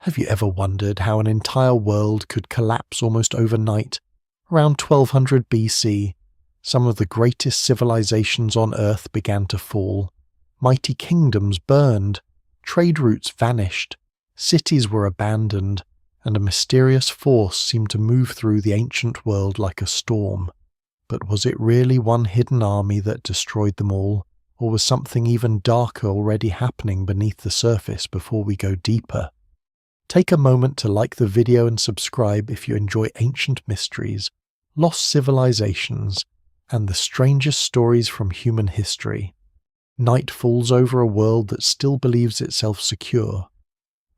Have you ever wondered how an entire world could collapse almost overnight? Around 1200 BC, some of the greatest civilizations on Earth began to fall. Mighty kingdoms burned, trade routes vanished, cities were abandoned, and a mysterious force seemed to move through the ancient world like a storm. But was it really one hidden army that destroyed them all, or was something even darker already happening beneath the surface before we go deeper? Take a moment to like the video and subscribe if you enjoy ancient mysteries, lost civilizations, and the strangest stories from human history. Night falls over a world that still believes itself secure.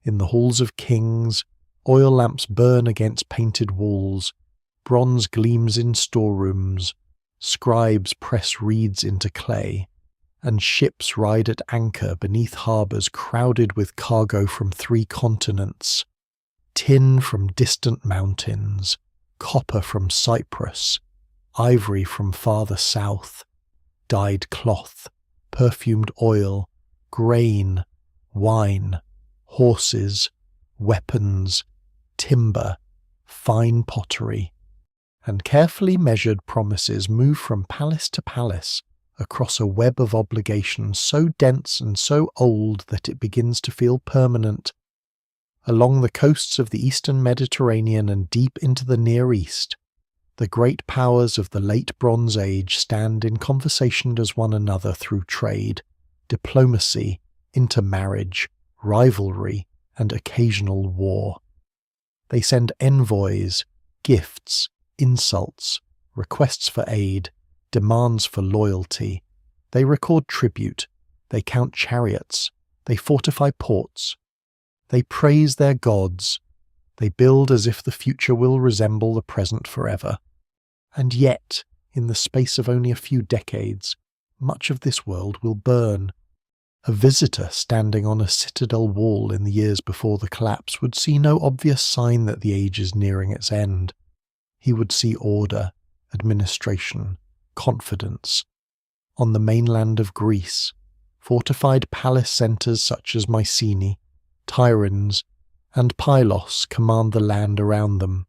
In the halls of kings, oil lamps burn against painted walls, bronze gleams in storerooms, scribes press reeds into clay, and ships ride at anchor beneath harbours crowded with cargo from 3 continents, tin from distant mountains, copper from Cyprus, ivory from farther south, dyed cloth, perfumed oil, grain, wine, horses, weapons, timber, fine pottery, and carefully measured promises move from palace to palace across a web of obligations so dense and so old that it begins to feel permanent. Along the coasts of the eastern Mediterranean and deep into the Near East, the great powers of the late Bronze Age stand in conversation as one another through trade, diplomacy, intermarriage, rivalry, and occasional war. They send envoys, gifts, insults, requests for aid, demands for loyalty. They record tribute, they count chariots, they fortify ports, they praise their gods, they build as if the future will resemble the present forever. And yet, in the space of only a few decades, much of this world will burn. A visitor standing on a citadel wall in the years before the collapse would see no obvious sign that the age is nearing its end. He would see order, administration, confidence. On the mainland of Greece, fortified palace centres such as Mycenae, Tiryns, and Pylos command the land around them.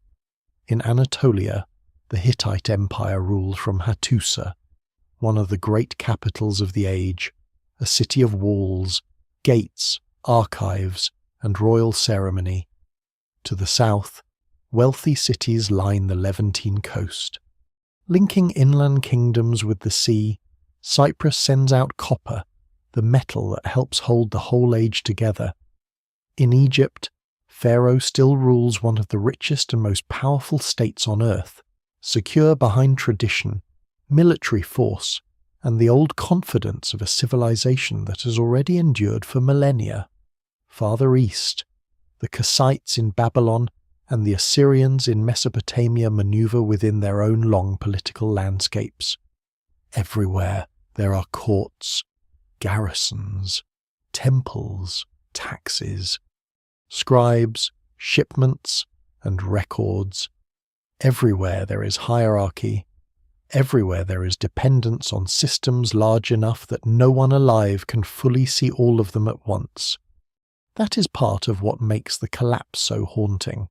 In Anatolia, the Hittite Empire ruled from Hattusa, one of the great capitals of the age, a city of walls, gates, archives, and royal ceremony. To the south, wealthy cities line the Levantine coast. Linking inland kingdoms with the sea, Cyprus sends out copper, the metal that helps hold the whole age together. In Egypt, Pharaoh still rules one of the richest and most powerful states on earth, secure behind tradition, military force, and the old confidence of a civilization that has already endured for millennia. Farther east, the Kassites in Babylon and the Assyrians in Mesopotamia maneuver within their own long political landscapes. Everywhere there are courts, garrisons, temples, taxes, scribes, shipments, and records. Everywhere there is hierarchy. Everywhere there is dependence on systems large enough that no one alive can fully see all of them at once. That is part of what makes the collapse so haunting.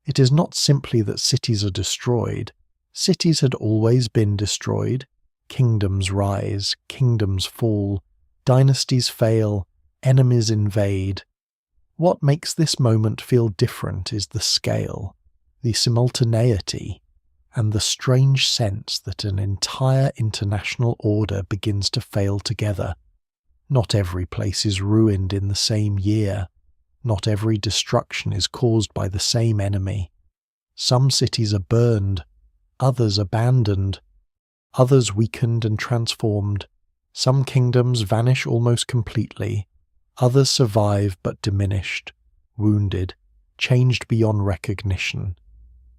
It is not simply that cities are destroyed. Cities had always been destroyed. Kingdoms rise, kingdoms fall, dynasties fail, enemies invade. What makes this moment feel different is the scale, the simultaneity, and the strange sense that an entire international order begins to fail together. Not every place is ruined in the same year. Not every destruction is caused by the same enemy. Some cities are burned, others abandoned, others weakened and transformed. Some kingdoms vanish almost completely, others survive but diminished, wounded, changed beyond recognition.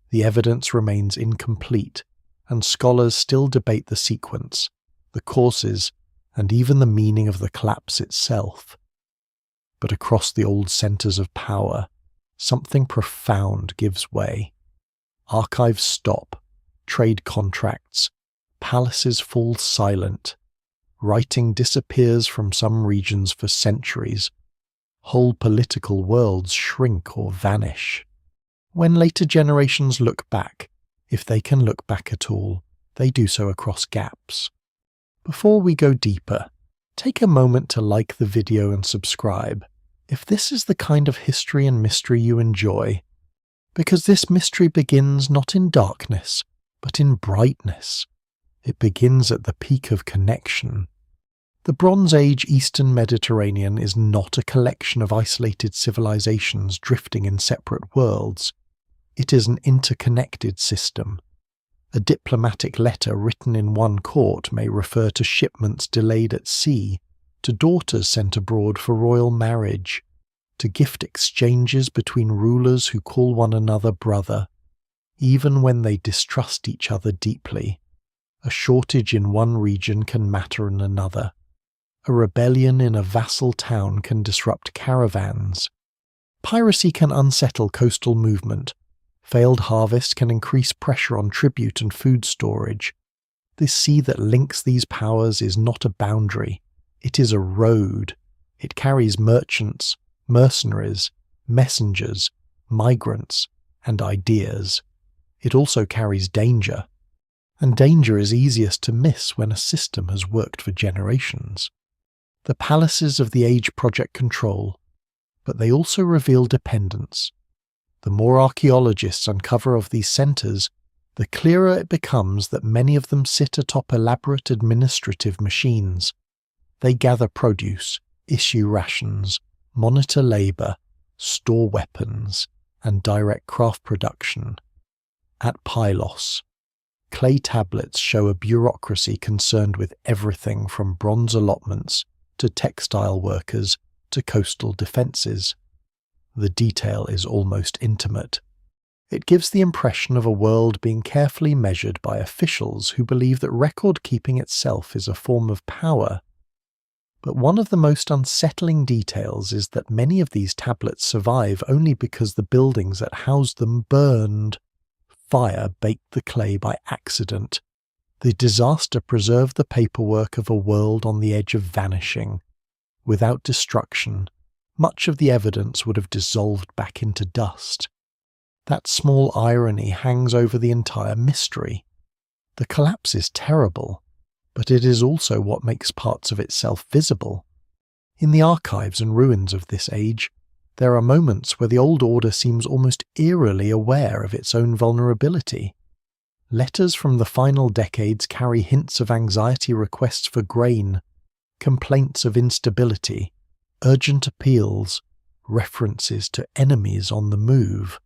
The evidence remains incomplete, and scholars still debate the sequence, the causes, and even the meaning of the collapse itself. But across the old centres of power, something profound gives way. Archives stop, trade contracts, palaces fall silent, writing disappears from some regions for centuries, Whole political worlds shrink or vanish. When later generations look back, if they can look back at all, they do so across gaps. Before we go deeper, take a moment to like the video and subscribe if this is the kind of history and mystery you enjoy, because this mystery begins not in darkness, but in brightness. It begins at the peak of connection. The Bronze Age Eastern Mediterranean is not a collection of isolated civilizations drifting in separate worlds. It is an interconnected system. A diplomatic letter written in one court may refer to shipments delayed at sea, to daughters sent abroad for royal marriage, to gift exchanges between rulers who call one another brother, even when they distrust each other deeply. A shortage in one region can matter in another. A rebellion in a vassal town can disrupt caravans. Piracy can unsettle coastal movement. Failed harvest can increase pressure on tribute and food storage. The sea that links these powers is not a boundary. It is a road. It carries merchants, mercenaries, messengers, migrants, and ideas. It also carries danger. And danger is easiest to miss when a system has worked for generations. The palaces of the age project control, but they also reveal dependence. The more archaeologists uncover of these centres, the clearer it becomes that many of them sit atop elaborate administrative machines. They gather produce, issue rations, monitor labour, store weapons, and direct craft production. At Pylos, clay tablets show a bureaucracy concerned with everything from bronze allotments to textile workers to coastal defences. The detail is almost intimate. It gives the impression of a world being carefully measured by officials who believe that record-keeping itself is a form of power. But one of the most unsettling details is that many of these tablets survive only because the buildings that housed them burned. Fire baked the clay by accident. The disaster preserved the paperwork of a world on the edge of vanishing. Without destruction, much of the evidence would have dissolved back into dust. That small irony hangs over the entire mystery. The collapse is terrible, but it is also what makes parts of itself visible. In the archives and ruins of this age, there are moments where the old order seems almost eerily aware of its own vulnerability. Letters from the final decades carry hints of anxiety requests for grain, complaints of instability, urgent appeals, references to enemies on the move.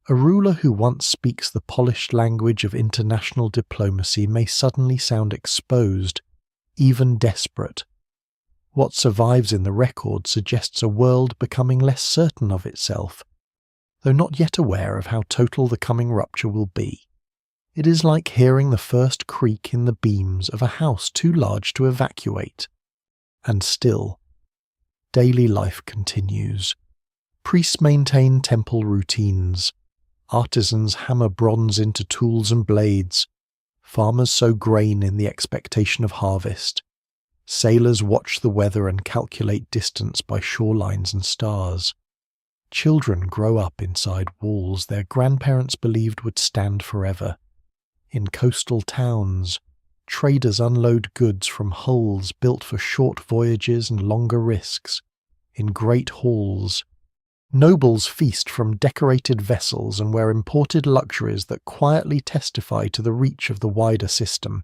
A ruler who once speaks the polished language of international diplomacy may suddenly sound exposed, even desperate. What survives in the record suggests a world becoming less certain of itself, though not yet aware of how total the coming rupture will be. It is like hearing the first creak in the beams of a house too large to evacuate. And still, daily life continues. Priests maintain temple routines. Artisans hammer bronze into tools and blades. Farmers sow grain in the expectation of harvest. Sailors watch the weather and calculate distance by shorelines and stars. Children grow up inside walls their grandparents believed would stand forever. In coastal towns, traders unload goods from hulls built for short voyages and longer risks. In great halls, nobles feast from decorated vessels and wear imported luxuries that quietly testify to the reach of the wider system.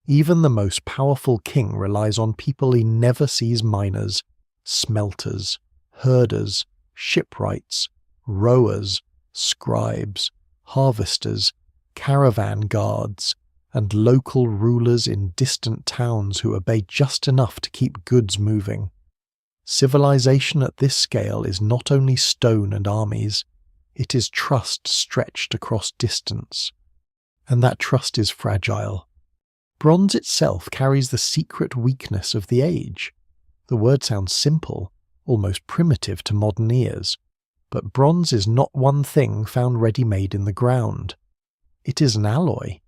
Even the most powerful king relies on people he never sees: miners, smelters, herders, shipwrights, rowers, scribes, harvesters, caravan guards, and local rulers in distant towns who obey just enough to keep goods moving. Civilization at this scale is not only stone and armies, it is trust stretched across distance. And that trust is fragile. Bronze itself carries the secret weakness of the age. The word sounds simple, almost primitive to modern ears, but bronze is not one thing found ready-made in the ground. It is an alloy,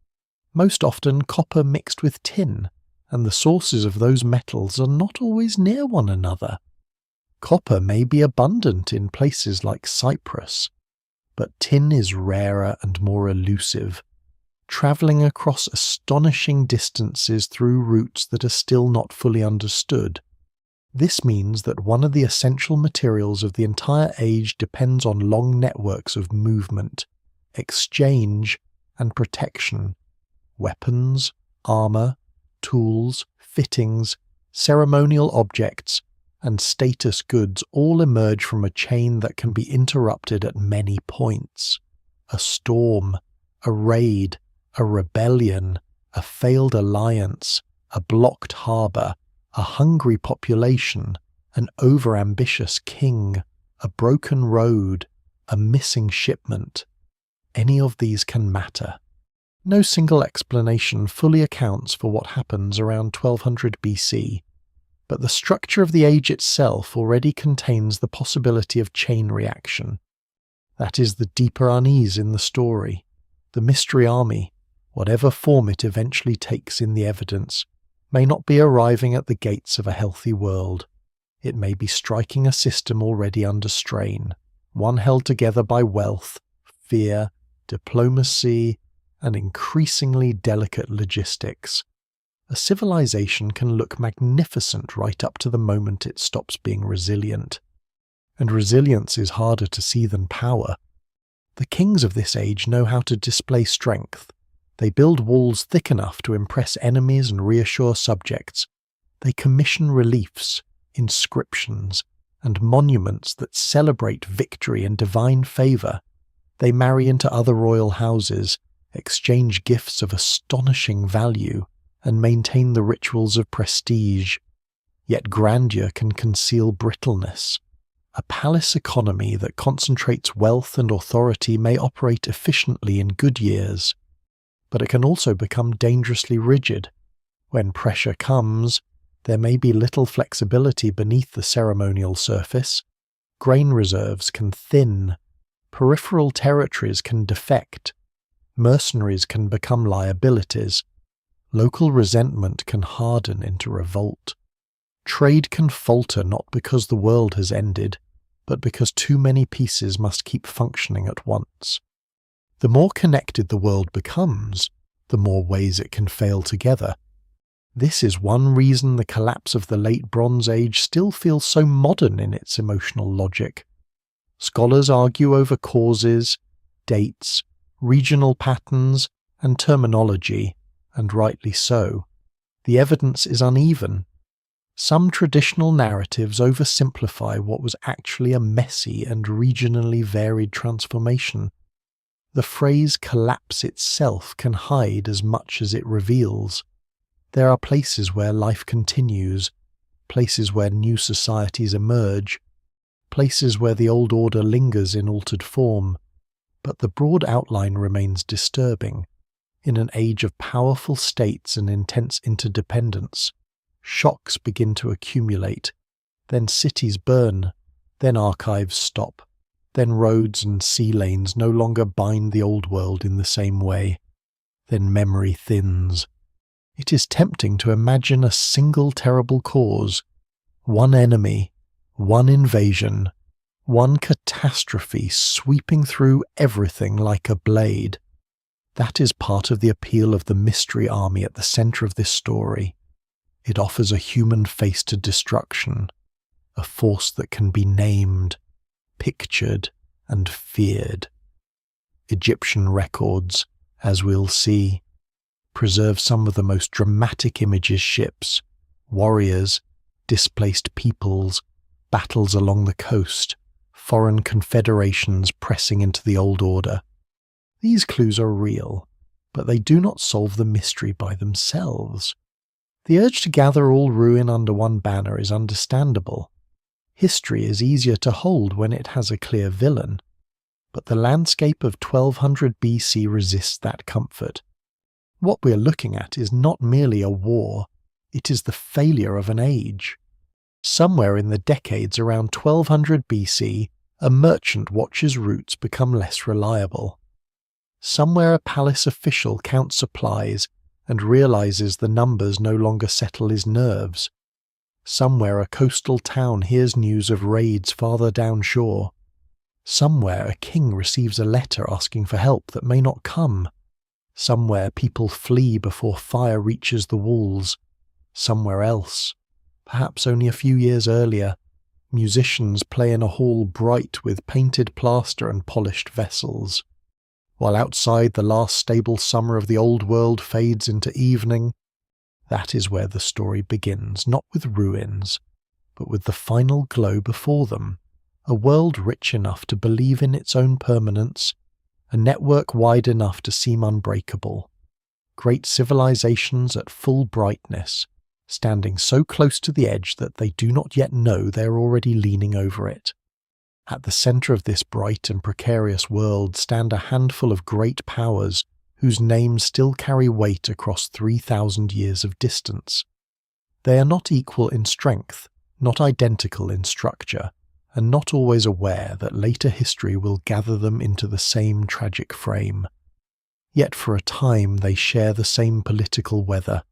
most often copper mixed with tin, and the sources of those metals are not always near one another. Copper may be abundant in places like Cyprus, but tin is rarer and more elusive, travelling across astonishing distances through routes that are still not fully understood. This means that one of the essential materials of the entire age depends on long networks of movement, exchange, and protection. Weapons, armour, tools, fittings, ceremonial objects, and status goods all emerge from a chain that can be interrupted at many points. A storm, a raid, a rebellion, a failed alliance, a blocked harbour, a hungry population, an overambitious king, a broken road, a missing shipment. Any of these can matter. No single explanation fully accounts for what happens around 1200 BC, but the structure of the age itself already contains the possibility of chain reaction. That is the deeper unease in the story. The mystery army, whatever form it eventually takes in the evidence, may not be arriving at the gates of a healthy world. It may be striking a system already under strain, one held together by wealth, fear, diplomacy, and increasingly delicate logistics. A civilization can look magnificent right up to the moment it stops being resilient. And resilience is harder to see than power. The kings of this age know how to display strength. They build walls thick enough to impress enemies and reassure subjects. They commission reliefs, inscriptions, and monuments that celebrate victory and divine favour. They marry into other royal houses, exchange gifts of astonishing value, and maintain the rituals of prestige. Yet grandeur can conceal brittleness. A palace economy that concentrates wealth and authority may operate efficiently in good years, but it can also become dangerously rigid. When pressure comes, there may be little flexibility beneath the ceremonial surface. Grain reserves can thin, peripheral territories can defect, mercenaries can become liabilities, local resentment can harden into revolt. Trade can falter not because the world has ended, but because too many pieces must keep functioning at once. The more connected the world becomes, the more ways it can fail together. This is one reason the collapse of the Late Bronze Age still feels so modern in its emotional logic. Scholars argue over causes, dates, regional patterns, and terminology, and rightly so. The evidence is uneven. Some traditional narratives oversimplify what was actually a messy and regionally varied transformation. The phrase collapse itself can hide as much as it reveals. There are places where life continues, places where new societies emerge, places where the old order lingers in altered form, but the broad outline remains disturbing. In an age of powerful states and intense interdependence, shocks begin to accumulate, then cities burn, then archives stop, then roads and sea lanes no longer bind the old world in the same way, then memory thins. It is tempting to imagine a single terrible cause, one enemy, one invasion, one catastrophe sweeping through everything like a blade. That is part of the appeal of the mystery army at the centre of this story. It offers a human face to destruction, a force that can be named, pictured, and feared. Egyptian records, as we'll see, preserve some of the most dramatic images: ships, warriors, displaced peoples, battles along the coast, foreign confederations pressing into the old order. These clues are real, but they do not solve the mystery by themselves. The urge to gather all ruin under one banner is understandable. History is easier to hold when it has a clear villain, but the landscape of 1200 BC resists that comfort. What we're looking at is not merely a war, it is the failure of an age. Somewhere in the decades around 1200 BC, a merchant watches routes become less reliable. Somewhere a palace official counts supplies and realizes the numbers no longer settle his nerves. Somewhere a coastal town hears news of raids farther downshore. Somewhere a king receives a letter asking for help that may not come. Somewhere people flee before fire reaches the walls. Somewhere else, perhaps only a few years earlier, musicians play in a hall bright with painted plaster and polished vessels. While outside the last stable summer of the old world fades into evening, that is where the story begins, not with ruins, but with the final glow before them, a world rich enough to believe in its own permanence, a network wide enough to seem unbreakable. Great civilizations at full brightness, standing so close to the edge that they do not yet know they are already leaning over it. At the center of this bright and precarious world stand a handful of great powers whose names still carry weight across 3,000 years of distance. They are not equal in strength, not identical in structure, and not always aware that later history will gather them into the same tragic frame. Yet for a time they share the same political weather.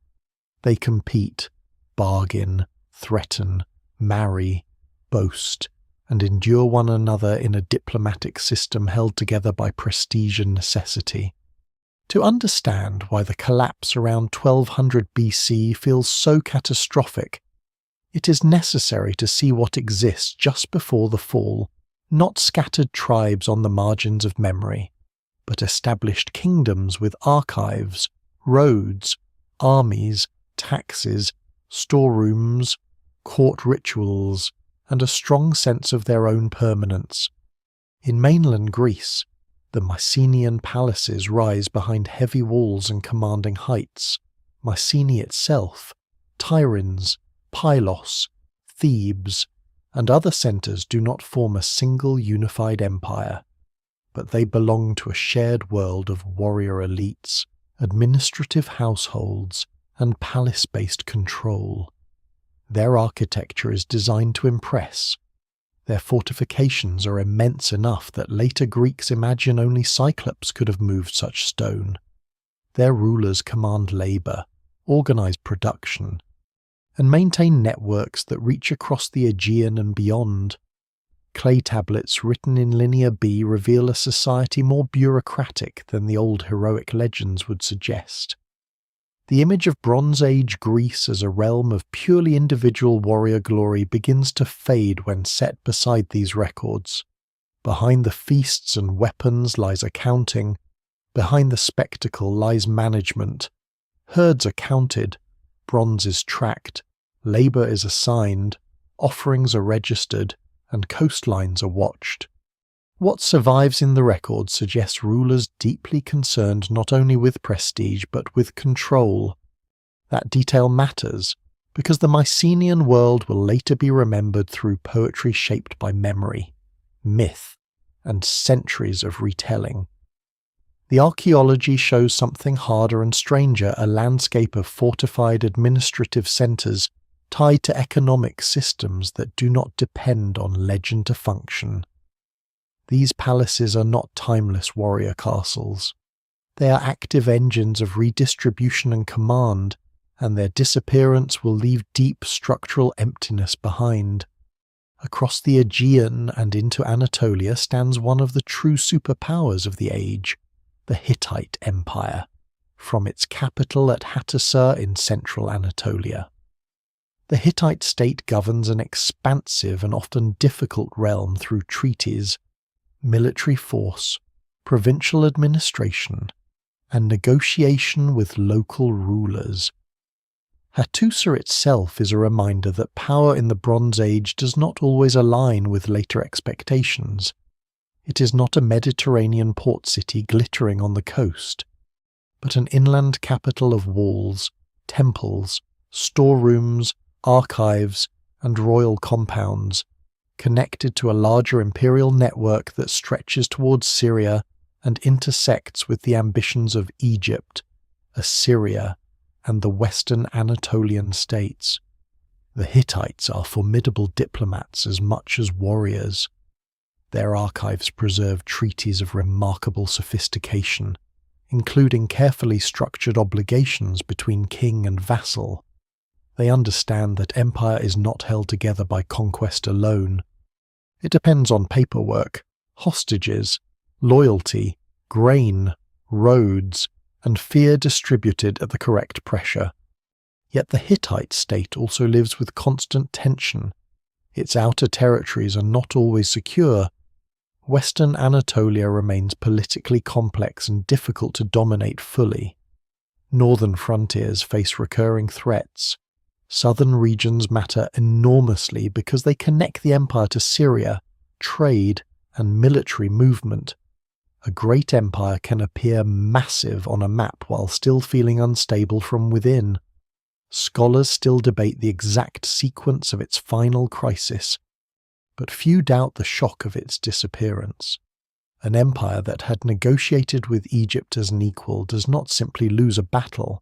They compete, bargain, threaten, marry, boast, and endure one another in a diplomatic system held together by prestige and necessity. To understand why the collapse around 1200 BC feels so catastrophic, it is necessary to see what exists just before the fall, not scattered tribes on the margins of memory, but established kingdoms with archives, roads, armies, taxes, storerooms, court rituals, and a strong sense of their own permanence. In mainland Greece, the Mycenaean palaces rise behind heavy walls and commanding heights. Mycenae itself, Tiryns, Pylos, Thebes, and other centres do not form a single unified empire, but they belong to a shared world of warrior elites, administrative households, and palace-based control. Their architecture is designed to impress. Their fortifications are immense enough that later Greeks imagine only Cyclops could have moved such stone. Their rulers command labour, organise production, and maintain networks that reach across the Aegean and beyond. Clay tablets written in Linear B reveal a society more bureaucratic than the old heroic legends would suggest. The image of Bronze Age Greece as a realm of purely individual warrior glory begins to fade when set beside these records. Behind the feasts and weapons lies accounting. Behind the spectacle lies management. Herds are counted. Bronze is tracked. Labour is assigned. Offerings are registered. And coastlines are watched. What survives in the records suggests rulers deeply concerned not only with prestige but with control. That detail matters, because the Mycenaean world will later be remembered through poetry shaped by memory, myth, and centuries of retelling. The archaeology shows something harder and stranger, a landscape of fortified administrative centres tied to economic systems that do not depend on legend to function. These palaces are not timeless warrior castles. They are active engines of redistribution and command, and their disappearance will leave deep structural emptiness behind. Across the Aegean and into Anatolia stands one of the true superpowers of the age, the Hittite Empire, from its capital at Hattusa in central Anatolia. The Hittite state governs an expansive and often difficult realm through treaties, military force, provincial administration, and negotiation with local rulers. Hattusa itself is a reminder that power in the Bronze Age does not always align with later expectations. It is not a Mediterranean port city glittering on the coast, but an inland capital of walls, temples, storerooms, archives, and royal compounds, connected to a larger imperial network that stretches towards Syria and intersects with the ambitions of Egypt, Assyria, and the western Anatolian states. The Hittites are formidable diplomats as much as warriors. Their archives preserve treaties of remarkable sophistication, including carefully structured obligations between king and vassal. They understand that empire is not held together by conquest alone. It depends on paperwork, hostages, loyalty, grain, roads, and fear distributed at the correct pressure. Yet the Hittite state also lives with constant tension. Its outer territories are not always secure. Western Anatolia remains politically complex and difficult to dominate fully. Northern frontiers face recurring threats. Southern regions matter enormously because they connect the empire to Syria, trade, and military movement. A great empire can appear massive on a map while still feeling unstable from within. Scholars still debate the exact sequence of its final crisis, but few doubt the shock of its disappearance. An empire that had negotiated with Egypt as an equal does not simply lose a battle.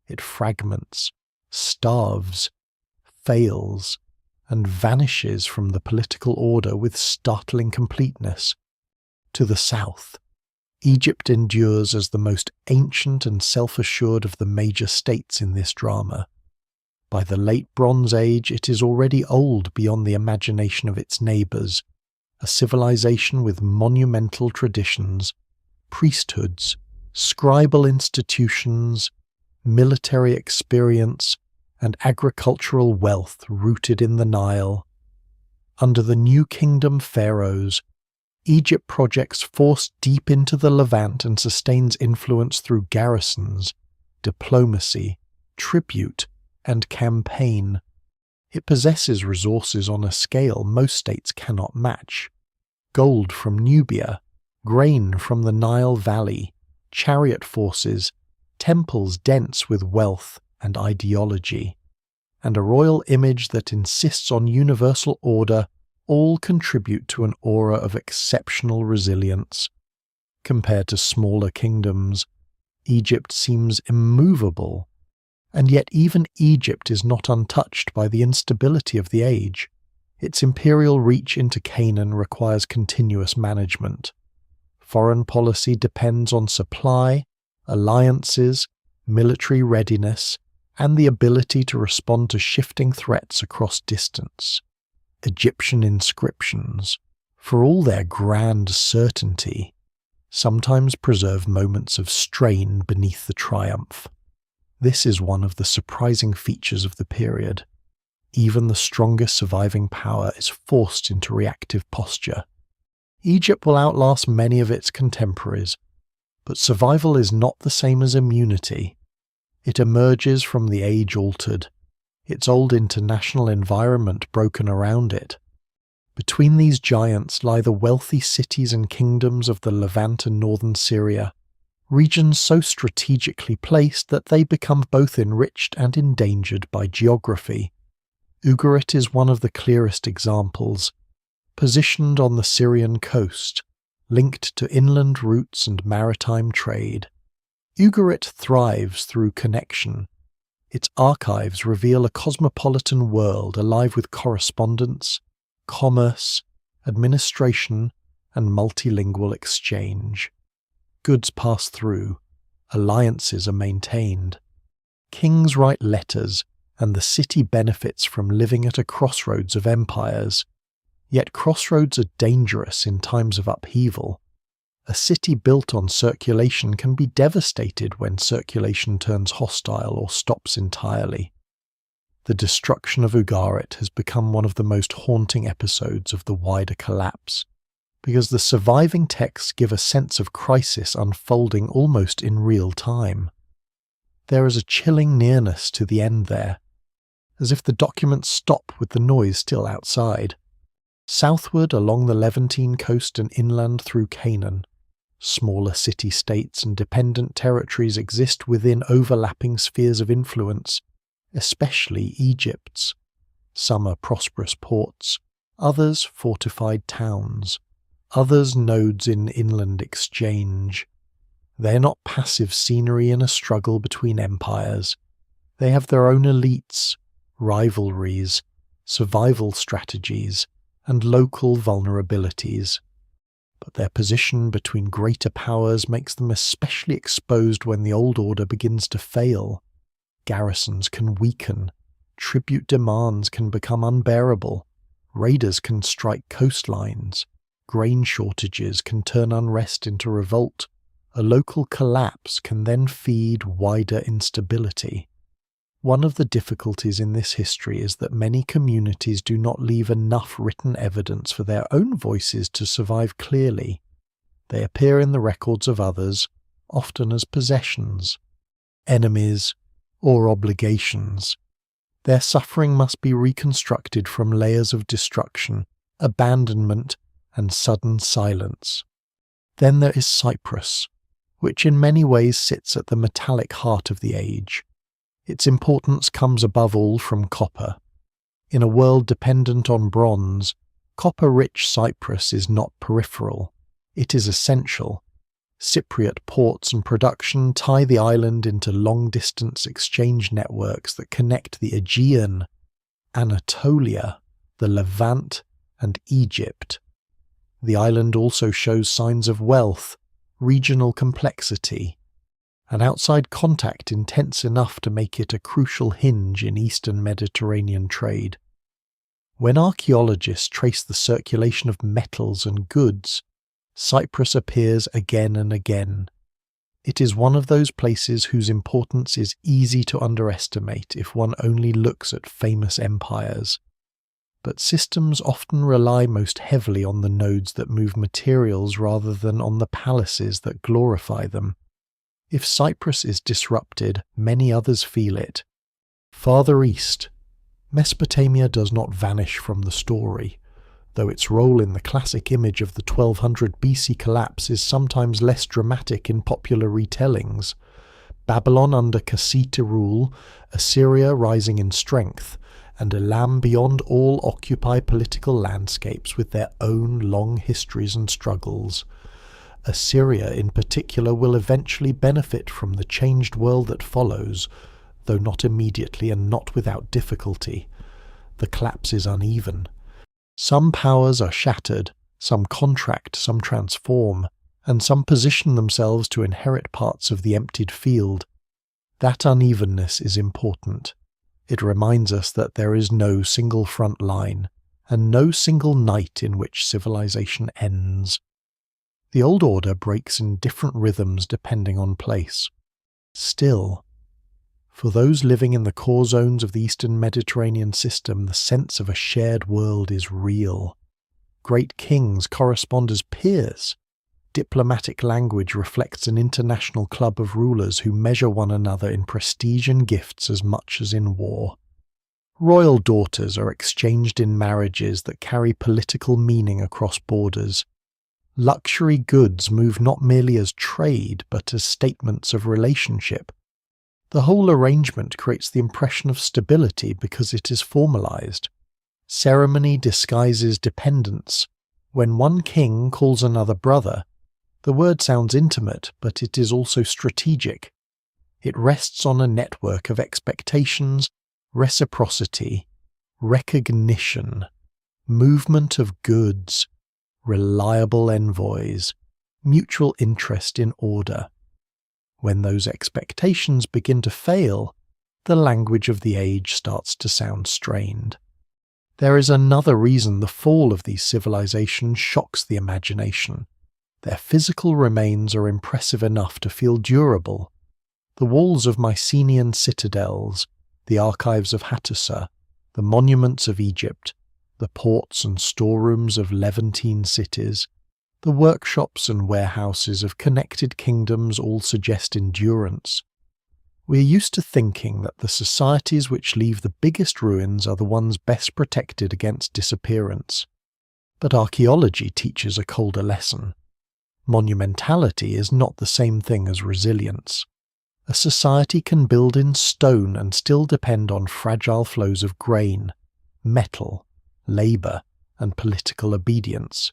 It fragments, starves, fails, and vanishes from the political order with startling completeness. To the south, Egypt endures as the most ancient and self-assured of the major states in this drama. By the late Bronze Age, it is already old beyond the imagination of its neighbours, a civilization with monumental traditions, priesthoods, scribal institutions, military experience, and agricultural wealth rooted in the Nile. Under the New Kingdom pharaohs, Egypt projects force deep into the Levant and sustains influence through garrisons, diplomacy, tribute, and campaign. It possesses resources on a scale most states cannot match. Gold from Nubia, grain from the Nile Valley, chariot forces, temples dense with wealth and ideology, and a royal image that insists on universal order all contribute to an aura of exceptional resilience. Compared to smaller kingdoms, Egypt seems immovable, and yet even Egypt is not untouched by the instability of the age. Its imperial reach into Canaan requires continuous management. Foreign policy depends on supply, alliances, military readiness, and the ability to respond to shifting threats across distance. Egyptian inscriptions, for all their grand certainty, sometimes preserve moments of strain beneath the triumph. This is one of the surprising features of the period. Even the strongest surviving power is forced into reactive posture. Egypt will outlast many of its contemporaries, but survival is not the same as immunity. It emerges from the age altered, its old international environment broken around it. Between these giants lie the wealthy cities and kingdoms of the Levant and northern Syria, regions so strategically placed that they become both enriched and endangered by geography. Ugarit is one of the clearest examples. Positioned on the Syrian coast, linked to inland routes and maritime trade, Ugarit thrives through connection. Its archives reveal a cosmopolitan world alive with correspondence, commerce, administration, and multilingual exchange. Goods pass through, alliances are maintained. Kings write letters, and the city benefits from living at a crossroads of empires. Yet crossroads are dangerous in times of upheaval. A city built on circulation can be devastated when circulation turns hostile or stops entirely. The destruction of Ugarit has become one of the most haunting episodes of the wider collapse, because the surviving texts give a sense of crisis unfolding almost in real time. There is a chilling nearness to the end there, as if the documents stop with the noise still outside. Southward along the Levantine coast and inland through Canaan, smaller city-states and dependent territories exist within overlapping spheres of influence, especially Egypt's. Some are prosperous ports, others fortified towns, others nodes in inland exchange. They are not passive scenery in a struggle between empires. They have their own elites, rivalries, survival strategies, and local vulnerabilities. But their position between greater powers makes them especially exposed when the old order begins to fail. Garrisons can weaken, tribute demands can become unbearable. Raiders can strike coastlines. Grain shortages can turn unrest into revolt. A local collapse can then feed wider instability. One of the difficulties in this history is that many communities do not leave enough written evidence for their own voices to survive clearly. They appear in the records of others, often as possessions, enemies, or obligations. Their suffering must be reconstructed from layers of destruction, abandonment, and sudden silence. Then there is Cyprus, which in many ways sits at the metallic heart of the age. Its importance comes above all from copper. In a world dependent on bronze, copper-rich Cyprus is not peripheral. It is essential. Cypriot ports and production tie the island into long-distance exchange networks that connect the Aegean, Anatolia, the Levant, and Egypt. The island also shows signs of wealth, regional complexity, and outside contact intense enough to make it a crucial hinge in Eastern Mediterranean trade. When archaeologists trace the circulation of metals and goods, Cyprus appears again and again. It is one of those places whose importance is easy to underestimate if one only looks at famous empires. But systems often rely most heavily on the nodes that move materials rather than on the palaces that glorify them. If Cyprus is disrupted, many others feel it. Farther east, Mesopotamia does not vanish from the story, though its role in the classic image of the 1200 BC collapse is sometimes less dramatic in popular retellings. Babylon under Kassite rule, Assyria rising in strength, and Elam beyond all occupy political landscapes with their own long histories and struggles. Assyria in particular will eventually benefit from the changed world that follows, though not immediately and not without difficulty. The collapse is uneven. Some powers are shattered, some contract, some transform, and some position themselves to inherit parts of the emptied field. That unevenness is important. It reminds us that there is no single front line, and no single night in which civilization ends. The old order breaks in different rhythms depending on place. Still, for those living in the core zones of the Eastern Mediterranean system, the sense of a shared world is real. Great kings correspond as peers. Diplomatic language reflects an international club of rulers who measure one another in prestige and gifts as much as in war. Royal daughters are exchanged in marriages that carry political meaning across borders. Luxury goods move not merely as trade, but as statements of relationship. The whole arrangement creates the impression of stability because it is formalized. Ceremony disguises dependence. When one king calls another brother, the word sounds intimate, but it is also strategic. It rests on a network of expectations, reciprocity, recognition, movement of goods, reliable envoys, mutual interest in order. When those expectations begin to fail, the language of the age starts to sound strained. There is another reason the fall of these civilizations shocks the imagination. Their physical remains are impressive enough to feel durable. The walls of Mycenaean citadels, the archives of Hattusa, the monuments of Egypt, the ports and storerooms of Levantine cities, the workshops and warehouses of connected kingdoms all suggest endurance. We are used to thinking that the societies which leave the biggest ruins are the ones best protected against disappearance. But archaeology teaches a colder lesson. Monumentality is not the same thing as resilience. A society can build in stone and still depend on fragile flows of grain, metal, labour, and political obedience.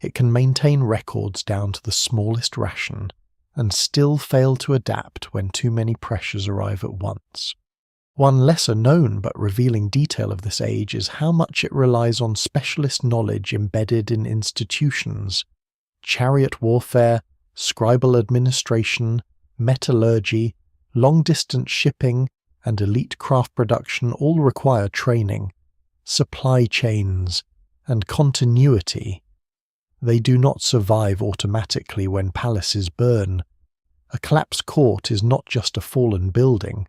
It can maintain records down to the smallest ration, and still fail to adapt when too many pressures arrive at once. One lesser known but revealing detail of this age is how much it relies on specialist knowledge embedded in institutions. Chariot warfare, scribal administration, metallurgy, long-distance shipping, and elite craft production all require training, supply chains, and continuity. They do not survive automatically when palaces burn. A collapsed court is not just a fallen building.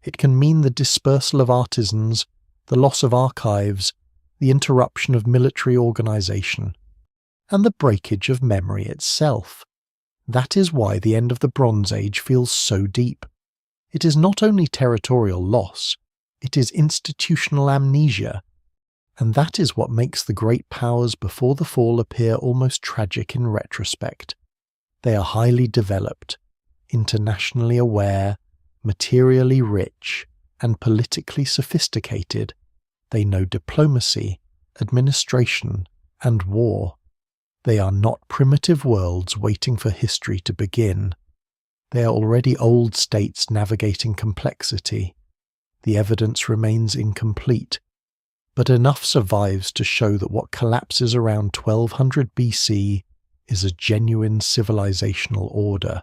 It can mean the dispersal of artisans, the loss of archives, the interruption of military organization, and the breakage of memory itself. That is why the end of the Bronze Age feels so deep. It is not only territorial loss, it is institutional amnesia. And that is what makes the great powers before the fall appear almost tragic in retrospect. They are highly developed, internationally aware, materially rich, and politically sophisticated. They know diplomacy, administration, and war. They are not primitive worlds waiting for history to begin. They are already old states navigating complexity. The evidence remains incomplete, but enough survives to show that what collapses around 1200 BC is a genuine civilizational order,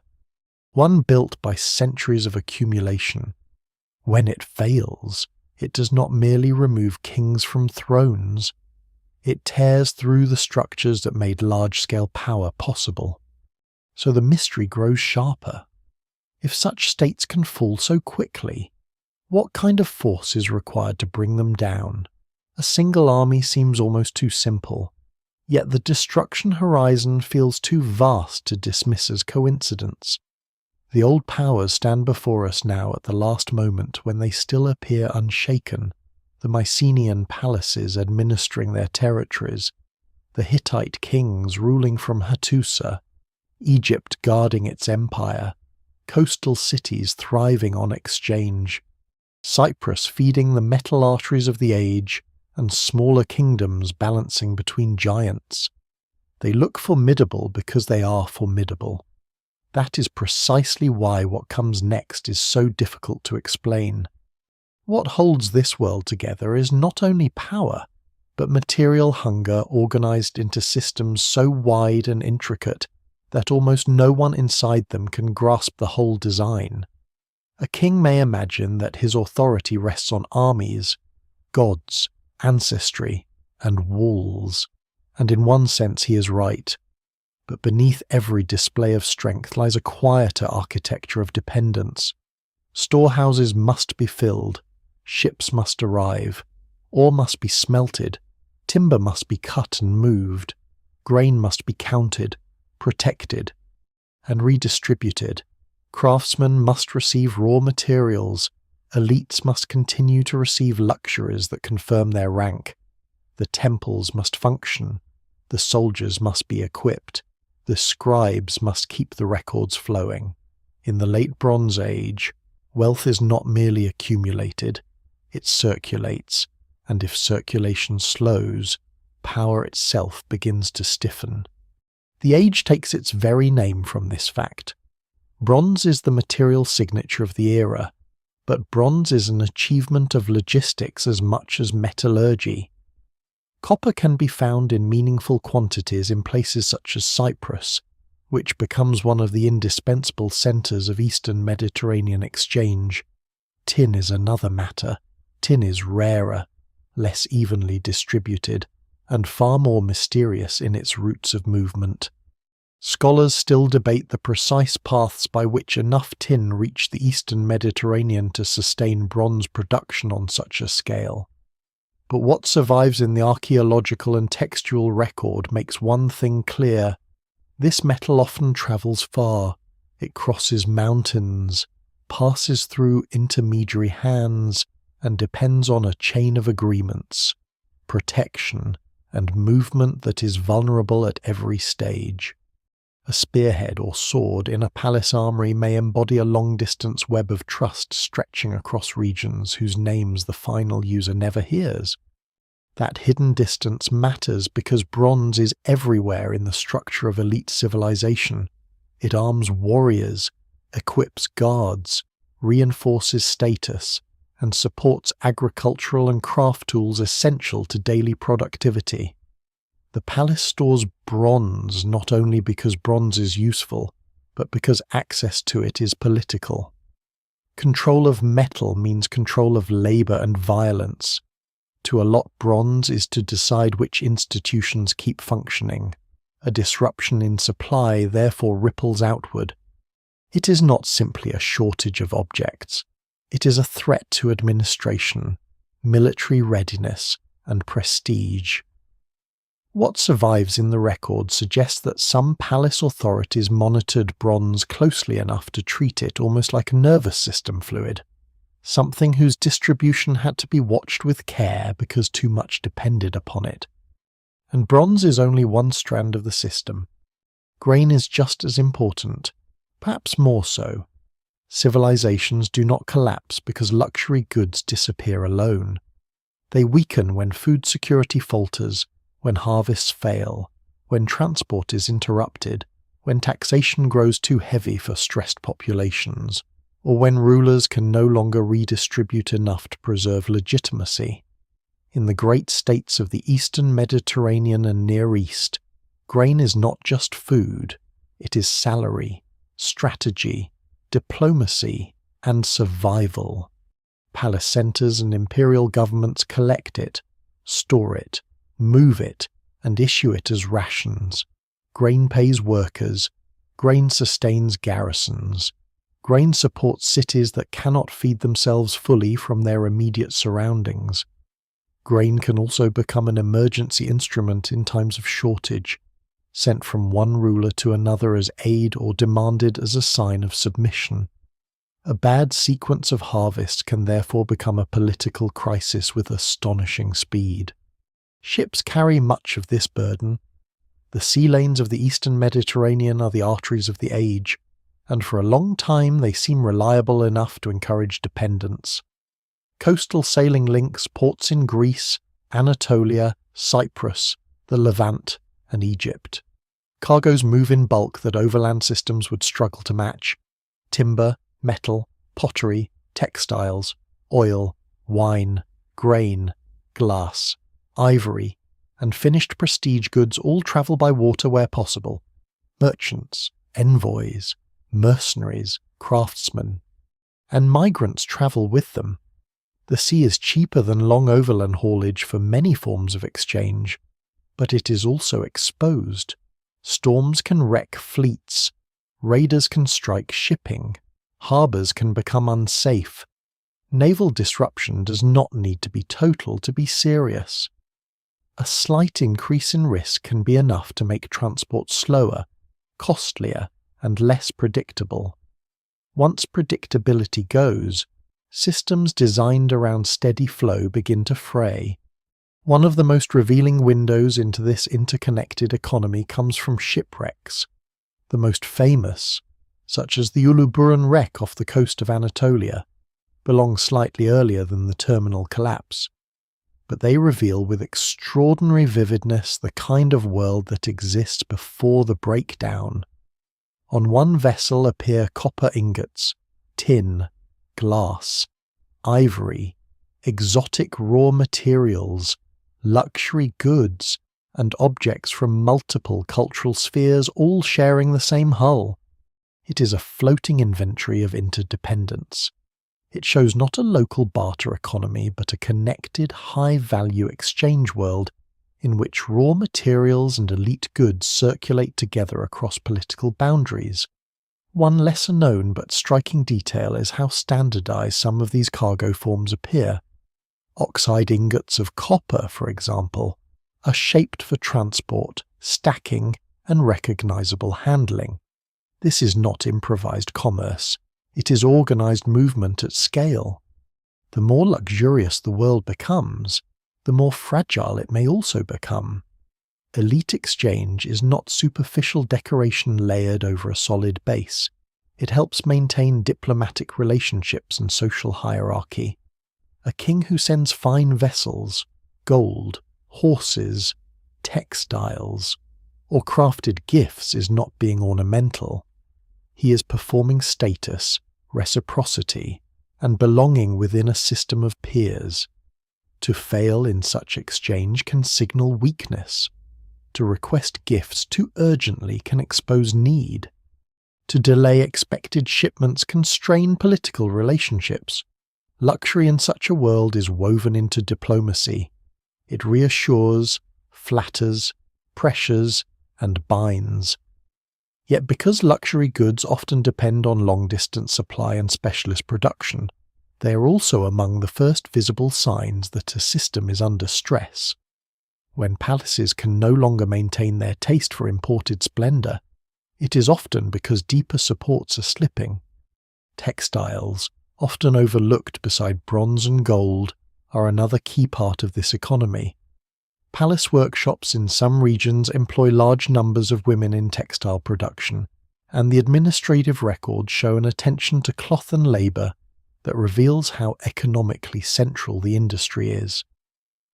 one built by centuries of accumulation. When it fails, it does not merely remove kings from thrones. It tears through the structures that made large-scale power possible. So the mystery grows sharper. If such states can fall so quickly, what kind of force is required to bring them down? A single army seems almost too simple, yet the destruction horizon feels too vast to dismiss as coincidence. The old powers stand before us now at the last moment when they still appear unshaken, the Mycenaean palaces administering their territories, the Hittite kings ruling from Hattusa, Egypt guarding its empire, coastal cities thriving on exchange, Cyprus feeding the metal arteries of the age, and smaller kingdoms balancing between giants. They look formidable because they are formidable. That is precisely why what comes next is so difficult to explain. What holds this world together is not only power, but material hunger organized into systems so wide and intricate that almost no one inside them can grasp the whole design. A king may imagine that his authority rests on armies, gods, ancestry, and walls, and in one sense he is right. But beneath every display of strength lies a quieter architecture of dependence. Storehouses must be filled, ships must arrive, ore must be smelted, timber must be cut and moved, grain must be counted, protected, and redistributed. Craftsmen must receive raw materials, elites must continue to receive luxuries that confirm their rank, the temples must function, the soldiers must be equipped, the scribes must keep the records flowing. In the late Bronze Age, wealth is not merely accumulated, it circulates, and if circulation slows, power itself begins to stiffen. The age takes its very name from this fact. Bronze is the material signature of the era, but bronze is an achievement of logistics as much as metallurgy. Copper can be found in meaningful quantities in places such as Cyprus, which becomes one of the indispensable centres of Eastern Mediterranean exchange. Tin is another matter. Tin is rarer, less evenly distributed, and far more mysterious in its routes of movement. Scholars still debate the precise paths by which enough tin reached the Eastern Mediterranean to sustain bronze production on such a scale. But what survives in the archaeological and textual record makes one thing clear. This metal often travels far. It crosses mountains, passes through intermediary hands, and depends on a chain of agreements, protection, and movement that is vulnerable at every stage. A spearhead or sword in a palace armory may embody a long-distance web of trust stretching across regions whose names the final user never hears. That hidden distance matters because bronze is everywhere in the structure of elite civilization. It arms warriors, equips guards, reinforces status, and supports agricultural and craft tools essential to daily productivity. The palace stores bronze not only because bronze is useful, but because access to it is political. Control of metal means control of labor and violence. To allot bronze is to decide which institutions keep functioning. A disruption in supply therefore ripples outward. It is not simply a shortage of objects. It is a threat to administration, military readiness, and prestige. What survives in the record suggests that some palace authorities monitored bronze closely enough to treat it almost like a nervous system fluid, something whose distribution had to be watched with care because too much depended upon it. And bronze is only one strand of the system. Grain is just as important, perhaps more so. Civilizations do not collapse because luxury goods disappear alone. They weaken when food security falters, when harvests fail, when transport is interrupted, when taxation grows too heavy for stressed populations, or when rulers can no longer redistribute enough to preserve legitimacy. In the great states of the Eastern Mediterranean and Near East, grain is not just food, it is salary, strategy, diplomacy, and survival. Palace centers and imperial governments collect it, store it, move it, and issue it as rations. Grain pays workers. Grain sustains garrisons. Grain supports cities that cannot feed themselves fully from their immediate surroundings. Grain can also become an emergency instrument in times of shortage, sent from one ruler to another as aid or demanded as a sign of submission. A bad sequence of harvests can therefore become a political crisis with astonishing speed. Ships carry much of this burden. The sea lanes of the Eastern Mediterranean are the arteries of the age, and for a long time they seem reliable enough to encourage dependence. Coastal sailing links ports in Greece, Anatolia, Cyprus, the Levant, and Egypt. Cargoes move in bulk that overland systems would struggle to match. Timber, metal, pottery, textiles, oil, wine, grain, glass, ivory, and finished prestige goods all travel by water where possible. Merchants, envoys, mercenaries, craftsmen, and migrants travel with them. The sea is cheaper than long overland haulage for many forms of exchange, but it is also exposed. Storms can wreck fleets, raiders can strike shipping, harbours can become unsafe. Naval disruption does not need to be total to be serious. A slight increase in risk can be enough to make transport slower, costlier, and less predictable. Once predictability goes, systems designed around steady flow begin to fray. One of the most revealing windows into this interconnected economy comes from shipwrecks. The most famous, such as the Uluburun wreck off the coast of Anatolia, belong slightly earlier than the terminal collapse, but they reveal with extraordinary vividness the kind of world that exists before the breakdown. On one vessel appear copper ingots, tin, glass, ivory, exotic raw materials, luxury goods, and objects from multiple cultural spheres all sharing the same hull. It is a floating inventory of interdependence. It shows not a local barter economy but a connected, high-value exchange world in which raw materials and elite goods circulate together across political boundaries. One lesser-known but striking detail is how standardized some of these cargo forms appear. Oxide ingots of copper, for example, are shaped for transport, stacking, and recognizable handling. This is not improvised commerce. It is organized movement at scale. The more luxurious the world becomes, the more fragile it may also become. Elite exchange is not superficial decoration layered over a solid base. It helps maintain diplomatic relationships and social hierarchy. A king who sends fine vessels, gold, horses, textiles, or crafted gifts is not being ornamental. He is performing status, reciprocity, and belonging within a system of peers. To fail in such exchange can signal weakness. To request gifts too urgently can expose need. To delay expected shipments can strain political relationships. Luxury in such a world is woven into diplomacy. It reassures, flatters, pressures, and binds. Yet because luxury goods often depend on long-distance supply and specialist production, they are also among the first visible signs that a system is under stress. When palaces can no longer maintain their taste for imported splendour, it is often because deeper supports are slipping. Textiles, often overlooked beside bronze and gold, are another key part of this economy. Palace workshops in some regions employ large numbers of women in textile production, and the administrative records show an attention to cloth and labour that reveals how economically central the industry is.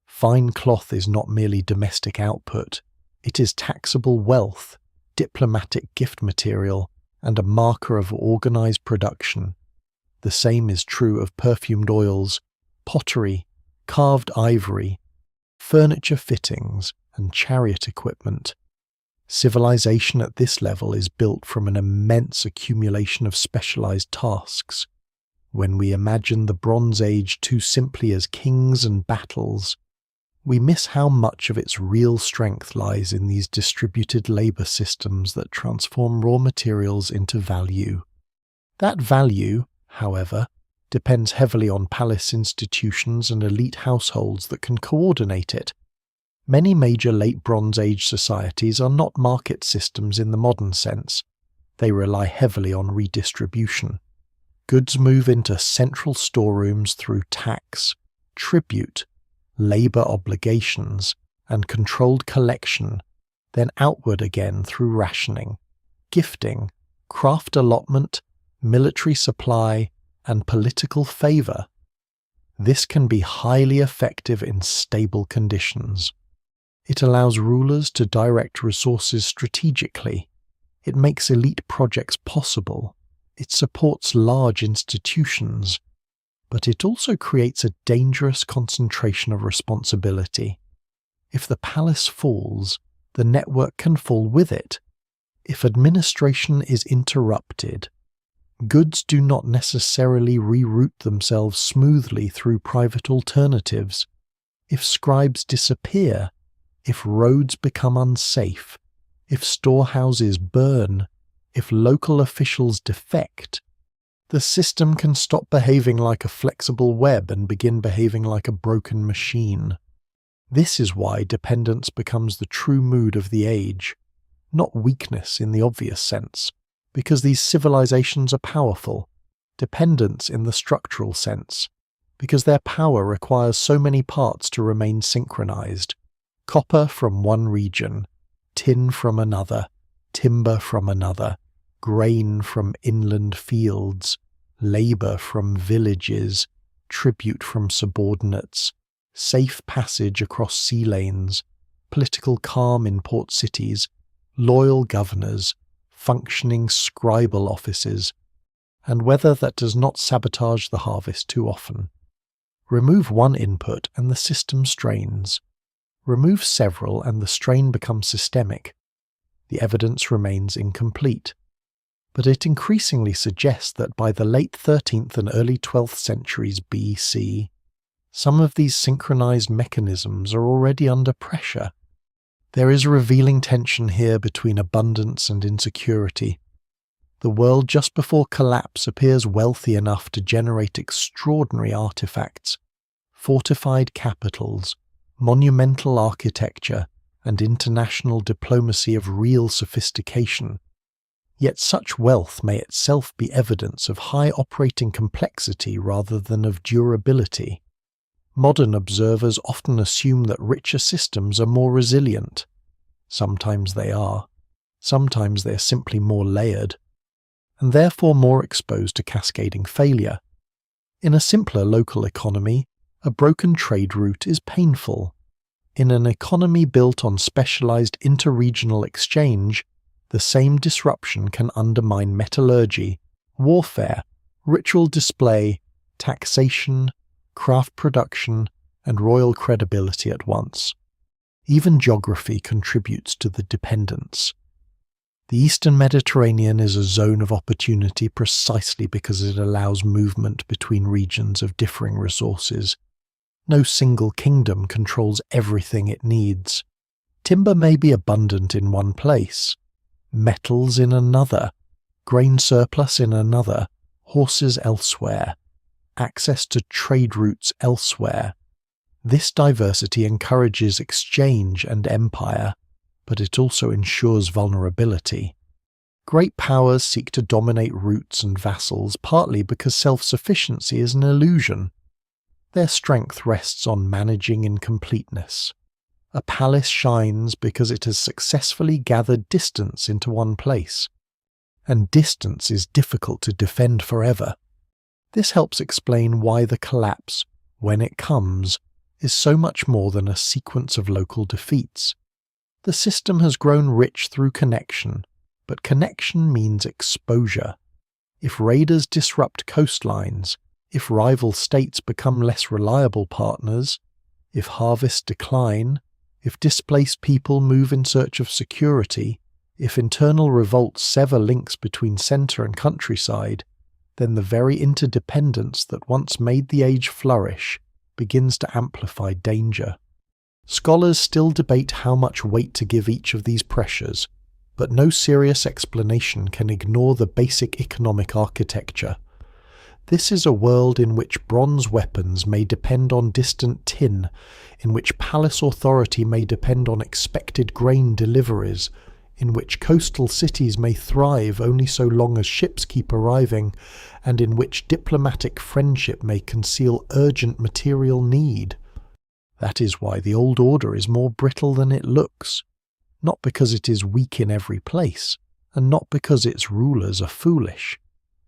Fine cloth is not merely domestic output, it is taxable wealth, diplomatic gift material, and a marker of organised production. The same is true of perfumed oils, pottery, carved ivory, furniture fittings, and chariot equipment. Civilization at this level is built from an immense accumulation of specialized tasks. When we imagine the Bronze Age too simply as kings and battles, we miss how much of its real strength lies in these distributed labor systems that transform raw materials into value. That value, however, depends heavily on palace institutions and elite households that can coordinate it. Many major late Bronze Age societies are not market systems in the modern sense. They rely heavily on redistribution. Goods move into central storerooms through tax, tribute, labour obligations, and controlled collection, then outward again through rationing, gifting, craft allotment, military supply, and political favour. This can be highly effective in stable conditions. It allows rulers to direct resources strategically. It makes elite projects possible. It supports large institutions. But it also creates a dangerous concentration of responsibility. If the palace falls, the network can fall with it. If administration is interrupted, goods do not necessarily reroute themselves smoothly through private alternatives. If scribes disappear, if roads become unsafe, if storehouses burn, if local officials defect, the system can stop behaving like a flexible web and begin behaving like a broken machine. This is why dependence becomes the true mood of the age, not weakness in the obvious sense, because these civilizations are powerful, dependence in the structural sense, because their power requires so many parts to remain synchronized. Copper from one region, tin from another, timber from another, grain from inland fields, labour from villages, tribute from subordinates, safe passage across sea lanes, political calm in port cities, loyal governors, functioning scribal offices, and weather that does not sabotage the harvest too often. Remove one input and the system strains. Remove several and the strain becomes systemic. The evidence remains incomplete. But it increasingly suggests that by the late 13th and early 12th centuries BC, some of these synchronized mechanisms are already under pressure. There is a revealing tension here between abundance and insecurity. The world just before collapse appears wealthy enough to generate extraordinary artifacts, fortified capitals, monumental architecture, and international diplomacy of real sophistication. Yet such wealth may itself be evidence of high operating complexity rather than of durability. Modern observers often assume that richer systems are more resilient. Sometimes they are. Sometimes they are simply more layered, and therefore more exposed to cascading failure. In a simpler local economy, a broken trade route is painful. In an economy built on specialized interregional exchange, the same disruption can undermine metallurgy, warfare, ritual display, taxation, craft production, and royal credibility at once. Even geography contributes to the dependence. The Eastern Mediterranean is a zone of opportunity precisely because it allows movement between regions of differing resources. No single kingdom controls everything it needs. Timber may be abundant in one place, metals in another, grain surplus in another, horses elsewhere, access to trade routes elsewhere. This diversity encourages exchange and empire, but it also ensures vulnerability. Great powers seek to dominate routes and vassals partly because self-sufficiency is an illusion. Their strength rests on managing incompleteness. A palace shines because it has successfully gathered distance into one place, and distance is difficult to defend forever. This helps explain why the collapse, when it comes, is so much more than a sequence of local defeats. The system has grown rich through connection, but connection means exposure. If raiders disrupt coastlines, if rival states become less reliable partners, if harvests decline, if displaced people move in search of security, if internal revolts sever links between centre and countryside, then the very interdependence that once made the age flourish begins to amplify danger. Scholars still debate how much weight to give each of these pressures, but no serious explanation can ignore the basic economic architecture. This is a world in which bronze weapons may depend on distant tin, in which palace authority may depend on expected grain deliveries, in which coastal cities may thrive only so long as ships keep arriving, and in which diplomatic friendship may conceal urgent material need. That is why the old order is more brittle than it looks, not because it is weak in every place, and not because its rulers are foolish,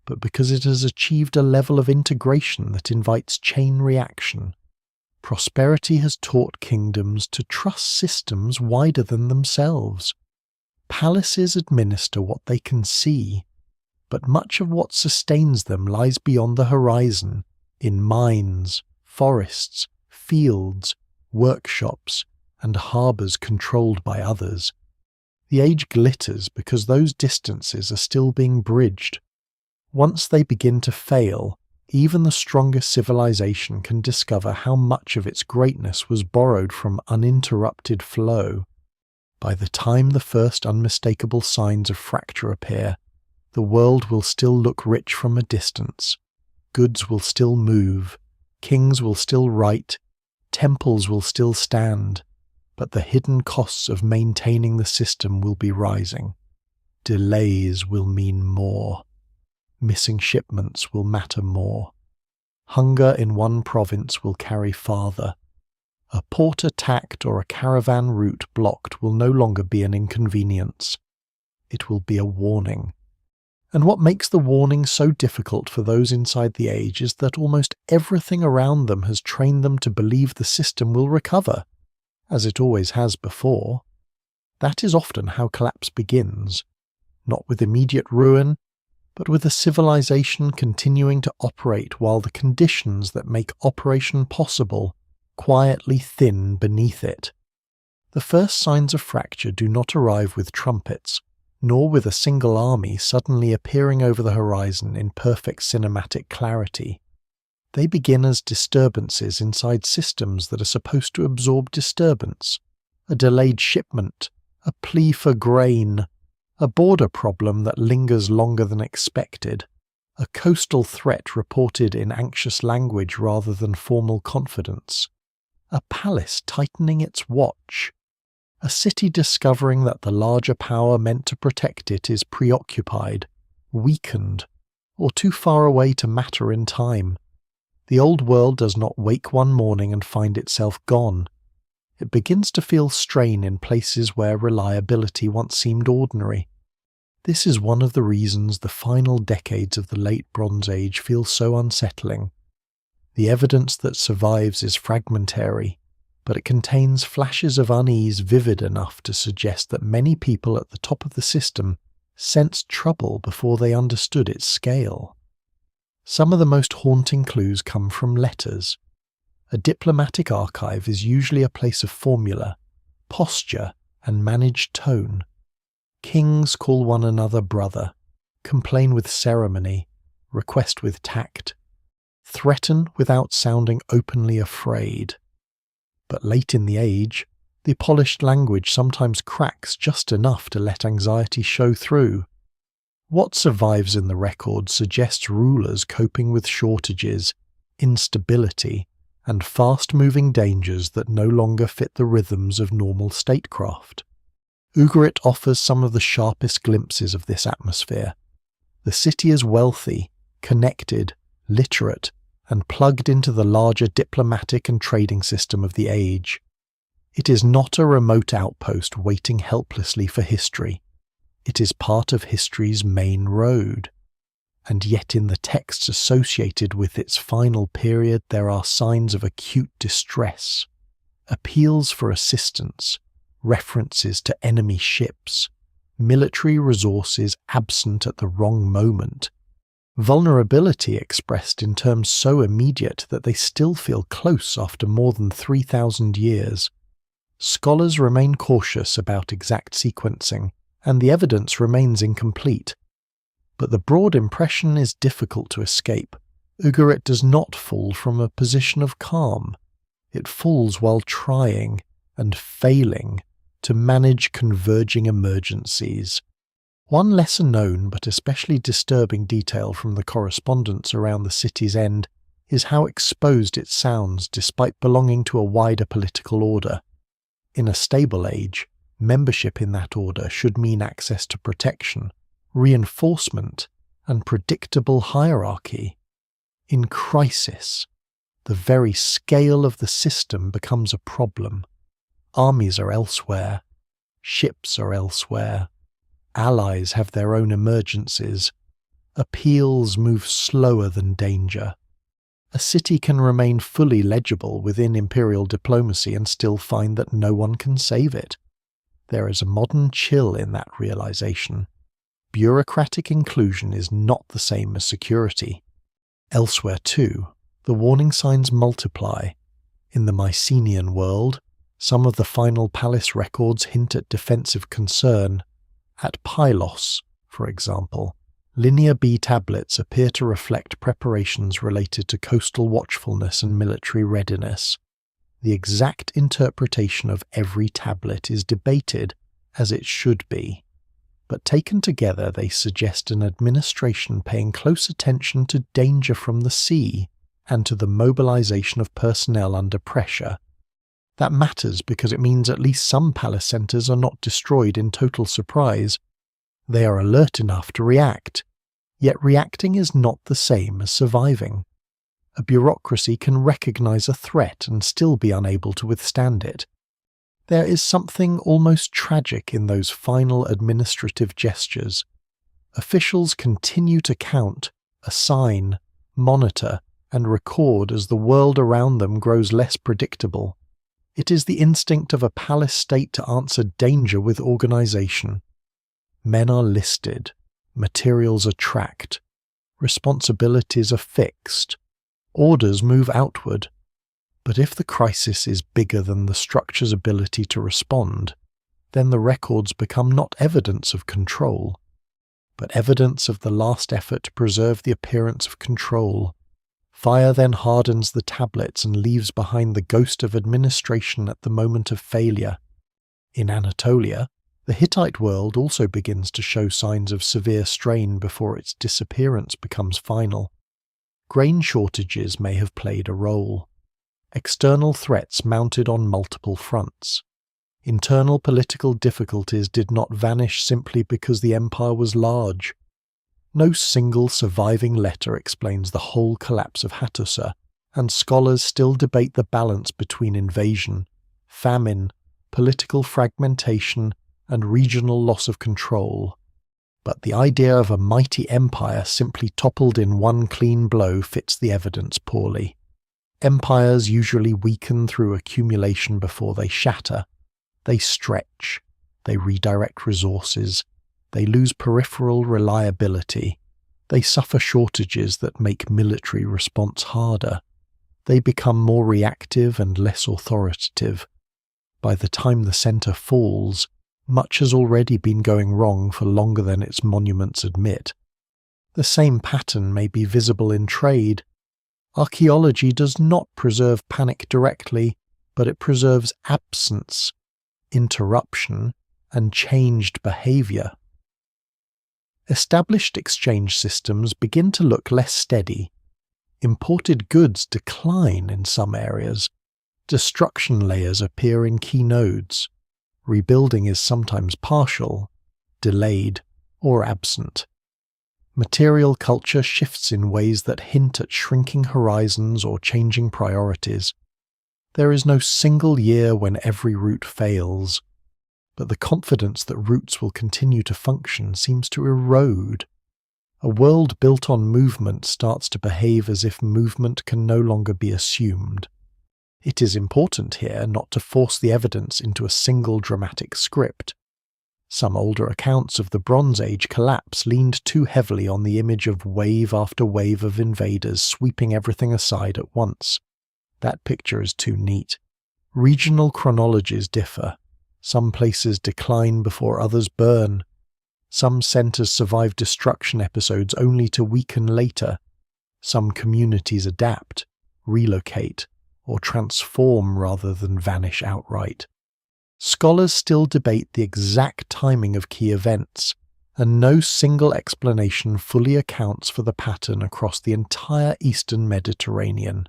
but because it has achieved a level of integration that invites chain reaction. Prosperity has taught kingdoms to trust systems wider than themselves. Palaces administer what they can see, but much of what sustains them lies beyond the horizon, in mines, forests, fields, workshops, and harbours controlled by others. The age glitters because those distances are still being bridged. Once they begin to fail, even the strongest civilization can discover how much of its greatness was borrowed from uninterrupted flow. By the time the first unmistakable signs of fracture appear, the world will still look rich from a distance. Goods will still move, kings will still write, temples will still stand, but the hidden costs of maintaining the system will be rising. Delays will mean more. Missing shipments will matter more. Hunger in one province will carry farther. A port attacked or a caravan route blocked will no longer be an inconvenience. It will be a warning. And what makes the warning so difficult for those inside the age is that almost everything around them has trained them to believe the system will recover, as it always has before. That is often how collapse begins, not with immediate ruin, but with a civilization continuing to operate while the conditions that make operation possible quietly thin beneath it. The first signs of fracture do not arrive with trumpets, nor with a single army suddenly appearing over the horizon in perfect cinematic clarity. They begin as disturbances inside systems that are supposed to absorb disturbance, a delayed shipment, a plea for grain, a border problem that lingers longer than expected, a coastal threat reported in anxious language rather than formal confidence, a palace tightening its watch, a city discovering that the larger power meant to protect it is preoccupied, weakened, or too far away to matter in time. The old world does not wake one morning and find itself gone. It begins to feel strain in places where reliability once seemed ordinary. This is one of the reasons the final decades of the Late Bronze Age feel so unsettling. The evidence that survives is fragmentary, but it contains flashes of unease vivid enough to suggest that many people at the top of the system sensed trouble before they understood its scale. Some of the most haunting clues come from letters. A diplomatic archive is usually a place of formula, posture, and managed tone. Kings call one another brother, complain with ceremony, request with tact, threaten without sounding openly afraid. But late in the age, the polished language sometimes cracks just enough to let anxiety show through. What survives in the record suggests rulers coping with shortages, instability, and fast-moving dangers that no longer fit the rhythms of normal statecraft. Ugarit offers some of the sharpest glimpses of this atmosphere. The city is wealthy, connected, literate, and plugged into the larger diplomatic and trading system of the age. It is not a remote outpost waiting helplessly for history. It is part of history's main road. And yet in the texts associated with its final period there are signs of acute distress, appeals for assistance, references to enemy ships, military resources absent at the wrong moment, vulnerability expressed in terms so immediate that they still feel close after more than 3,000 years. Scholars remain cautious about exact sequencing, and the evidence remains incomplete. But the broad impression is difficult to escape. Ugarit does not fall from a position of calm. It falls while trying and failing to manage converging emergencies. One lesser known but especially disturbing detail from the correspondence around the city's end is how exposed it sounds despite belonging to a wider political order. In a stable age, membership in that order should mean access to protection, reinforcement, and predictable hierarchy. In crisis, the very scale of the system becomes a problem. Armies are elsewhere, ships are elsewhere, allies have their own emergencies, appeals move slower than danger. A city can remain fully legible within imperial diplomacy and still find that no one can save it. There is a modern chill in that realization. Bureaucratic inclusion is not the same as security. Elsewhere too, the warning signs multiply. In the Mycenaean world, some of the final palace records hint at defensive concern. At Pylos, for example, Linear B tablets appear to reflect preparations related to coastal watchfulness and military readiness. The exact interpretation of every tablet is debated, as it should be, but taken together they suggest an administration paying close attention to danger from the sea and to the mobilization of personnel under pressure. That matters because it means at least some palace centers are not destroyed in total surprise. They are alert enough to react, yet reacting is not the same as surviving. A bureaucracy can recognize a threat and still be unable to withstand it. There is something almost tragic in those final administrative gestures. Officials continue to count, assign, monitor, and record as the world around them grows less predictable. It is the instinct of a palace state to answer danger with organization. Men are listed, materials are tracked, responsibilities are fixed, orders move outward. But if the crisis is bigger than the structure's ability to respond, then the records become not evidence of control, but evidence of the last effort to preserve the appearance of control. Fire then hardens the tablets and leaves behind the ghost of administration at the moment of failure. In Anatolia, the Hittite world also begins to show signs of severe strain before its disappearance becomes final. Grain shortages may have played a role. External threats mounted on multiple fronts. Internal political difficulties did not vanish simply because the empire was large. No single surviving letter explains the whole collapse of Hattusa, and scholars still debate the balance between invasion, famine, political fragmentation, and regional loss of control. But the idea of a mighty empire simply toppled in one clean blow fits the evidence poorly. Empires usually weaken through accumulation before they shatter. They stretch, they redirect resources, they lose peripheral reliability, they suffer shortages that make military response harder. They become more reactive and less authoritative. By the time the center falls, Much has already been going wrong for longer than its monuments admit. The same pattern may be visible in trade. Archaeology does not preserve panic directly, but it preserves absence, interruption, and changed behavior. Established exchange systems begin to look less steady. Imported goods decline in some areas. Destruction layers appear in key nodes. Rebuilding is sometimes partial, delayed, or absent. Material culture shifts in ways that hint at shrinking horizons or changing priorities. There is no single year when every route fails, but the confidence that routes will continue to function seems to erode. A world built on movement starts to behave as if movement can no longer be assumed. It is important here not to force the evidence into a single dramatic script. Some older accounts of the Bronze Age collapse leaned too heavily on the image of wave after wave of invaders sweeping everything aside at once. That picture is too neat. Regional chronologies differ. Some places decline before others burn. Some centers survive destruction episodes only to weaken later. Some communities adapt, relocate, or transform rather than vanish outright. Scholars still debate the exact timing of key events, and no single explanation fully accounts for the pattern across the entire Eastern Mediterranean.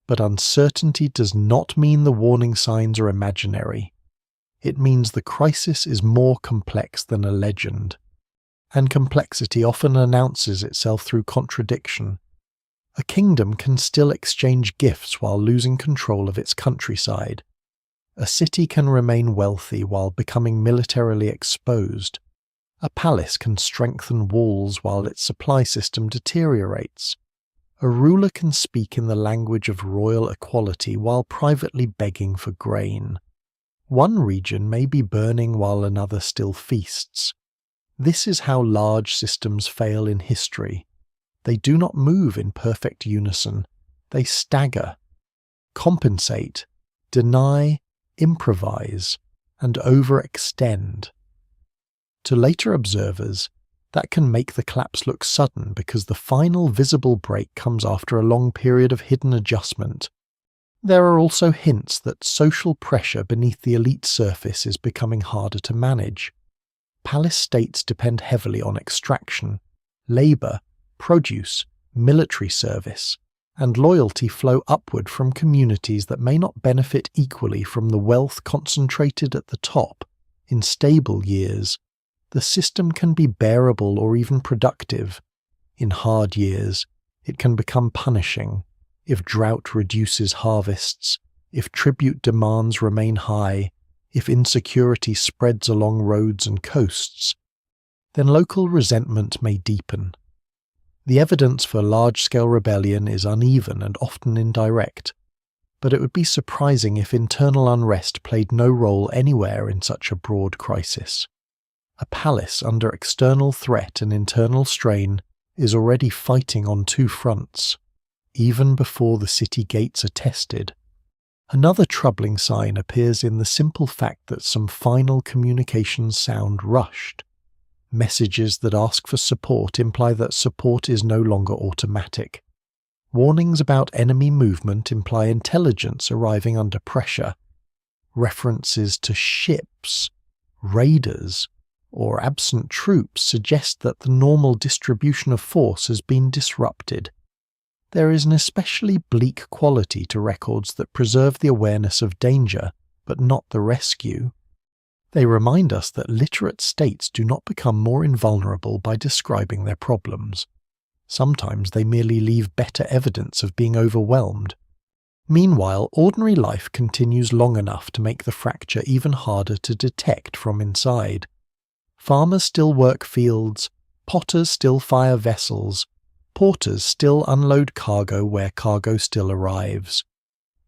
But uncertainty does not mean the warning signs are imaginary. It means the crisis is more complex than a legend, and complexity often announces itself through contradiction. A kingdom can still exchange gifts while losing control of its countryside. A city can remain wealthy while becoming militarily exposed. A palace can strengthen walls while its supply system deteriorates. A ruler can speak in the language of royal equality while privately begging for grain. One region may be burning while another still feasts. This is how large systems fail in history. They do not move in perfect unison. They stagger, compensate, deny, improvise, and overextend. To later observers, that can make the collapse look sudden because the final visible break comes after a long period of hidden adjustment. There are also hints that social pressure beneath the elite surface is becoming harder to manage. Palace states depend heavily on extraction, labour, produce, military service, and loyalty flow upward from communities that may not benefit equally from the wealth concentrated at the top. In stable years, the system can be bearable or even productive. In hard years, it can become punishing. If drought reduces harvests, if tribute demands remain high, if insecurity spreads along roads and coasts, then local resentment may deepen. The evidence for large-scale rebellion is uneven and often indirect, but it would be surprising if internal unrest played no role anywhere in such a broad crisis. A palace under external threat and internal strain is already fighting on two fronts, even before the city gates are tested. Another troubling sign appears in the simple fact that some final communications sound rushed. Messages that ask for support imply that support is no longer automatic. Warnings about enemy movement imply intelligence arriving under pressure. References to ships, raiders, or absent troops suggest that the normal distribution of force has been disrupted. There is an especially bleak quality to records that preserve the awareness of danger, but not the rescue. They remind us that literate states do not become more invulnerable by describing their problems. Sometimes they merely leave better evidence of being overwhelmed. Meanwhile, ordinary life continues long enough to make the fracture even harder to detect from inside. Farmers still work fields, potters still fire vessels, porters still unload cargo where cargo still arrives.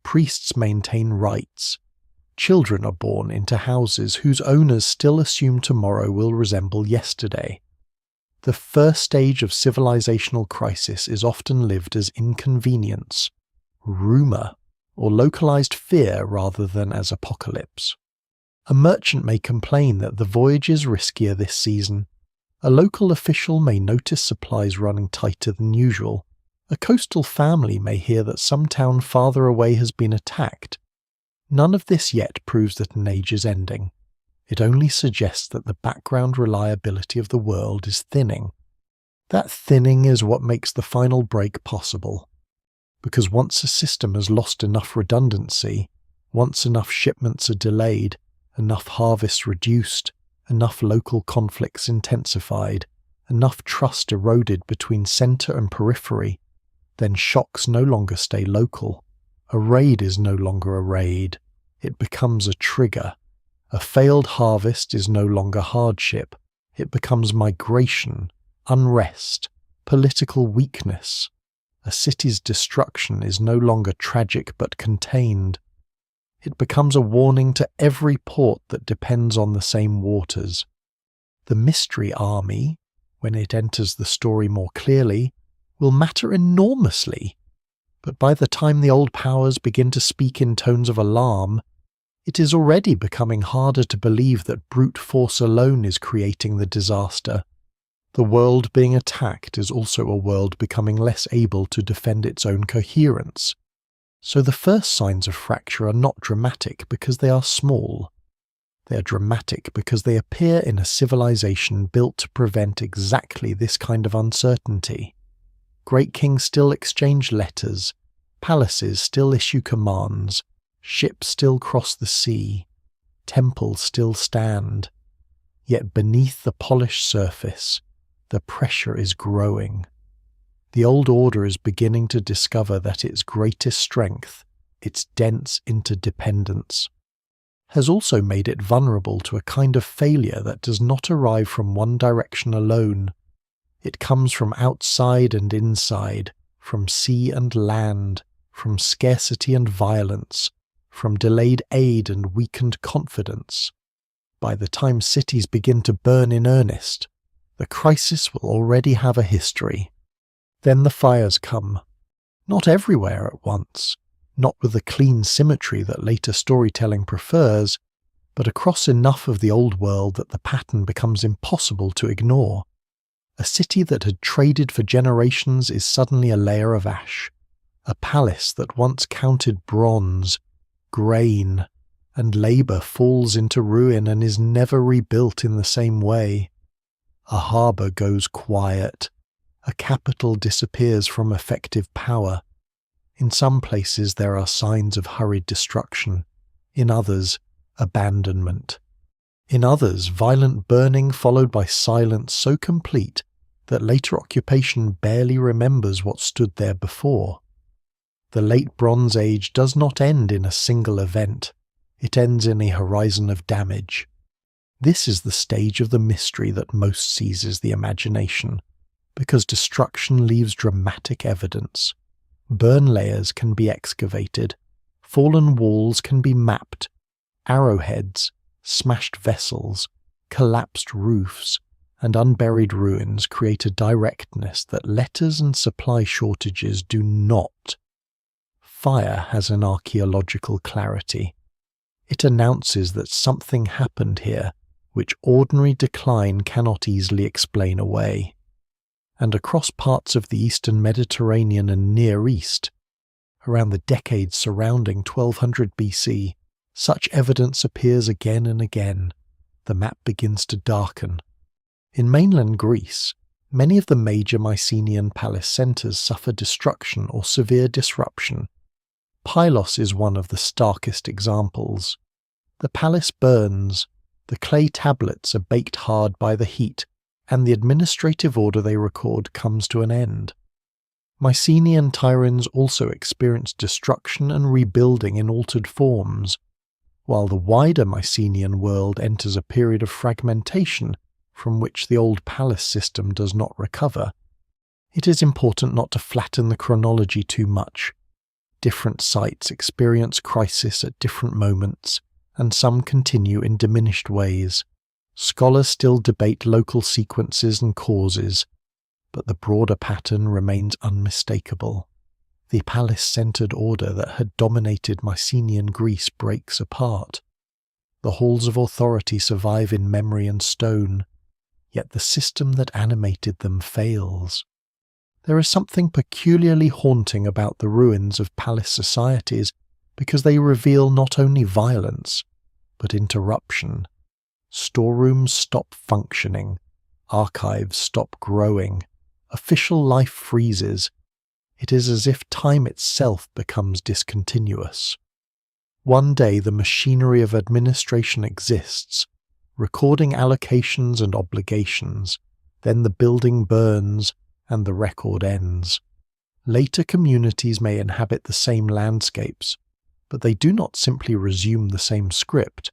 Priests maintain rites. Children are born into houses whose owners still assume tomorrow will resemble yesterday. The first stage of civilizational crisis is often lived as inconvenience, rumor, or localized fear rather than as apocalypse. A merchant may complain that the voyage is riskier this season. A local official may notice supplies running tighter than usual. A coastal family may hear that some town farther away has been attacked. None of this yet proves that an age is ending. It only suggests that the background reliability of the world is thinning. That thinning is what makes the final break possible. Because once a system has lost enough redundancy, once enough shipments are delayed, enough harvests reduced, enough local conflicts intensified, enough trust eroded between centre and periphery, then shocks no longer stay local. A raid is no longer a raid. It becomes a trigger. A failed harvest is no longer hardship. It becomes migration, unrest, political weakness. A city's destruction is no longer tragic but contained. It becomes a warning to every port that depends on the same waters. The mystery army, when it enters the story more clearly, will matter enormously. But by the time the old powers begin to speak in tones of alarm, it is already becoming harder to believe that brute force alone is creating the disaster. The world being attacked is also a world becoming less able to defend its own coherence. So the first signs of fracture are not dramatic because they are small. They are dramatic because they appear in a civilization built to prevent exactly this kind of uncertainty. Great kings still exchange letters, palaces still issue commands, ships still cross the sea, temples still stand. Yet beneath the polished surface, the pressure is growing. The old order is beginning to discover that its greatest strength, its dense interdependence, has also made it vulnerable to a kind of failure that does not arrive from one direction alone. It comes from outside and inside, from sea and land, from scarcity and violence, from delayed aid and weakened confidence. By the time cities begin to burn in earnest, the crisis will already have a history. Then the fires come. Not everywhere at once, not with the clean symmetry that later storytelling prefers, but across enough of the old world that the pattern becomes impossible to ignore. A city that had traded for generations is suddenly a layer of ash. A palace that once counted bronze, grain, and labour falls into ruin and is never rebuilt in the same way. A harbour goes quiet. A capital disappears from effective power. In some places there are signs of hurried destruction. In others, abandonment. In others, violent burning followed by silence so complete that later occupation barely remembers what stood there before. The late Bronze Age does not end in a single event. It ends in a horizon of damage. This is the stage of the mystery that most seizes the imagination, because destruction leaves dramatic evidence. Burn layers can be excavated, fallen walls can be mapped, arrowheads, smashed vessels, collapsed roofs, and unburied ruins create a directness that letters and supply shortages do not. Fire has an archaeological clarity. It announces that something happened here which ordinary decline cannot easily explain away. And across parts of the eastern Mediterranean and Near East, around the decades surrounding 1200 BC, such evidence appears again and again. The map begins to darken. In mainland Greece, many of the major Mycenaean palace centres suffer destruction or severe disruption. Pylos is one of the starkest examples. The palace burns, the clay tablets are baked hard by the heat, and the administrative order they record comes to an end. Mycenaean Tiryns also experience destruction and rebuilding in altered forms, while the wider Mycenaean world enters a period of fragmentation from which the old palace system does not recover. It is important not to flatten the chronology too much. Different sites experience crisis at different moments, and some continue in diminished ways. Scholars still debate local sequences and causes, but the broader pattern remains unmistakable. The palace-centered order that had dominated Mycenaean Greece breaks apart. The halls of authority survive in memory and stone, yet the system that animated them fails. There is something peculiarly haunting about the ruins of palace societies because they reveal not only violence, but interruption. Storerooms stop functioning, archives stop growing, official life freezes. It is as if time itself becomes discontinuous. One day the machinery of administration exists, recording allocations and obligations, then the building burns and the record ends. Later communities may inhabit the same landscapes, but they do not simply resume the same script.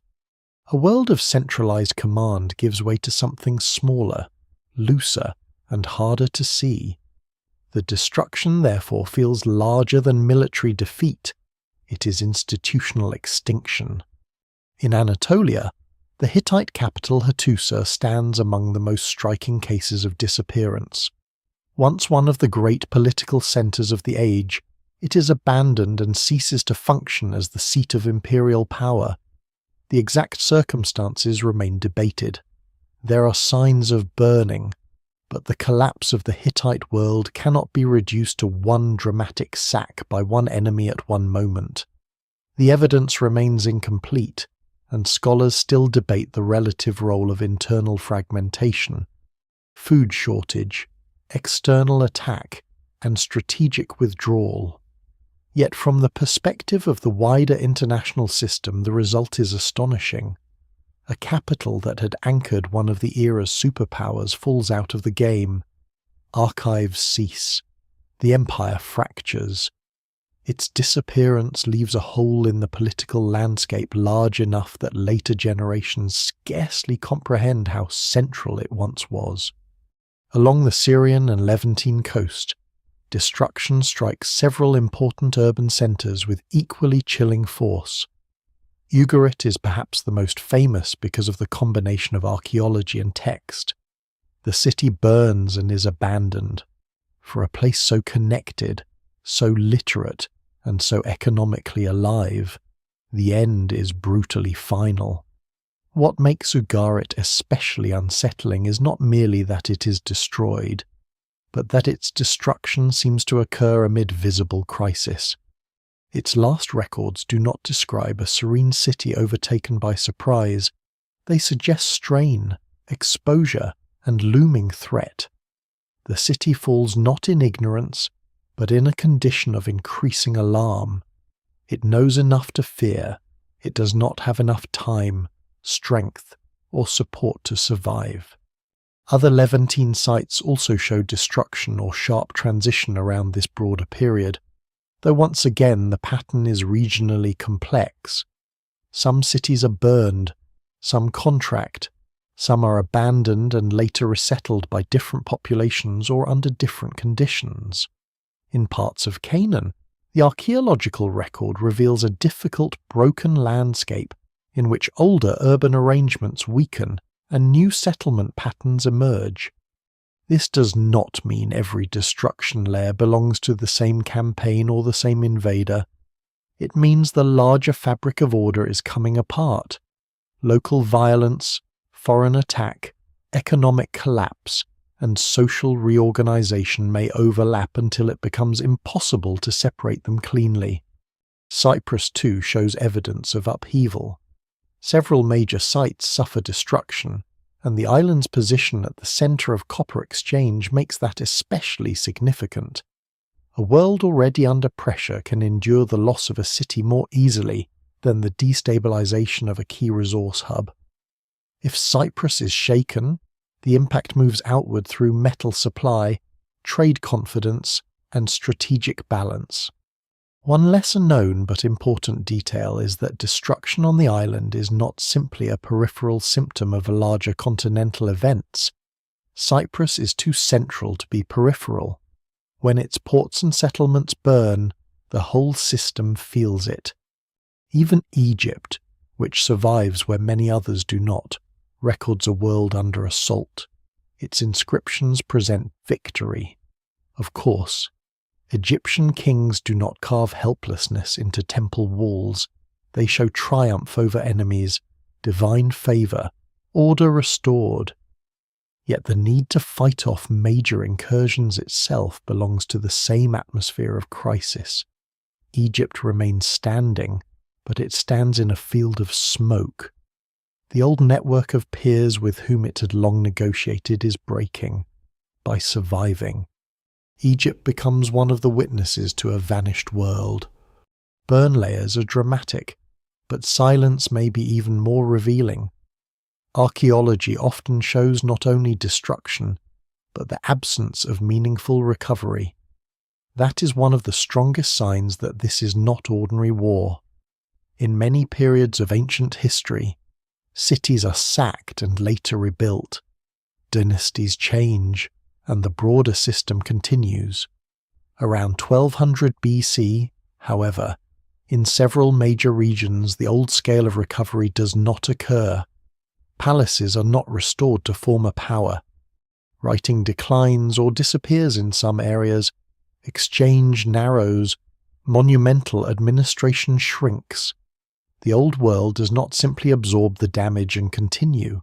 A world of centralized command gives way to something smaller, looser, and harder to see. The destruction therefore feels larger than military defeat. It is institutional extinction. In Anatolia, the Hittite capital Hattusa stands among the most striking cases of disappearance. Once one of the great political centers of the age, it is abandoned and ceases to function as the seat of imperial power. The exact circumstances remain debated. There are signs of burning, but the collapse of the Hittite world cannot be reduced to one dramatic sack by one enemy at one moment. The evidence remains incomplete, and scholars still debate the relative role of internal fragmentation, food shortage, external attack, and strategic withdrawal. Yet from the perspective of the wider international system, the result is astonishing. A capital that had anchored one of the era's superpowers falls out of the game. Archives cease. The empire fractures. Its disappearance leaves a hole in the political landscape large enough that later generations scarcely comprehend how central it once was. Along the Syrian and Levantine coast, destruction strikes several important urban centres with equally chilling force. Ugarit is perhaps the most famous because of the combination of archaeology and text. The city burns and is abandoned. For a place so connected, so literate, and so economically alive, the end is brutally final. What makes Ugarit especially unsettling is not merely that it is destroyed, but that its destruction seems to occur amid visible crisis. Its last records do not describe a serene city overtaken by surprise. They suggest strain, exposure, and looming threat. The city falls not in ignorance, but in a condition of increasing alarm. It knows enough to fear. It does not have enough time, strength, or support to survive. Other Levantine sites also show destruction or sharp transition around this broader period, though once again the pattern is regionally complex. Some cities are burned, some contract, some are abandoned and later resettled by different populations or under different conditions. In parts of Canaan, the archaeological record reveals a difficult, broken landscape in which older urban arrangements weaken and new settlement patterns emerge. This does not mean every destruction layer belongs to the same campaign or the same invader. It means the larger fabric of order is coming apart. Local violence, foreign attack, economic collapse, and social reorganization may overlap until it becomes impossible to separate them cleanly. Cyprus too shows evidence of upheaval. Several major sites suffer destruction, and the island's position at the center of copper exchange makes that especially significant. A world already under pressure can endure the loss of a city more easily than the destabilization of a key resource hub. If Cyprus is shaken, the impact moves outward through metal supply, trade confidence, and strategic balance. One lesser known but important detail is that destruction on the island is not simply a peripheral symptom of larger continental events. Cyprus is too central to be peripheral. When its ports and settlements burn, the whole system feels it. Even Egypt, which survives where many others do not, records a world under assault. Its inscriptions present victory. Of course, Egyptian kings do not carve helplessness into temple walls. They show triumph over enemies, divine favour, order restored. Yet the need to fight off major incursions itself belongs to the same atmosphere of crisis. Egypt remains standing, but it stands in a field of smoke. The old network of peers with whom it had long negotiated is breaking. By surviving, Egypt becomes one of the witnesses to a vanished world. Burn layers are dramatic, but silence may be even more revealing. Archaeology often shows not only destruction, but the absence of meaningful recovery. That is one of the strongest signs that this is not ordinary war. In many periods of ancient history, cities are sacked and later rebuilt. Dynasties change, and the broader system continues. Around 1200 BC, however, in several major regions the old scale of recovery does not occur. Palaces are not restored to former power. Writing declines or disappears in some areas. Exchange narrows. Monumental administration shrinks. The old world does not simply absorb the damage and continue.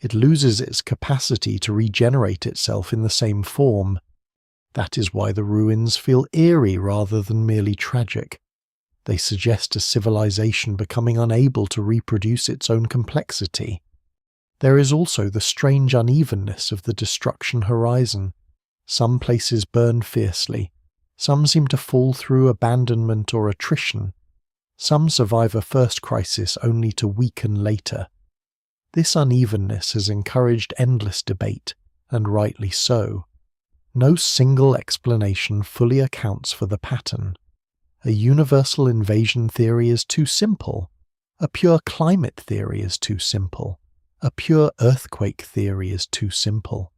It loses its capacity to regenerate itself in the same form. That is why the ruins feel eerie rather than merely tragic. They suggest a civilization becoming unable to reproduce its own complexity. There is also the strange unevenness of the destruction horizon. Some places burn fiercely. Some seem to fall through abandonment or attrition. Some survive a first crisis only to weaken later. This unevenness has encouraged endless debate, and rightly so. No single explanation fully accounts for the pattern. A universal invasion theory is too simple. A pure climate theory is too simple. A pure earthquake theory is too simple.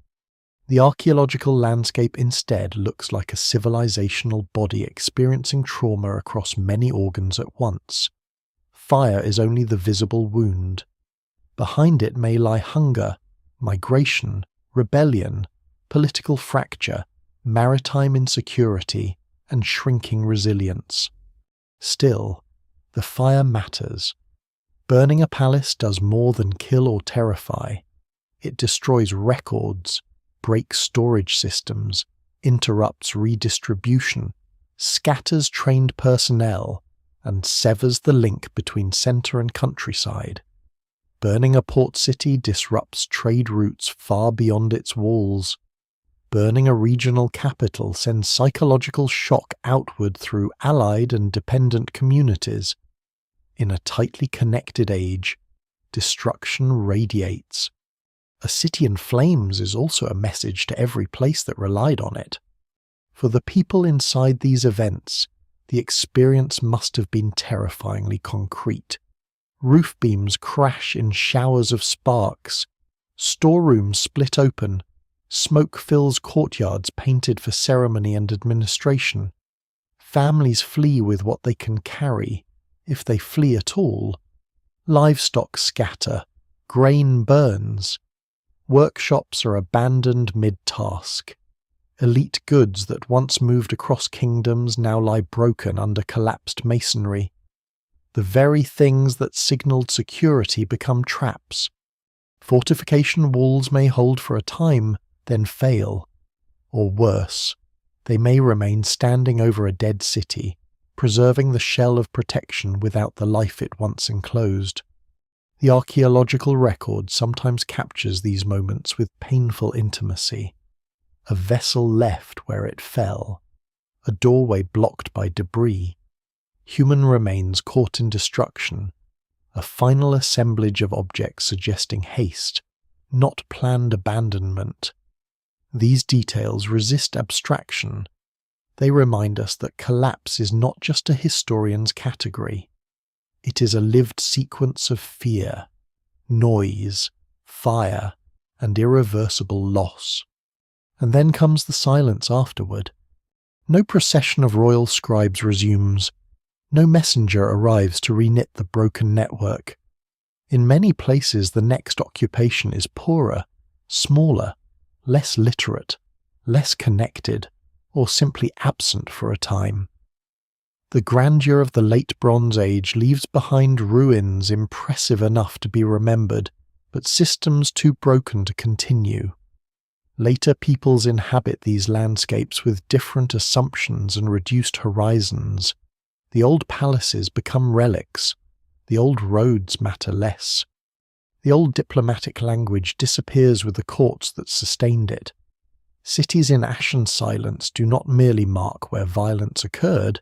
The archaeological landscape instead looks like a civilizational body experiencing trauma across many organs at once. Fire is only the visible wound. Behind it may lie hunger, migration, rebellion, political fracture, maritime insecurity, and shrinking resilience. Still, the fire matters. Burning a palace does more than kill or terrify. It destroys records, breaks storage systems, interrupts redistribution, scatters trained personnel, and severs the link between centre and countryside. Burning a port city disrupts trade routes far beyond its walls. Burning a regional capital sends psychological shock outward through allied and dependent communities. In a tightly connected age, destruction radiates. A city in flames is also a message to every place that relied on it. For the people inside these events, the experience must have been terrifyingly concrete. Roof beams crash in showers of sparks. Storerooms split open. Smoke fills courtyards painted for ceremony and administration. Families flee with what they can carry, if they flee at all. Livestock scatter. Grain burns. Workshops are abandoned mid-task. Elite goods that once moved across kingdoms now lie broken under collapsed masonry. The very things that signalled security become traps. Fortification walls may hold for a time, then fail. Or worse, they may remain standing over a dead city, preserving the shell of protection without the life it once enclosed. The archaeological record sometimes captures these moments with painful intimacy. A vessel left where it fell, a doorway blocked by debris, human remains caught in destruction, a final assemblage of objects suggesting haste, not planned abandonment. These details resist abstraction. They remind us that collapse is not just a historian's category. It is a lived sequence of fear, noise, fire, and irreversible loss. And then comes the silence afterward. No procession of royal scribes resumes. No messenger arrives to reknit the broken network. In many places the next occupation is poorer, smaller, less literate, less connected, or simply absent for a time. The grandeur of the late Bronze Age leaves behind ruins impressive enough to be remembered, but systems too broken to continue. Later peoples inhabit these landscapes with different assumptions and reduced horizons. The old palaces become relics. The old roads matter less. The old diplomatic language disappears with the courts that sustained it. Cities in ashen silence do not merely mark where violence occurred,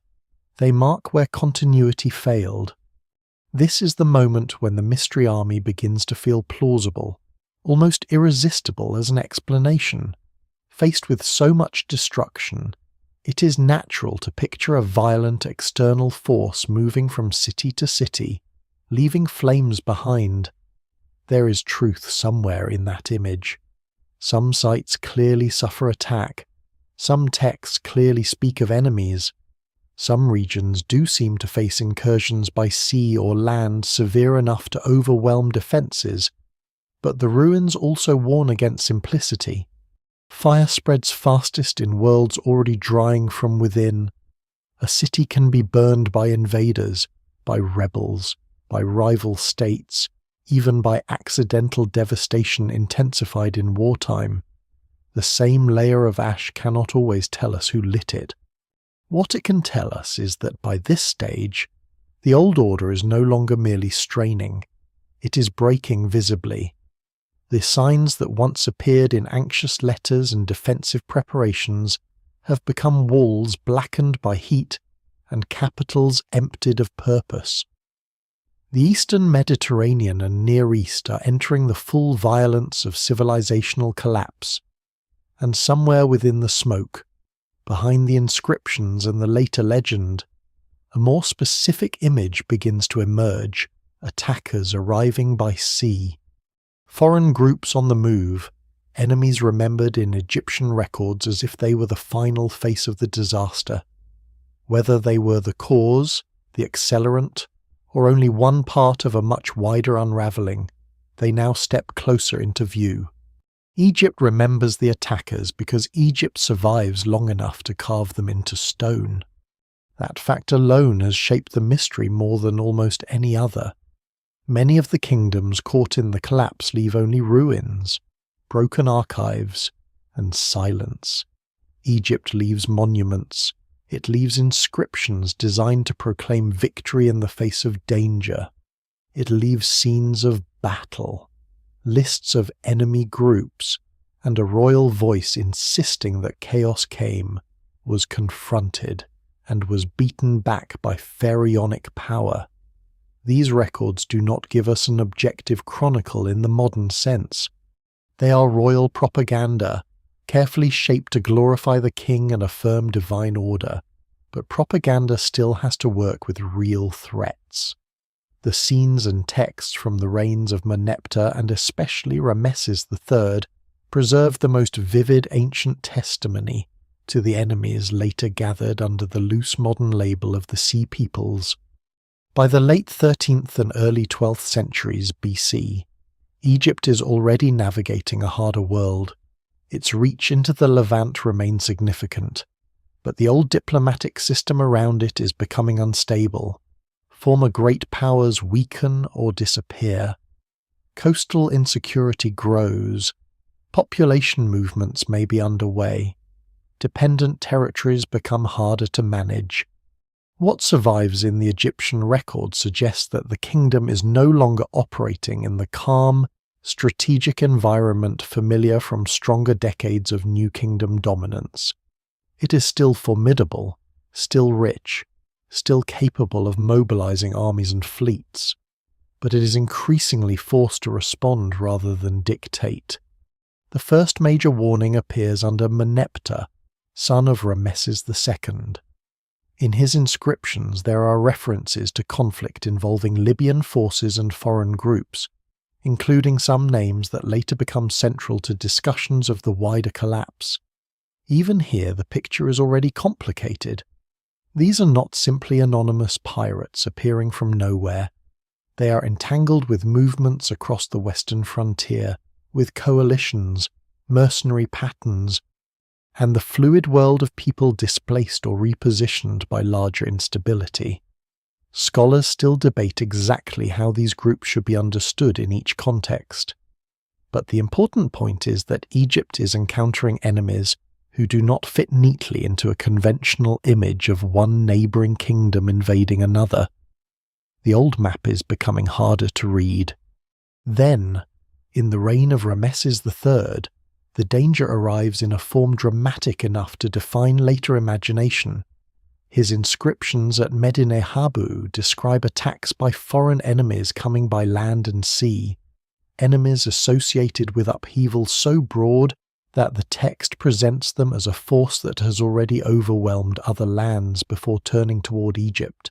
they mark where continuity failed. This is the moment when the Mystery Army begins to feel plausible, almost irresistible as an explanation. Faced with so much destruction, it is natural to picture a violent external force moving from city to city, leaving flames behind. There is truth somewhere in that image. Some sites clearly suffer attack. Some texts clearly speak of enemies. Some regions do seem to face incursions by sea or land severe enough to overwhelm defences, but the ruins also warn against simplicity. Fire spreads fastest in worlds already drying from within. A city can be burned by invaders, by rebels, by rival states, even by accidental devastation intensified in wartime. The same layer of ash cannot always tell us who lit it. What it can tell us is that by this stage, the old order is no longer merely straining. It is breaking visibly. The signs that once appeared in anxious letters and defensive preparations have become walls blackened by heat and capitals emptied of purpose. The Eastern Mediterranean and Near East are entering the full violence of civilizational collapse, and somewhere within the smoke, behind the inscriptions and the later legend, a more specific image begins to emerge, attackers arriving by sea. Foreign groups on the move, enemies remembered in Egyptian records as if they were the final face of the disaster. Whether they were the cause, the accelerant, or only one part of a much wider unravelling, they now step closer into view. Egypt remembers the attackers because Egypt survives long enough to carve them into stone. That fact alone has shaped the mystery more than almost any other. Many of the kingdoms caught in the collapse leave only ruins, broken archives, and silence. Egypt leaves monuments. It leaves inscriptions designed to proclaim victory in the face of danger. It leaves scenes of battle, lists of enemy groups, and a royal voice insisting that chaos came, was confronted, and was beaten back by pharaonic power. These records do not give us an objective chronicle in the modern sense. They are royal propaganda, carefully shaped to glorify the king and affirm divine order, but propaganda still has to work with real threats. The scenes and texts from the reigns of Merneptah and especially Rameses III preserve the most vivid ancient testimony to the enemies later gathered under the loose modern label of the Sea Peoples. By the late 13th and early 12th centuries BC, Egypt is already navigating a harder world. Its reach into the Levant remains significant, but the old diplomatic system around it is becoming unstable. Former great powers weaken or disappear. Coastal insecurity grows. Population movements may be underway. Dependent territories become harder to manage. What survives in the Egyptian record suggests that the kingdom is no longer operating in the calm, strategic environment familiar from stronger decades of New Kingdom dominance. It is still formidable, still rich, still capable of mobilizing armies and fleets, but it is increasingly forced to respond rather than dictate. The first major warning appears under Merneptah, son of Rameses II. In his inscriptions there are references to conflict involving Libyan forces and foreign groups, including some names that later become central to discussions of the wider collapse. Even here the picture is already complicated. These are not simply anonymous pirates appearing from nowhere. They are entangled with movements across the western frontier, with coalitions, mercenary patterns, and the fluid world of people displaced or repositioned by larger instability. Scholars still debate exactly how these groups should be understood in each context. But the important point is that Egypt is encountering enemies who do not fit neatly into a conventional image of one neighbouring kingdom invading another. The old map is becoming harder to read. Then, in the reign of Ramesses III, the danger arrives in a form dramatic enough to define later imagination. His inscriptions at Medinet Habu describe attacks by foreign enemies coming by land and sea, enemies associated with upheaval so broad that the text presents them as a force that has already overwhelmed other lands before turning toward Egypt.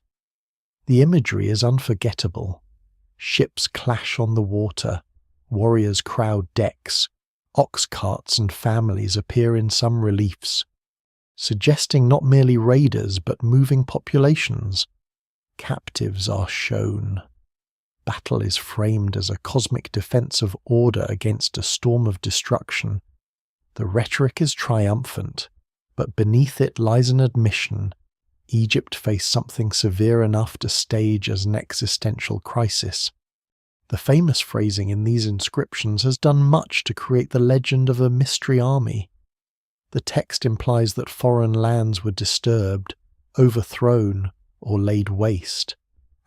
The imagery is unforgettable. Ships clash on the water, warriors crowd decks, ox carts and families appear in some reliefs, suggesting not merely raiders but moving populations. Captives are shown. Battle is framed as a cosmic defense of order against a storm of destruction. The rhetoric is triumphant, but beneath it lies an admission: Egypt faced something severe enough to stage as an existential crisis. The famous phrasing in these inscriptions has done much to create the legend of a mystery army. The text implies that foreign lands were disturbed, overthrown, or laid waste,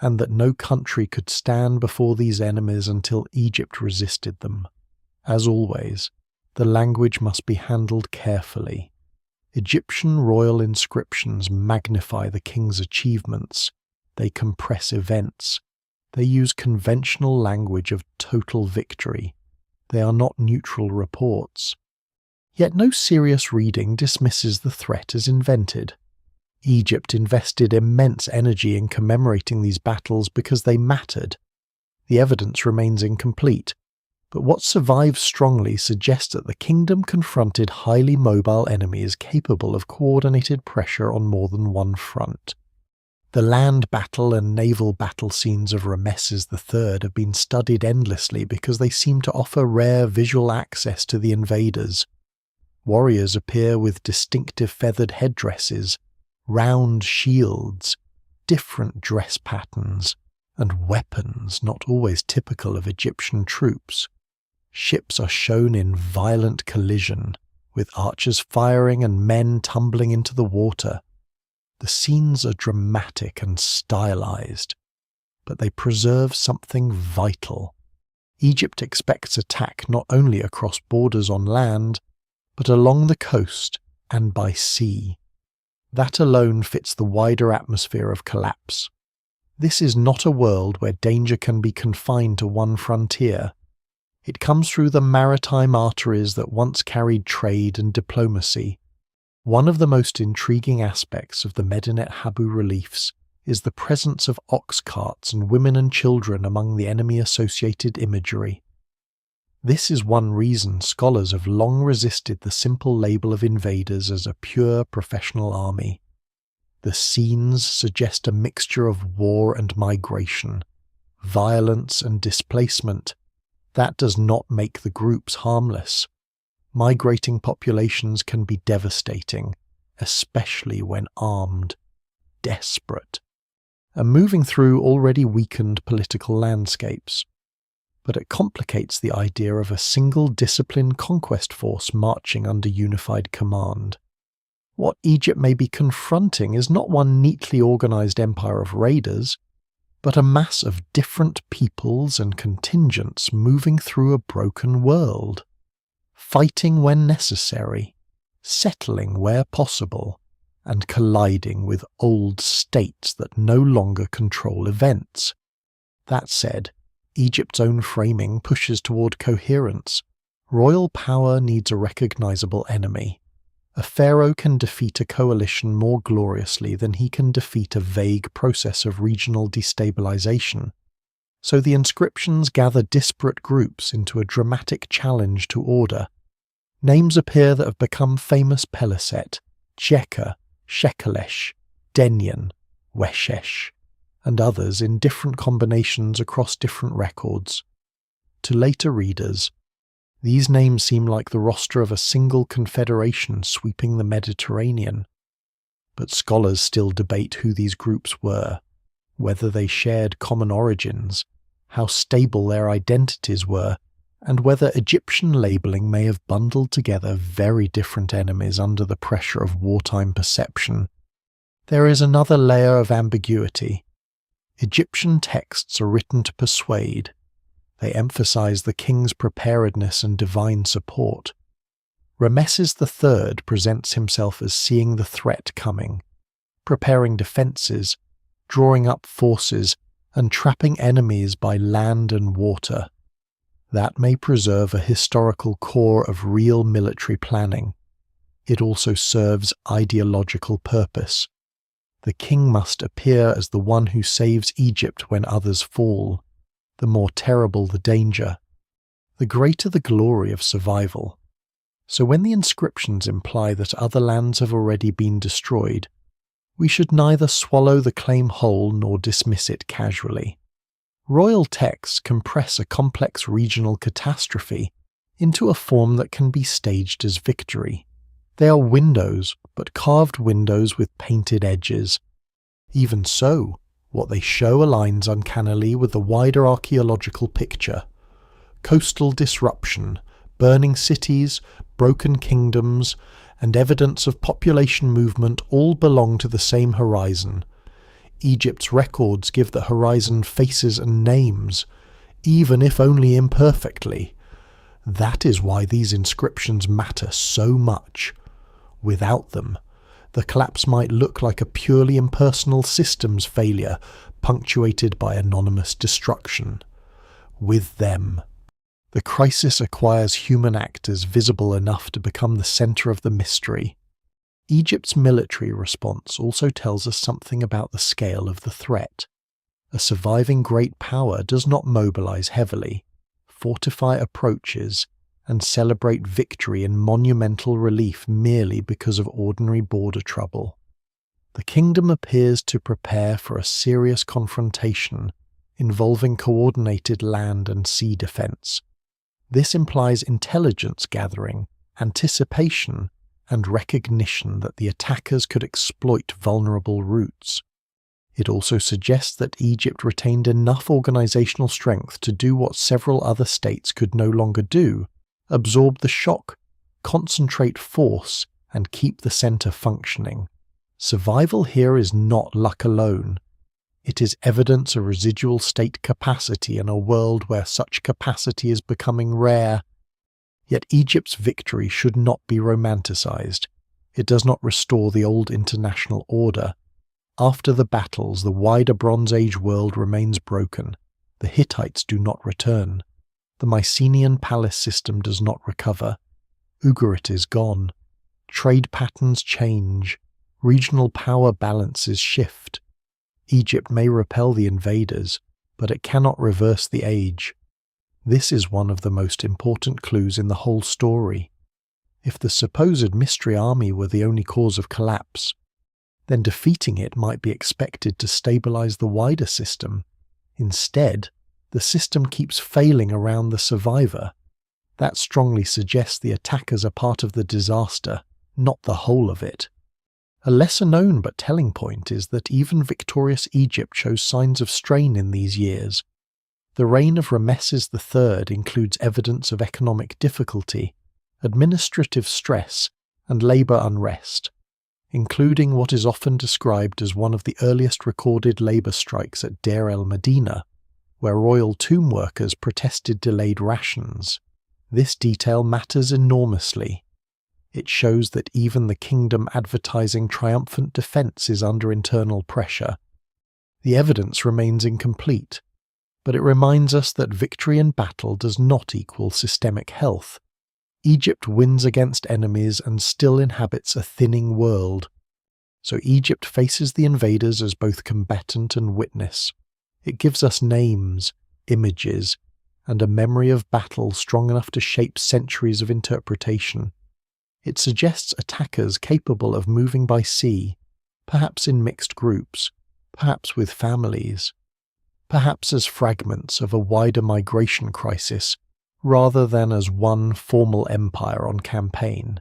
and that no country could stand before these enemies until Egypt resisted them. As always, the language must be handled carefully. Egyptian royal inscriptions magnify the king's achievements. They compress events. They use conventional language of total victory. They are not neutral reports. Yet no serious reading dismisses the threat as invented. Egypt invested immense energy in commemorating these battles because they mattered. The evidence remains incomplete, but what survives strongly suggests that the kingdom confronted highly mobile enemies capable of coordinated pressure on more than one front. The land battle and naval battle scenes of Ramesses III have been studied endlessly because they seem to offer rare visual access to the invaders. Warriors appear with distinctive feathered headdresses, round shields, different dress patterns, and weapons not always typical of Egyptian troops. Ships are shown in violent collision, with archers firing and men tumbling into the water. The scenes are dramatic and stylized, but they preserve something vital. Egypt expects attack not only across borders on land, but along the coast and by sea. That alone fits the wider atmosphere of collapse. This is not a world where danger can be confined to one frontier. It comes through the maritime arteries that once carried trade and diplomacy. One of the most intriguing aspects of the Medinet Habu reliefs is the presence of ox carts and women and children among the enemy-associated imagery. This is one reason scholars have long resisted the simple label of invaders as a pure professional army. The scenes suggest a mixture of war and migration, violence and displacement. That does not make the groups harmless. Migrating populations can be devastating, especially when armed, desperate, and moving through already weakened political landscapes. But it complicates the idea of a single disciplined conquest force marching under unified command. What Egypt may be confronting is not one neatly organized empire of raiders, but a mass of different peoples and contingents moving through a broken world, fighting when necessary, settling where possible, and colliding with old states that no longer control events. That said, Egypt's own framing pushes toward coherence. Royal power needs a recognizable enemy. A pharaoh can defeat a coalition more gloriously than he can defeat a vague process of regional destabilization. So the inscriptions gather disparate groups into a dramatic challenge to order. Names appear that have become famous: Peliset, Cheka, Shekelesh, Denyen, Weshesh, and others in different combinations across different records. To later readers, These names seem like the roster of a single confederation sweeping the Mediterranean. But scholars still debate who these groups were, whether they shared common origins, how stable their identities were, and whether Egyptian labeling may have bundled together very different enemies under the pressure of wartime perception. There is another layer of ambiguity. Egyptian texts are written to persuade. They emphasize the king's preparedness and divine support. Rameses III presents himself as seeing the threat coming, preparing defenses, drawing up forces, and trapping enemies by land and water. That may preserve a historical core of real military planning. It also serves ideological purpose. The king must appear as the one who saves Egypt when others fall. The more terrible the danger, the greater the glory of survival. So when the inscriptions imply that other lands have already been destroyed, we should neither swallow the claim whole nor dismiss it casually. Royal texts compress a complex regional catastrophe into a form that can be staged as victory. They are windows, but carved windows with painted edges. Even so, what they show aligns uncannily with the wider archaeological picture. Coastal disruption, burning cities, broken kingdoms, and evidence of population movement all belong to the same horizon. Egypt's records give the horizon faces and names, even if only imperfectly. That is why these inscriptions matter so much. Without them, the collapse might look like a purely impersonal systems failure, punctuated by anonymous destruction. With them, the crisis acquires human actors visible enough to become the center of the mystery. Egypt's military response also tells us something about the scale of the threat. A surviving great power does not mobilize heavily, fortify approaches, and celebrate victory in monumental relief merely because of ordinary border trouble. The kingdom appears to prepare for a serious confrontation involving coordinated land and sea defense. This implies intelligence gathering, anticipation, and recognition that the attackers could exploit vulnerable routes. It also suggests that Egypt retained enough organizational strength to do what several other states could no longer do: absorb the shock, concentrate force, and keep the center functioning. Survival here is not luck alone. It is evidence of residual state capacity in a world where such capacity is becoming rare. Yet Egypt's victory should not be romanticized. It does not restore the old international order. After the battles, the wider Bronze Age world remains broken. The Hittites do not return. The Mycenaean palace system does not recover. Ugarit is gone. Trade patterns change. Regional power balances shift. Egypt may repel the invaders, but it cannot reverse the age. This is one of the most important clues in the whole story. If the supposed mystery army were the only cause of collapse, then defeating it might be expected to stabilize the wider system. Instead, the system keeps failing around the survivor. That strongly suggests the attackers are part of the disaster, not the whole of it. A lesser-known but telling point is that even victorious Egypt shows signs of strain in these years. The reign of Rameses III includes evidence of economic difficulty, administrative stress, and labor unrest, including what is often described as one of the earliest recorded labor strikes at Deir el-Medina, where royal tomb workers protested delayed rations. This detail matters enormously. It shows that even the kingdom advertising triumphant defense is under internal pressure. The evidence remains incomplete, but it reminds us that victory in battle does not equal systemic health. Egypt wins against enemies and still inhabits a thinning world. So Egypt faces the invaders as both combatant and witness. It gives us names, images, and a memory of battle strong enough to shape centuries of interpretation. It suggests attackers capable of moving by sea, perhaps in mixed groups, perhaps with families, perhaps as fragments of a wider migration crisis rather than as one formal empire on campaign.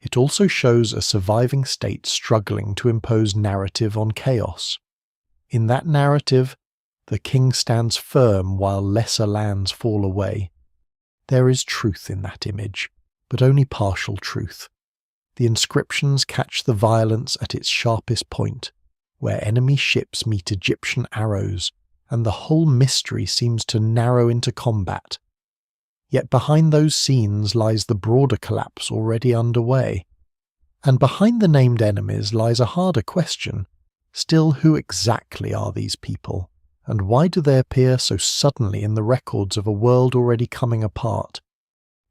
It also shows a surviving state struggling to impose narrative on chaos. In that narrative, the king stands firm while lesser lands fall away. There is truth in that image, but only partial truth. The inscriptions catch the violence at its sharpest point, where enemy ships meet Egyptian arrows, and the whole mystery seems to narrow into combat. Yet behind those scenes lies the broader collapse already underway. And behind the named enemies lies a harder question. Still, who exactly are these people? And why do they appear so suddenly in the records of a world already coming apart?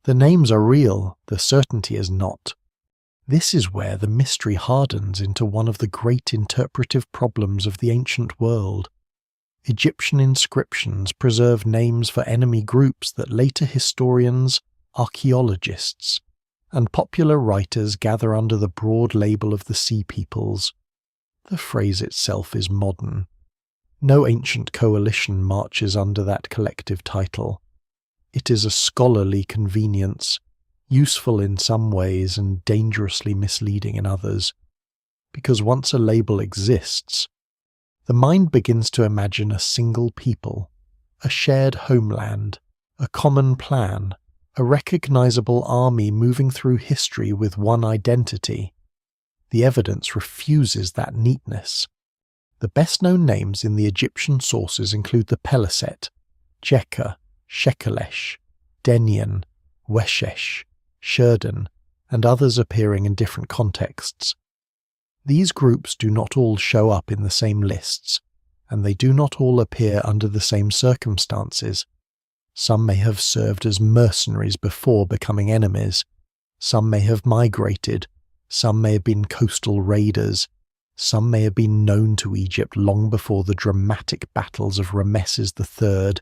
The names are real, the certainty is not. This is where the mystery hardens into one of the great interpretive problems of the ancient world. Egyptian inscriptions preserve names for enemy groups that later historians, archaeologists, and popular writers gather under the broad label of the Sea Peoples. The phrase itself is modern. No ancient coalition marches under that collective title. It is a scholarly convenience, useful in some ways and dangerously misleading in others, because once a label exists, the mind begins to imagine a single people, a shared homeland, a common plan, a recognizable army moving through history with one identity. The evidence refuses that neatness. The best-known names in the Egyptian sources include the Peliset, Jekka, Shekelesh, Denian, Weshesh, Sherden, and others appearing in different contexts. These groups do not all show up in the same lists, and they do not all appear under the same circumstances. Some may have served as mercenaries before becoming enemies. Some may have migrated. Some may have been coastal raiders. Some may have been known to Egypt long before the dramatic battles of Rameses III.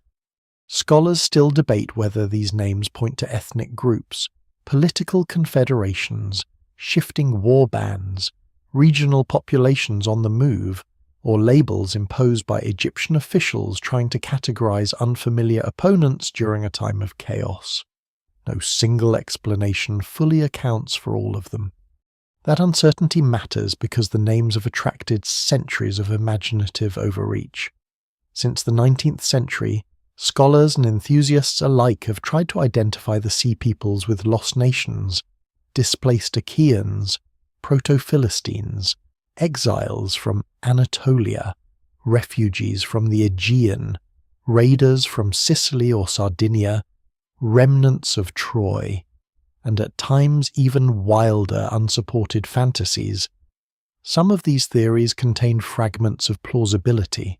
Scholars still debate whether these names point to ethnic groups, political confederations, shifting war bands, regional populations on the move, or labels imposed by Egyptian officials trying to categorize unfamiliar opponents during a time of chaos. No single explanation fully accounts for all of them. That uncertainty matters because the names have attracted centuries of imaginative overreach. Since the 19th century, scholars and enthusiasts alike have tried to identify the Sea Peoples with lost nations, displaced Achaeans, Proto-Philistines, exiles from Anatolia, refugees from the Aegean, raiders from Sicily or Sardinia, remnants of Troy, and at times even wilder unsupported fantasies. Some of these theories contain fragments of plausibility.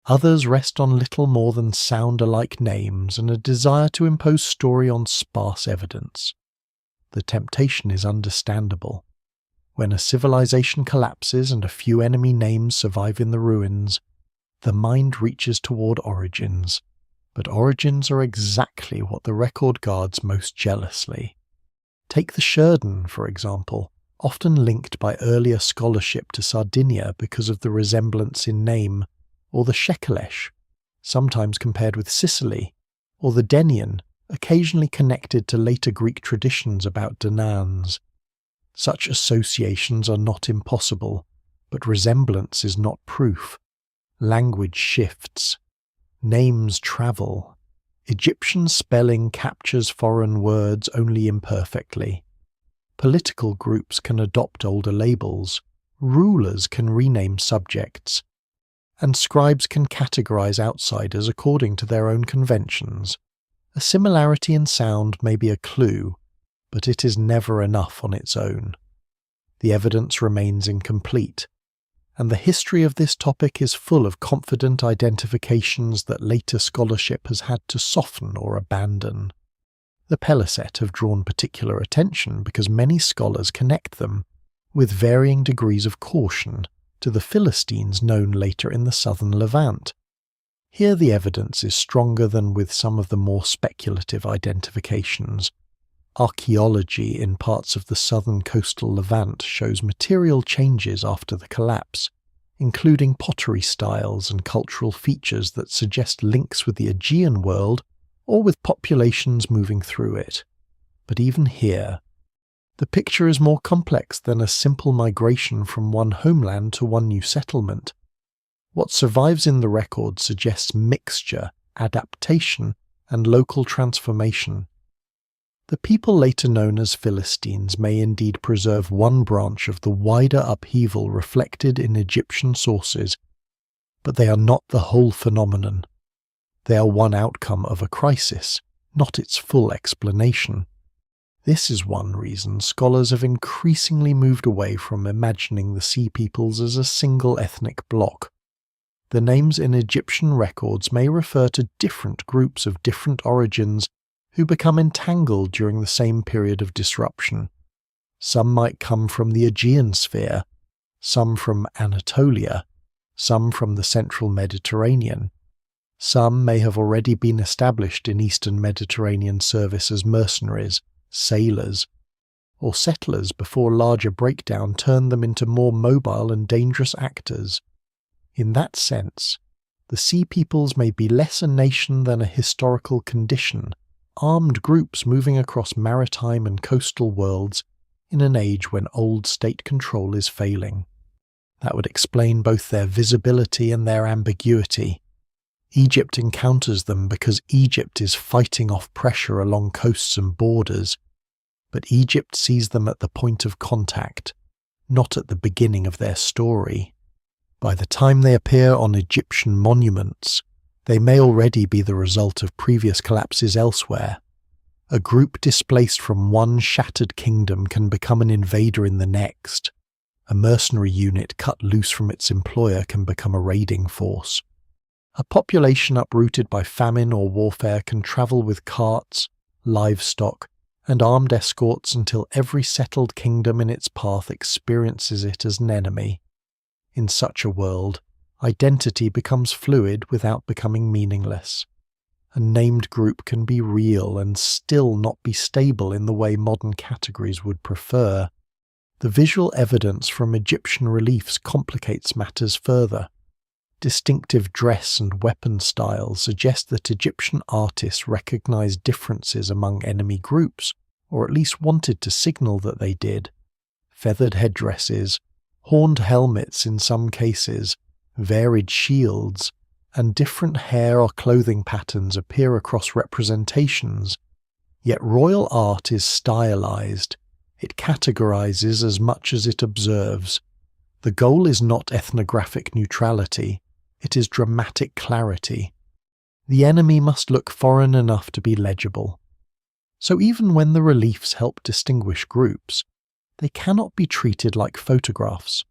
Others rest on little more than sound-alike names and a desire to impose story on sparse evidence. The temptation is understandable. When a civilization collapses and a few enemy names survive in the ruins, the mind reaches toward origins. But origins are exactly what the record guards most jealously. Take the Sherden, for example, often linked by earlier scholarship to Sardinia because of the resemblance in name, or the Shekelesh, sometimes compared with Sicily, or the Denian, occasionally connected to later Greek traditions about Danaans. Such associations are not impossible, but resemblance is not proof. Language shifts. Names travel. Egyptian spelling captures foreign words only imperfectly. Political groups can adopt older labels. Rulers can rename subjects. And scribes can categorize outsiders according to their own conventions. A similarity in sound may be a clue, but it is never enough on its own. The evidence remains incomplete, and the history of this topic is full of confident identifications that later scholarship has had to soften or abandon. The Peliset have drawn particular attention because many scholars connect them, with varying degrees of caution, to the Philistines known later in the southern Levant. Here the evidence is stronger than with some of the more speculative identifications. Archaeology in parts of the southern coastal Levant shows material changes after the collapse, including pottery styles and cultural features that suggest links with the Aegean world or with populations moving through it. But even here, the picture is more complex than a simple migration from one homeland to one new settlement. What survives in the record suggests mixture, adaptation, and local transformation. The people later known as Philistines may indeed preserve one branch of the wider upheaval reflected in Egyptian sources, but they are not the whole phenomenon. They are one outcome of a crisis, not its full explanation. This is one reason scholars have increasingly moved away from imagining the Sea Peoples as a single ethnic bloc. The names in Egyptian records may refer to different groups of different origins who become entangled during the same period of disruption. Some might come from the Aegean sphere, some from Anatolia, some from the central Mediterranean. Some may have already been established in Eastern Mediterranean service as mercenaries, sailors, or settlers before larger breakdown turned them into more mobile and dangerous actors. In that sense, the Sea Peoples may be less a nation than a historical condition, armed groups moving across maritime and coastal worlds in an age when old state control is failing. That would explain both their visibility and their ambiguity. Egypt encounters them because Egypt is fighting off pressure along coasts and borders, but Egypt sees them at the point of contact, not at the beginning of their story. By the time they appear on Egyptian monuments, they may already be the result of previous collapses elsewhere. A group displaced from one shattered kingdom can become an invader in the next. A mercenary unit cut loose from its employer can become a raiding force. A population uprooted by famine or warfare can travel with carts, livestock, and armed escorts until every settled kingdom in its path experiences it as an enemy. In such a world, identity becomes fluid without becoming meaningless. A named group can be real and still not be stable in the way modern categories would prefer. The visual evidence from Egyptian reliefs complicates matters further. Distinctive dress and weapon styles suggest that Egyptian artists recognized differences among enemy groups, or at least wanted to signal that they did. Feathered headdresses, horned helmets in some cases, varied shields, and different hair or clothing patterns appear across representations. Yet royal art is stylized. It categorizes as much as it observes. The goal is not ethnographic neutrality, it is dramatic clarity. The enemy must look foreign enough to be legible. So even when the reliefs help distinguish groups, they cannot be treated like photographs.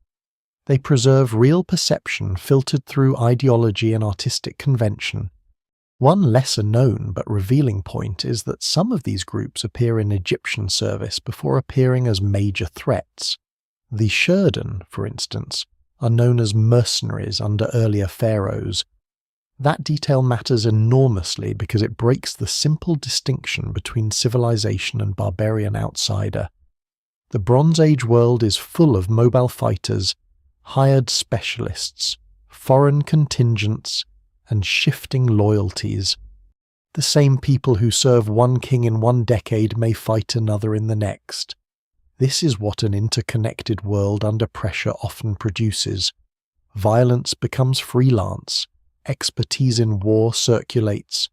They preserve real perception filtered through ideology and artistic convention. One lesser known but revealing point is that some of these groups appear in Egyptian service before appearing as major threats. The Shurden, for instance, are known as mercenaries under earlier pharaohs. That detail matters enormously because it breaks the simple distinction between civilization and barbarian outsider. The Bronze Age world is full of mobile fighters, hired specialists, foreign contingents, and shifting loyalties. The same people who serve one king in one decade may fight another in the next. This is what an interconnected world under pressure often produces. Violence becomes freelance. Expertise in war circulates.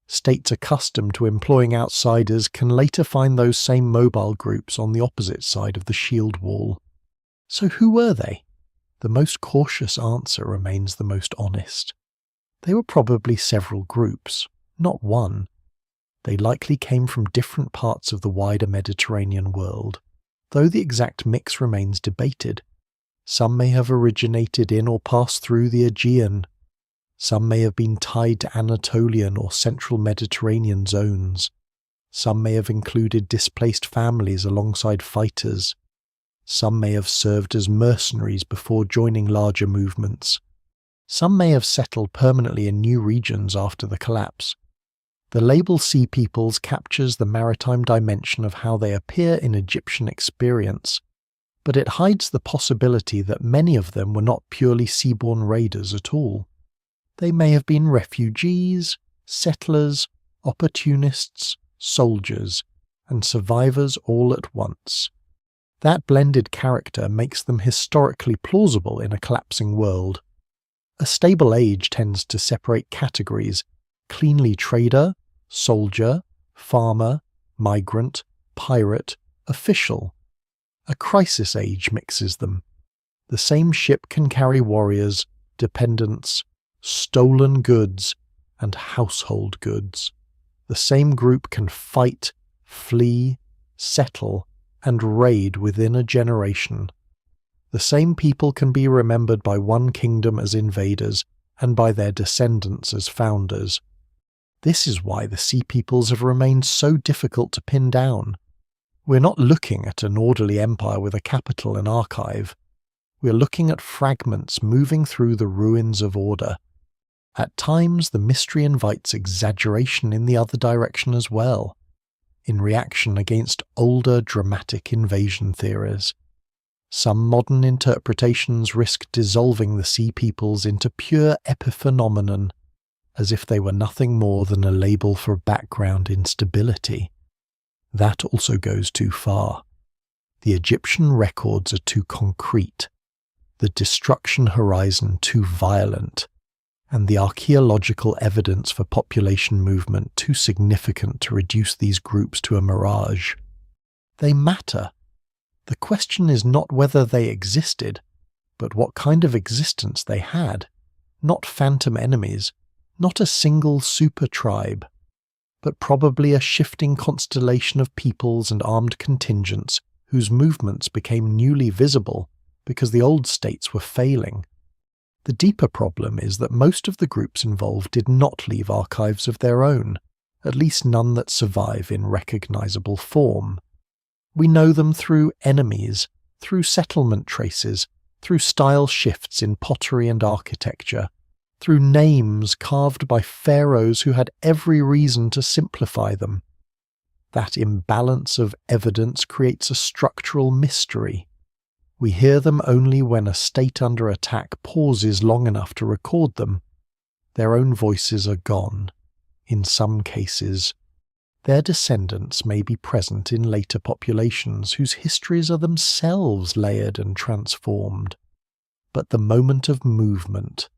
States accustomed to employing outsiders can later find those same mobile groups on the opposite side of the shield wall. So who were they? The most cautious answer remains the most honest. They were probably several groups, not one. They likely came from different parts of the wider Mediterranean world, though the exact mix remains debated. Some may have originated in or passed through the Aegean. Some may have been tied to Anatolian or central Mediterranean zones. Some may have included displaced families alongside fighters. Some may have served as mercenaries before joining larger movements. Some may have settled permanently in new regions after the collapse. The label Sea Peoples captures the maritime dimension of how they appear in Egyptian experience, but it hides the possibility that many of them were not purely seaborne raiders at all. They may have been refugees, settlers, opportunists, soldiers, and survivors all at once. That blended character makes them historically plausible in a collapsing world. A stable age tends to separate categories: cleanly trader, soldier, farmer, migrant, pirate, official. A crisis age mixes them. The same ship can carry warriors, dependents, stolen goods, and household goods. The same group can fight, flee, settle, and raid within a generation. The same people can be remembered by one kingdom as invaders and by their descendants as founders. This is why the Sea Peoples have remained so difficult to pin down. We're not looking at an orderly empire with a capital and archive. We're looking at fragments moving through the ruins of order. At times, the mystery invites exaggeration in the other direction as well, in reaction against older dramatic invasion theories. Some modern interpretations risk dissolving the Sea Peoples into pure epiphenomenon, as if they were nothing more than a label for background instability. That also goes too far. The Egyptian records are too concrete, the destruction horizon too violent, and the archaeological evidence for population movement too significant to reduce these groups to a mirage. They matter. The question is not whether they existed, but what kind of existence they had. Not phantom enemies, not a single super tribe, but probably a shifting constellation of peoples and armed contingents whose movements became newly visible because the old states were failing. The deeper problem is that most of the groups involved did not leave archives of their own, at least none that survive in recognizable form. We know them through enemies, through settlement traces, through style shifts in pottery and architecture, through names carved by pharaohs who had every reason to simplify them. That imbalance of evidence creates a structural mystery. We hear them only when a state under attack pauses long enough to record them. Their own voices are gone. In some cases, their descendants may be present in later populations whose histories are themselves layered and transformed. But the moment of movement,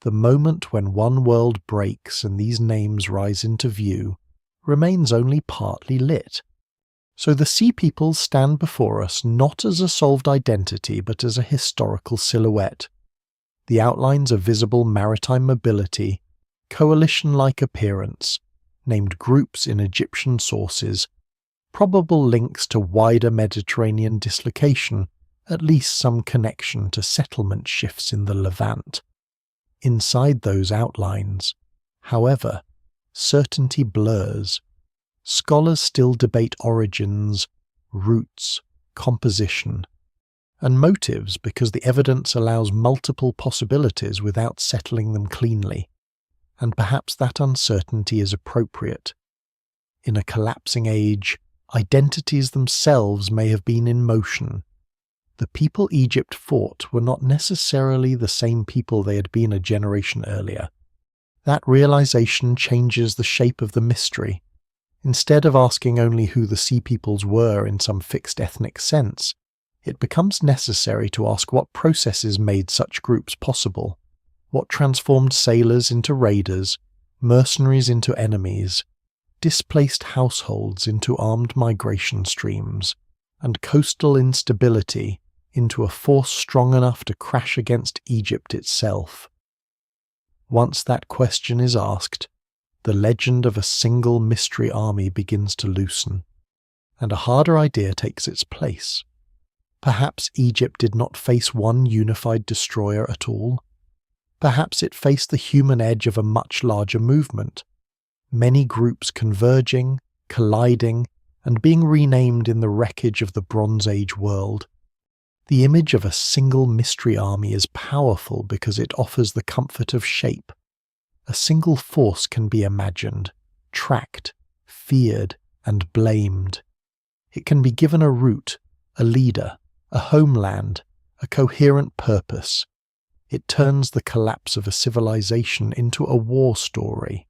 the moment when one world breaks and these names rise into view, remains only partly lit. So the Sea Peoples stand before us not as a solved identity but as a historical silhouette. The outlines of visible maritime mobility, coalition-like appearance, named groups in Egyptian sources, probable links to wider Mediterranean dislocation, at least some connection to settlement shifts in the Levant. Inside those outlines, however, certainty blurs. Scholars still debate origins, roots, composition, and motives because the evidence allows multiple possibilities without settling them cleanly, and perhaps that uncertainty is appropriate. In a collapsing age, identities themselves may have been in motion. The people Egypt fought were not necessarily the same people they had been a generation earlier. That realization changes the shape of the mystery. Instead of asking only who the Sea Peoples were in some fixed ethnic sense, it becomes necessary to ask what processes made such groups possible, what transformed sailors into raiders, mercenaries into enemies, displaced households into armed migration streams, and coastal instability into a force strong enough to crash against Egypt itself. Once that question is asked, the legend of a single mystery army begins to loosen, and a harder idea takes its place. Perhaps Egypt did not face one unified destroyer at all. Perhaps it faced the human edge of a much larger movement, many groups converging, colliding, and being renamed in the wreckage of the Bronze Age world. The image of a single mystery army is powerful because it offers the comfort of shape. A single force can be imagined, tracked, feared, and blamed. It can be given a route, a leader, a homeland, a coherent purpose. It turns the collapse of a civilization into a war story.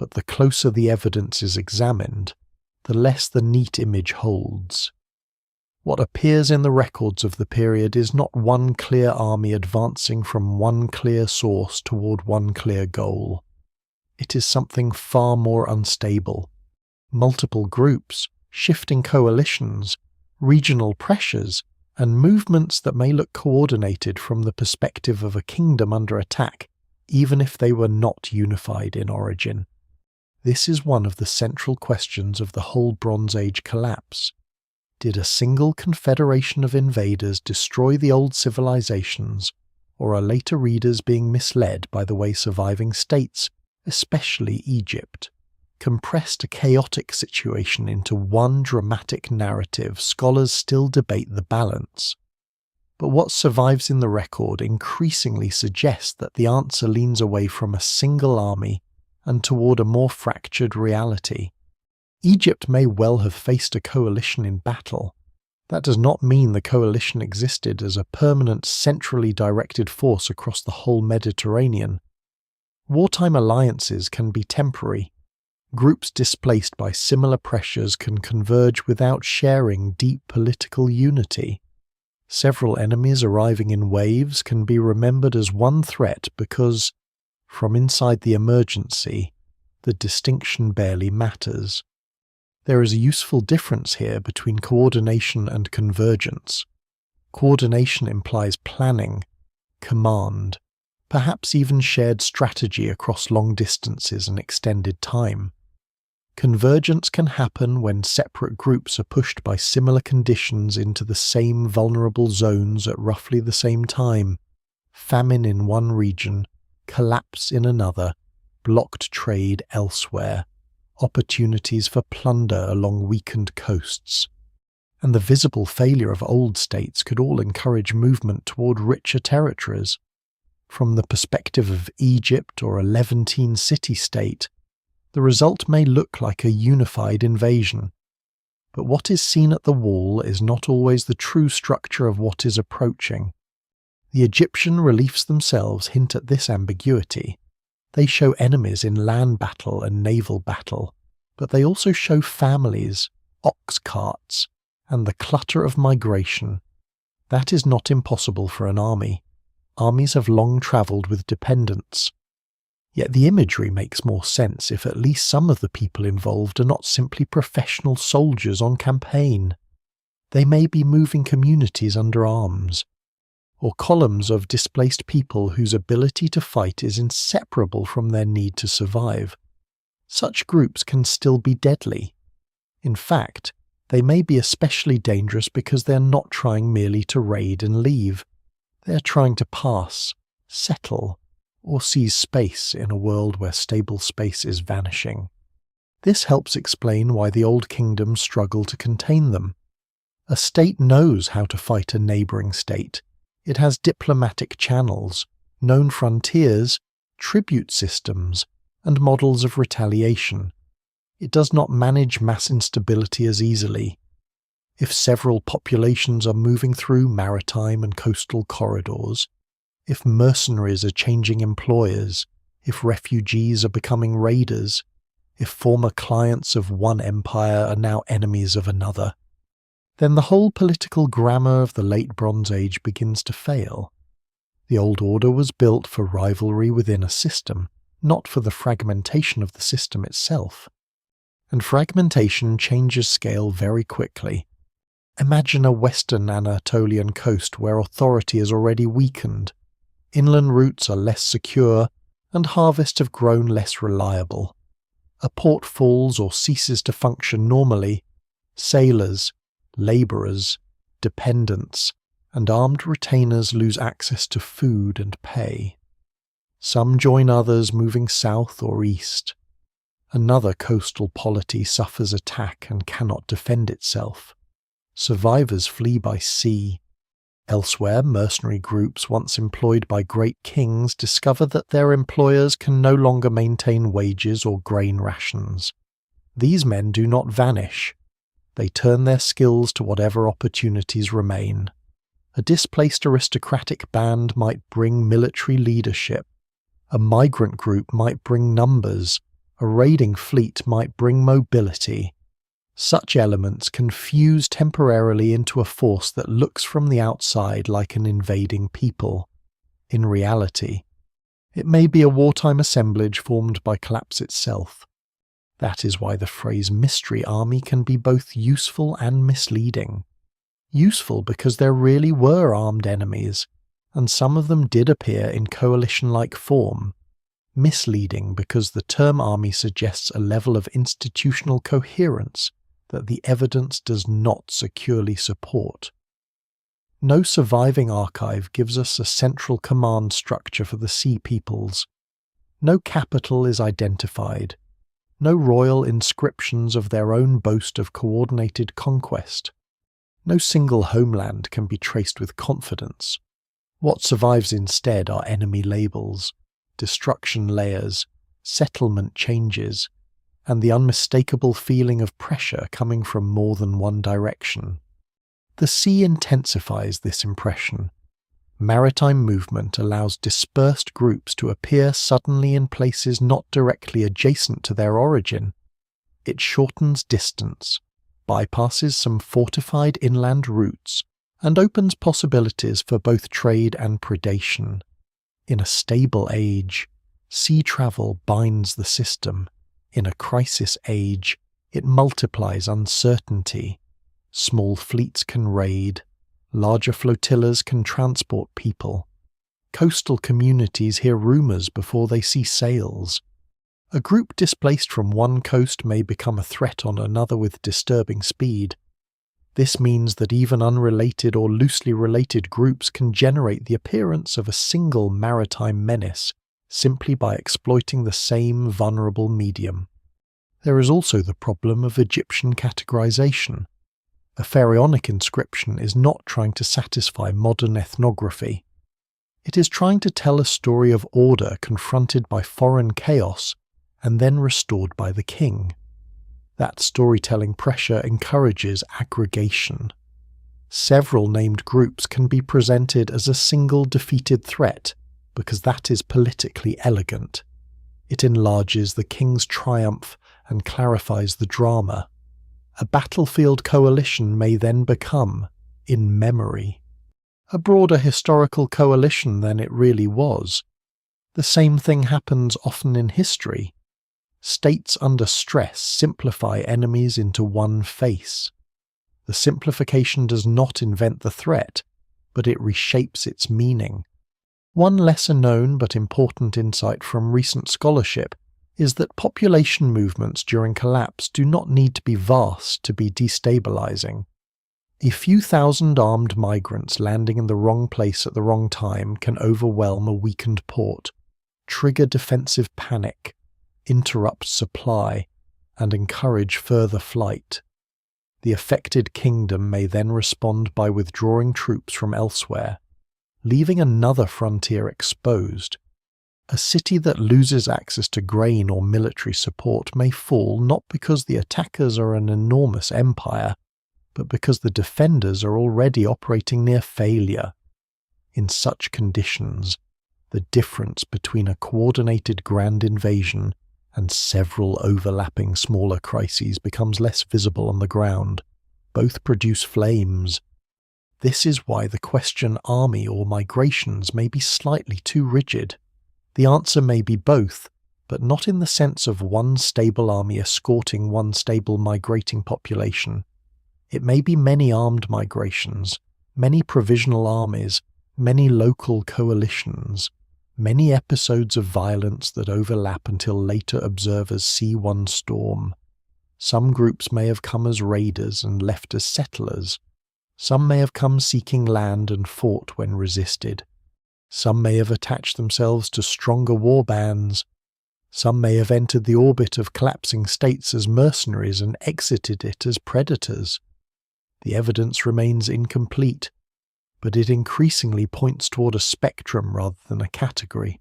but the closer the evidence is examined, the less the neat image holds. What appears in the records of the period is not one clear army advancing from one clear source toward one clear goal. It is something far more unstable. Multiple groups, shifting coalitions, regional pressures, and movements that may look coordinated from the perspective of a kingdom under attack, even if they were not unified in origin. This is one of the central questions of the whole Bronze Age collapse. Did a single confederation of invaders destroy the old civilizations, or are later readers being misled by the way surviving states, especially Egypt, compressed a chaotic situation into one dramatic narrative? Scholars still debate the balance. But what survives in the record increasingly suggests that the answer leans away from a single army and toward a more fractured reality. Egypt may well have faced a coalition in battle. That does not mean the coalition existed as a permanent, centrally directed force across the whole Mediterranean. Wartime alliances can be temporary. Groups displaced by similar pressures can converge without sharing deep political unity. Several enemies arriving in waves can be remembered as one threat because, from inside the emergency, the distinction barely matters. There is a useful difference here between coordination and convergence. Coordination implies planning, command, perhaps even shared strategy across long distances and extended time. Convergence can happen when separate groups are pushed by similar conditions into the same vulnerable zones at roughly the same time. Famine in one region, collapse in another, blocked trade elsewhere, opportunities for plunder along weakened coasts. And the visible failure of old states could all encourage movement toward richer territories. From the perspective of Egypt or a Levantine city-state, the result may look like a unified invasion. But what is seen at the wall is not always the true structure of what is approaching. The Egyptian reliefs themselves hint at this ambiguity. They show enemies in land battle and naval battle, but they also show families, ox carts, and the clutter of migration. That is not impossible for an army. Armies have long travelled with dependents. Yet the imagery makes more sense if at least some of the people involved are not simply professional soldiers on campaign. They may be moving communities under arms, or columns of displaced people whose ability to fight is inseparable from their need to survive. Such groups can still be deadly. In fact, they may be especially dangerous because they are not trying merely to raid and leave. They are trying to pass, settle, or seize space in a world where stable space is vanishing. This helps explain why the Old Kingdoms struggle to contain them. A state knows how to fight a neighbouring state. It has diplomatic channels, known frontiers, tribute systems, and models of retaliation. It does not manage mass instability as easily. If several populations are moving through maritime and coastal corridors, if mercenaries are changing employers, if refugees are becoming raiders, if former clients of one empire are now enemies of another, then the whole political grammar of the Late Bronze Age begins to fail. The old order was built for rivalry within a system, not for the fragmentation of the system itself. And fragmentation changes scale very quickly. Imagine a western Anatolian coast where authority is already weakened. Inland routes are less secure, and harvests have grown less reliable. A port falls or ceases to function normally. Sailors, labourers, dependents, and armed retainers lose access to food and pay. Some join others moving south or east. Another coastal polity suffers attack and cannot defend itself. Survivors flee by sea. Elsewhere, mercenary groups once employed by great kings discover that their employers can no longer maintain wages or grain rations. These men do not vanish. They turn their skills to whatever opportunities remain. A displaced aristocratic band might bring military leadership. A migrant group might bring numbers. A raiding fleet might bring mobility. Such elements can fuse temporarily into a force that looks from the outside like an invading people. In reality, it may be a wartime assemblage formed by collapse itself. That is why the phrase mystery army can be both useful and misleading. Useful because there really were armed enemies, and some of them did appear in coalition-like form. Misleading because the term army suggests a level of institutional coherence that the evidence does not securely support. No surviving archive gives us a central command structure for the Sea Peoples. No capital is identified. No royal inscriptions of their own boast of coordinated conquest. No single homeland can be traced with confidence. What survives instead are enemy labels, destruction layers, settlement changes, and the unmistakable feeling of pressure coming from more than one direction. The sea intensifies this impression. Maritime movement allows dispersed groups to appear suddenly in places not directly adjacent to their origin. It shortens distance, bypasses some fortified inland routes, and opens possibilities for both trade and predation. In a stable age, sea travel binds the system. In a crisis age, it multiplies uncertainty. Small fleets can raid. Larger flotillas can transport people. Coastal communities hear rumours before they see sails. A group displaced from one coast may become a threat on another with disturbing speed. This means that even unrelated or loosely related groups can generate the appearance of a single maritime menace simply by exploiting the same vulnerable medium. There is also the problem of Egyptian categorization. A pharaonic inscription is not trying to satisfy modern ethnography. It is trying to tell a story of order confronted by foreign chaos and then restored by the king. That storytelling pressure encourages aggregation. Several named groups can be presented as a single defeated threat because that is politically elegant. It enlarges the king's triumph and clarifies the drama. A battlefield coalition may then become, in memory, a broader historical coalition than it really was. The same thing happens often in history. States under stress simplify enemies into one face. The simplification does not invent the threat, but it reshapes its meaning. One lesser known but important insight from recent scholarship is that population movements during collapse do not need to be vast to be destabilizing. A few thousand armed migrants landing in the wrong place at the wrong time can overwhelm a weakened port, trigger defensive panic, interrupt supply, and encourage further flight. The affected kingdom may then respond by withdrawing troops from elsewhere, leaving another frontier exposed. A city that loses access to grain or military support may fall not because the attackers are an enormous empire, but because the defenders are already operating near failure. In such conditions, the difference between a coordinated grand invasion and several overlapping smaller crises becomes less visible on the ground. Both produce flames. This is why the question army or migrations may be slightly too rigid. The answer may be both, but not in the sense of one stable army escorting one stable migrating population. It may be many armed migrations, many provisional armies, many local coalitions, many episodes of violence that overlap until later observers see one storm. Some groups may have come as raiders and left as settlers. Some may have come seeking land and fought when resisted. Some may have attached themselves to stronger war bands. Some may have entered the orbit of collapsing states as mercenaries and exited it as predators. The evidence remains incomplete, but it increasingly points toward a spectrum rather than a category.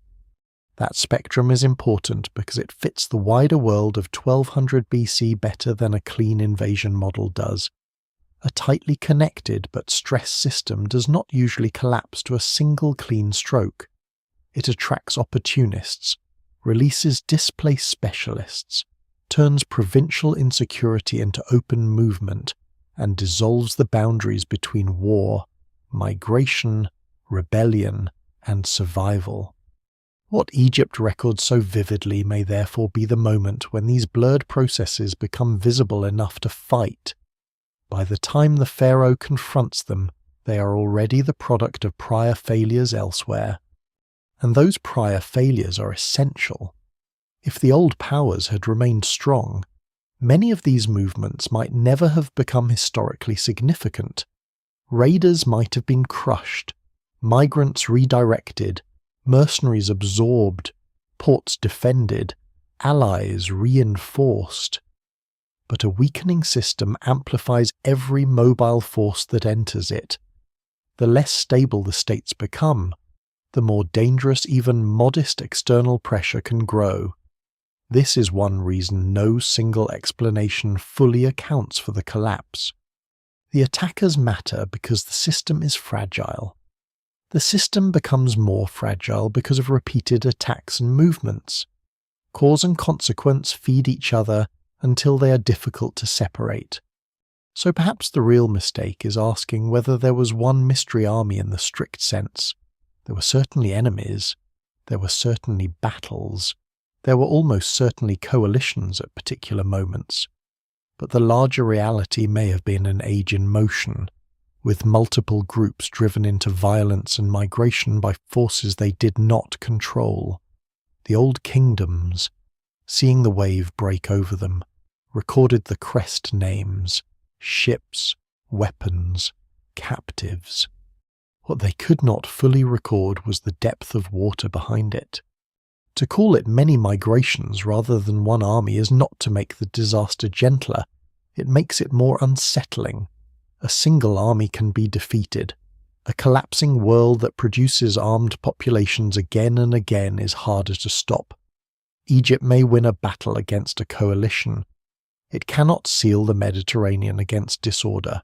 That spectrum is important because it fits the wider world of 1200 BC better than a clean invasion model does. A tightly connected but stressed system does not usually collapse to a single clean stroke. It attracts opportunists, releases displaced specialists, turns provincial insecurity into open movement, and dissolves the boundaries between war, migration, rebellion, and survival. What Egypt records so vividly may therefore be the moment when these blurred processes become visible enough to fight. By the time the pharaoh confronts them, they are already the product of prior failures elsewhere. And those prior failures are essential. If the old powers had remained strong, many of these movements might never have become historically significant. Raiders might have been crushed, migrants redirected, mercenaries absorbed, ports defended, allies reinforced. But a weakening system amplifies every mobile force that enters it. The less stable the states become, the more dangerous even modest external pressure can grow. This is one reason no single explanation fully accounts for the collapse. The attackers matter because the system is fragile. The system becomes more fragile because of repeated attacks and movements. Cause and consequence feed each other until they are difficult to separate. So perhaps the real mistake is asking whether there was one mystery army in the strict sense. There were certainly enemies. There were certainly battles. There were almost certainly coalitions at particular moments. But the larger reality may have been an age in motion, with multiple groups driven into violence and migration by forces they did not control. The old kingdoms, seeing the wave break over them, recorded the crest names, ships, weapons, captives. What they could not fully record was the depth of water behind it. To call it many migrations rather than one army is not to make the disaster gentler, it makes it more unsettling. A single army can be defeated. A collapsing world that produces armed populations again and again is harder to stop. Egypt may win a battle against a coalition. It cannot seal the Mediterranean against disorder.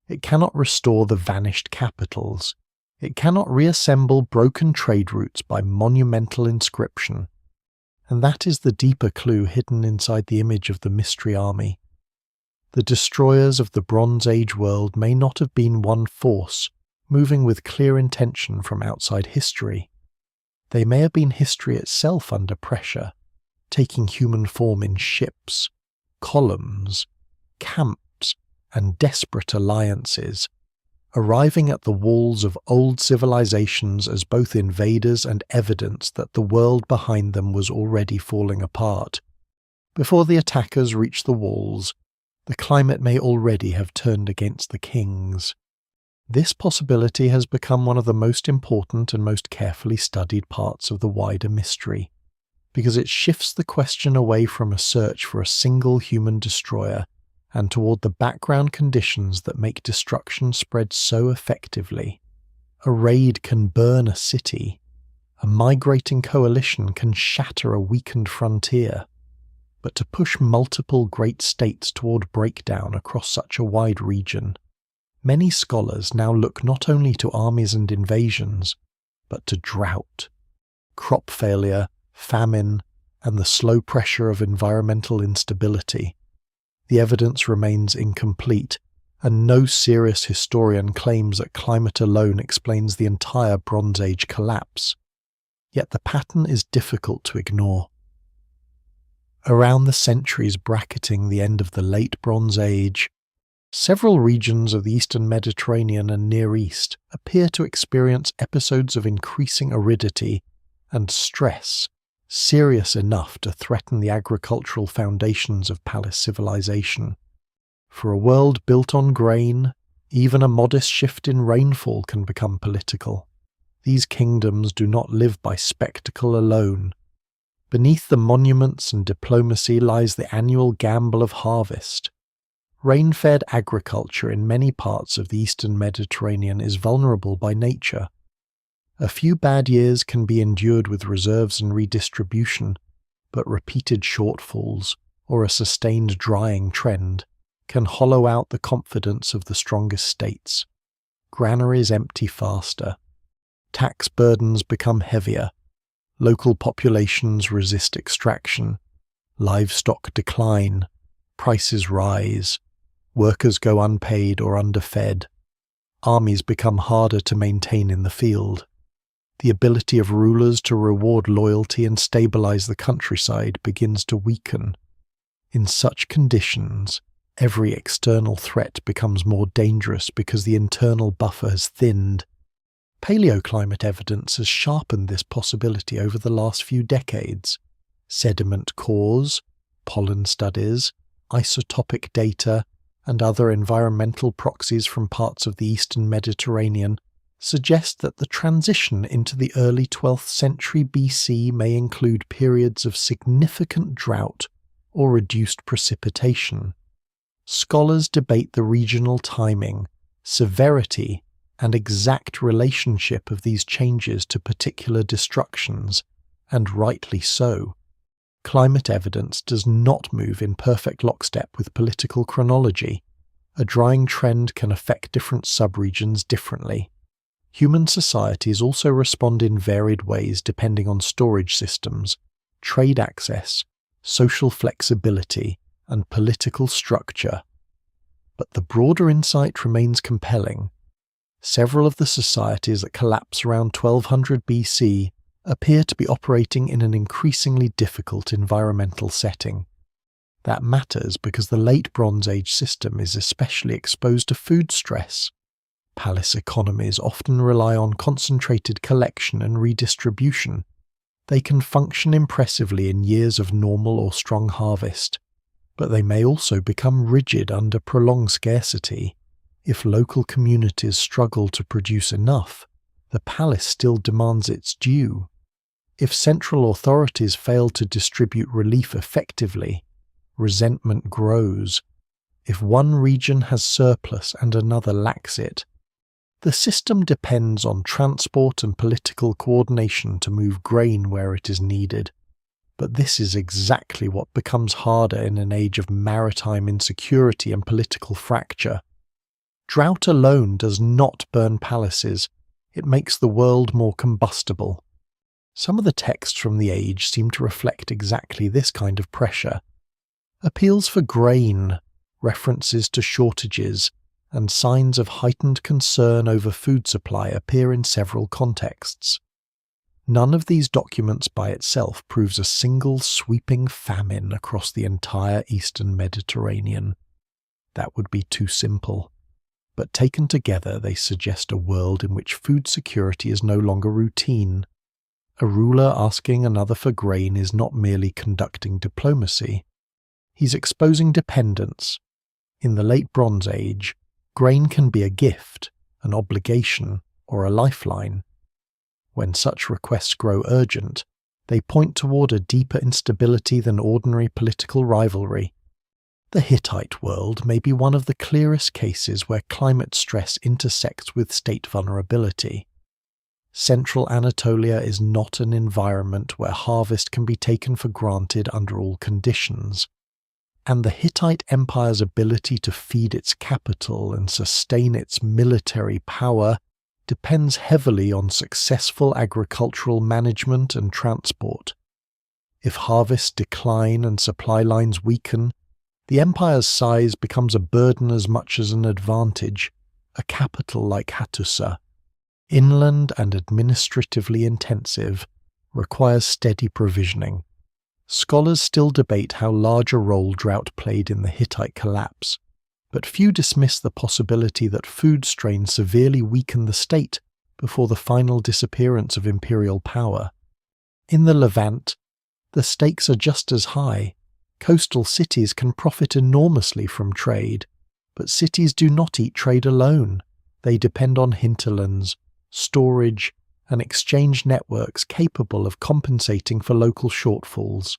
It cannot restore the vanished capitals. It cannot reassemble broken trade routes by monumental inscription. And that is the deeper clue hidden inside the image of the mystery army. The destroyers of the Bronze Age world may not have been one force, moving with clear intention from outside history. They may have been history itself under pressure, taking human form in ships, columns, camps, and desperate alliances, arriving at the walls of old civilizations as both invaders and evidence that the world behind them was already falling apart. Before the attackers reach the walls, the climate may already have turned against the kings. This possibility has become one of the most important and most carefully studied parts of the wider mystery, because it shifts the question away from a search for a single human destroyer and toward the background conditions that make destruction spread so effectively. A raid can burn a city. A migrating coalition can shatter a weakened frontier. But to push multiple great states toward breakdown across such a wide region, many scholars now look not only to armies and invasions, but to drought, crop failure, famine, and the slow pressure of environmental instability. The evidence remains incomplete, and no serious historian claims that climate alone explains the entire Bronze Age collapse. Yet the pattern is difficult to ignore. Around the centuries bracketing the end of the Late Bronze Age, several regions of the Eastern Mediterranean and Near East appear to experience episodes of increasing aridity and stress, serious enough to threaten the agricultural foundations of palace civilization. For a world built on grain, even a modest shift in rainfall can become political. These kingdoms do not live by spectacle alone. Beneath the monuments and diplomacy lies the annual gamble of harvest. Rain-fed agriculture in many parts of the Eastern Mediterranean is vulnerable by nature. A few bad years can be endured with reserves and redistribution, but repeated shortfalls, or a sustained drying trend, can hollow out the confidence of the strongest states. Granaries empty faster. Tax burdens become heavier. Local populations resist extraction, livestock decline, prices rise, workers go unpaid or underfed, armies become harder to maintain in the field. The ability of rulers to reward loyalty and stabilize the countryside begins to weaken. In such conditions, every external threat becomes more dangerous because the internal buffer has thinned. Paleoclimate evidence has sharpened this possibility over the last few decades. Sediment cores, pollen studies, isotopic data, and other environmental proxies from parts of the eastern Mediterranean suggest that the transition into the early 12th century BC may include periods of significant drought or reduced precipitation. Scholars debate the regional timing, severity, and exact relationship of these changes to particular destructions, and rightly so. Climate evidence does not move in perfect lockstep with political chronology. A drying trend can affect different subregions differently. Human societies also respond in varied ways depending on storage systems, trade access, social flexibility, and political structure. But the broader insight remains compelling. Several of the societies that collapse around 1200 BC appear to be operating in an increasingly difficult environmental setting. That matters because the late Bronze Age system is especially exposed to food stress. Palace economies often rely on concentrated collection and redistribution. They can function impressively in years of normal or strong harvest, but they may also become rigid under prolonged scarcity. If local communities struggle to produce enough, the palace still demands its due. If central authorities fail to distribute relief effectively, resentment grows. If one region has surplus and another lacks it, the system depends on transport and political coordination to move grain where it is needed. But this is exactly what becomes harder in an age of maritime insecurity and political fracture. Drought alone does not burn palaces, it makes the world more combustible. Some of the texts from the age seem to reflect exactly this kind of pressure. Appeals for grain, references to shortages, and signs of heightened concern over food supply appear in several contexts. None of these documents by itself proves a single sweeping famine across the entire eastern Mediterranean. That would be too simple. But taken together they suggest a world in which food security is no longer routine. A ruler asking another for grain is not merely conducting diplomacy. He's exposing dependence. In the late Bronze Age, grain can be a gift, an obligation, or a lifeline. When such requests grow urgent, they point toward a deeper instability than ordinary political rivalry. The Hittite world may be one of the clearest cases where climate stress intersects with state vulnerability. Central Anatolia is not an environment where harvest can be taken for granted under all conditions, and the Hittite Empire's ability to feed its capital and sustain its military power depends heavily on successful agricultural management and transport. If harvests decline and supply lines weaken, the empire's size becomes a burden as much as an advantage. A capital like Hattusa, inland and administratively intensive, requires steady provisioning. Scholars still debate how large a role drought played in the Hittite collapse, but few dismiss the possibility that food strain severely weakened the state before the final disappearance of imperial power. In the Levant, the stakes are just as high. Coastal cities can profit enormously from trade, but cities do not eat trade alone. They depend on hinterlands, storage, and exchange networks capable of compensating for local shortfalls.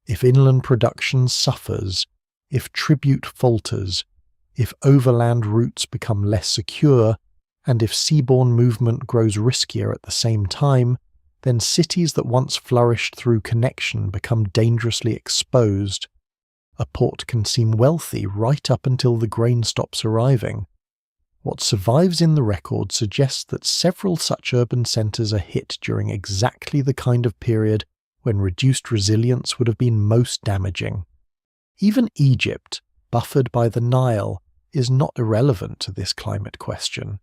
If inland production suffers, if tribute falters, if overland routes become less secure, and if seaborne movement grows riskier at the same time, then cities that once flourished through connection become dangerously exposed. A port can seem wealthy right up until the grain stops arriving. What survives in the record suggests that several such urban centres are hit during exactly the kind of period when reduced resilience would have been most damaging. Even Egypt, buffered by the Nile, is not irrelevant to this climate question.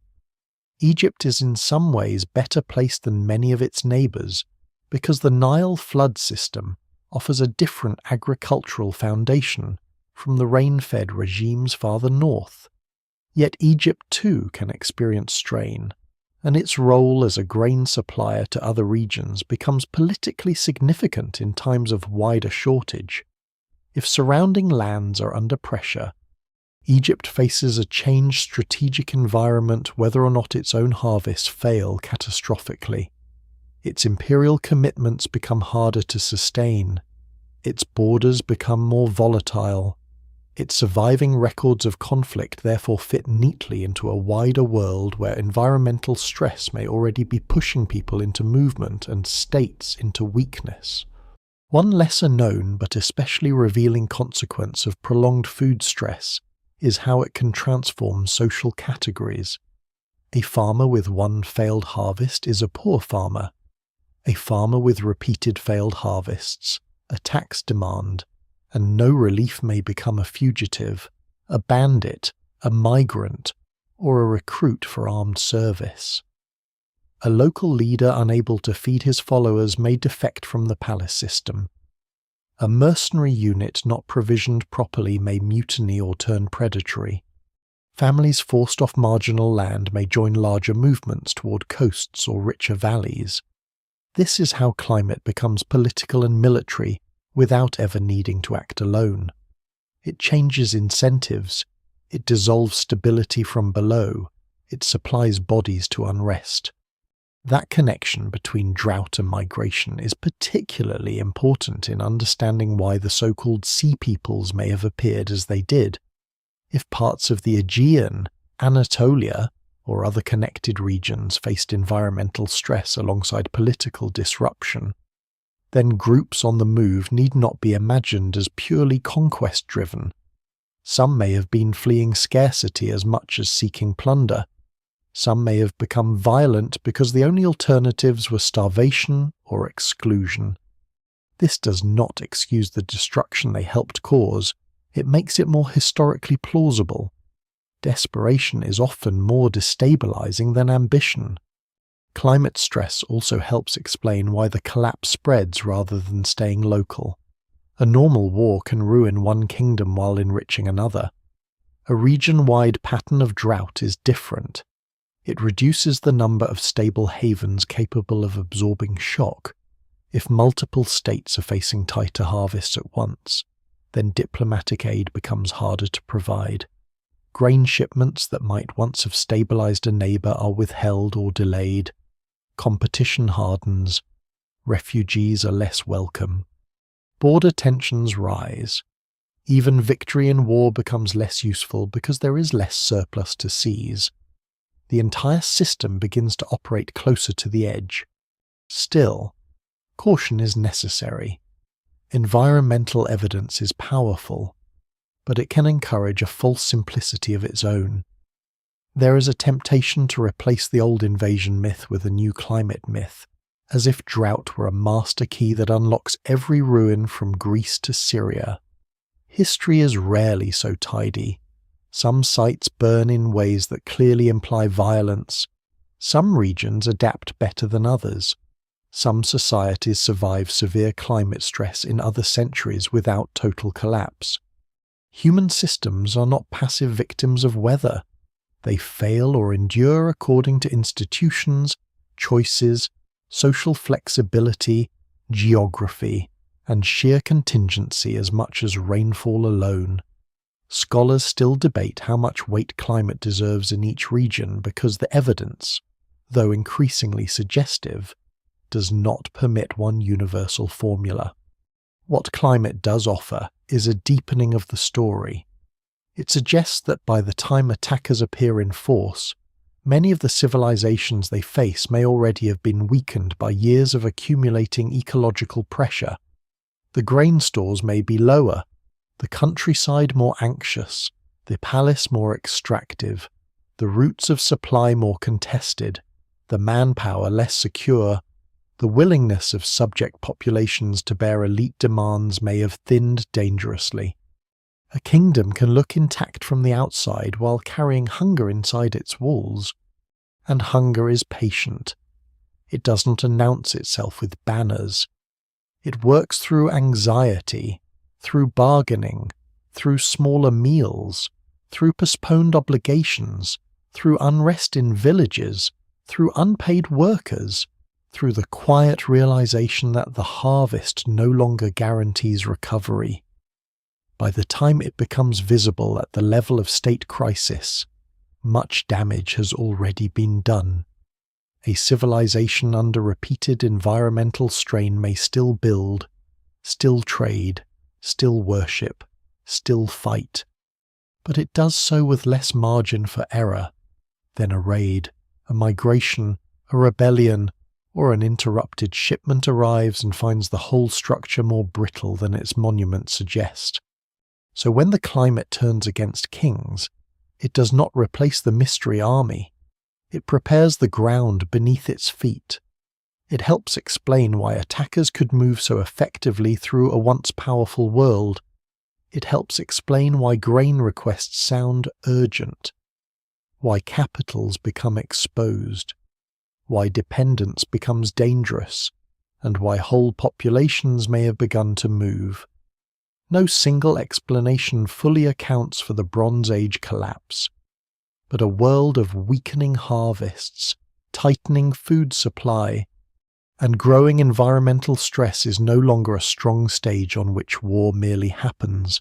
Egypt is in some ways better placed than many of its neighbours because the Nile flood system offers a different agricultural foundation from the rain-fed regimes farther north. Yet Egypt too can experience strain, and its role as a grain supplier to other regions becomes politically significant in times of wider shortage. If surrounding lands are under pressure, Egypt faces a changed strategic environment whether or not its own harvests fail catastrophically. Its imperial commitments become harder to sustain. Its borders become more volatile. Its surviving records of conflict therefore fit neatly into a wider world where environmental stress may already be pushing people into movement and states into weakness. One lesser known but especially revealing consequence of prolonged food stress is how it can transform social categories. A farmer with one failed harvest is a poor farmer. A farmer with repeated failed harvests, a tax demand, and no relief may become a fugitive, a bandit, a migrant, or a recruit for armed service. A local leader unable to feed his followers may defect from the palace system. A mercenary unit not provisioned properly may mutiny or turn predatory. Families forced off marginal land may join larger movements toward coasts or richer valleys. This is how climate becomes political and military without ever needing to act alone. It changes incentives, it dissolves stability from below, it supplies bodies to unrest. That connection between drought and migration is particularly important in understanding why the so-called sea peoples may have appeared as they did. If parts of the Aegean, Anatolia, or other connected regions faced environmental stress alongside political disruption, then groups on the move need not be imagined as purely conquest-driven. Some may have been fleeing scarcity as much as seeking plunder. Some may have become violent because the only alternatives were starvation or exclusion. This does not excuse the destruction they helped cause, it makes it more historically plausible. Desperation is often more destabilizing than ambition. Climate stress also helps explain why the collapse spreads rather than staying local. A normal war can ruin one kingdom while enriching another. A region-wide pattern of drought is different. It reduces the number of stable havens capable of absorbing shock. If multiple states are facing tighter harvests at once, then diplomatic aid becomes harder to provide. Grain shipments that might once have stabilized a neighbor are withheld or delayed. Competition hardens. Refugees are less welcome. Border tensions rise. Even victory in war becomes less useful because there is less surplus to seize. The entire system begins to operate closer to the edge. Still, caution is necessary. Environmental evidence is powerful, but it can encourage a false simplicity of its own. There is a temptation to replace the old invasion myth with a new climate myth, as if drought were a master key that unlocks every ruin from Greece to Syria. History is rarely so tidy. Some sites burn in ways that clearly imply violence. Some regions adapt better than others. Some societies survive severe climate stress in other centuries without total collapse. Human systems are not passive victims of weather. They fail or endure according to institutions, choices, social flexibility, geography, and sheer contingency as much as rainfall alone. Scholars still debate how much weight climate deserves in each region because the evidence, though increasingly suggestive, does not permit one universal formula. What climate does offer is a deepening of the story. It suggests that by the time attackers appear in force, many of the civilizations they face may already have been weakened by years of accumulating ecological pressure. The grain stores may be lower, the countryside more anxious, the palace more extractive, the routes of supply more contested, the manpower less secure, the willingness of subject populations to bear elite demands may have thinned dangerously. A kingdom can look intact from the outside while carrying hunger inside its walls. And hunger is patient. It doesn't announce itself with banners. It works through anxiety, through bargaining, through smaller meals, through postponed obligations, through unrest in villages, through unpaid workers, through the quiet realization that the harvest no longer guarantees recovery. By the time it becomes visible at the level of state crisis, much damage has already been done. A civilization under repeated environmental strain may still build, still trade, still worship, still fight, but it does so with less margin for error than a raid, a migration, a rebellion, or an interrupted shipment arrives and finds the whole structure more brittle than its monuments suggest. So when the climate turns against kings, it does not replace the mystery army. It prepares the ground beneath its feet. It helps explain why attackers could move so effectively through a once powerful world. It helps explain why grain requests sound urgent, why capitals become exposed, why dependence becomes dangerous, and why whole populations may have begun to move. No single explanation fully accounts for the Bronze Age collapse, but a world of weakening harvests, tightening food supply, and growing environmental stress is no longer a strong stage on which war merely happens.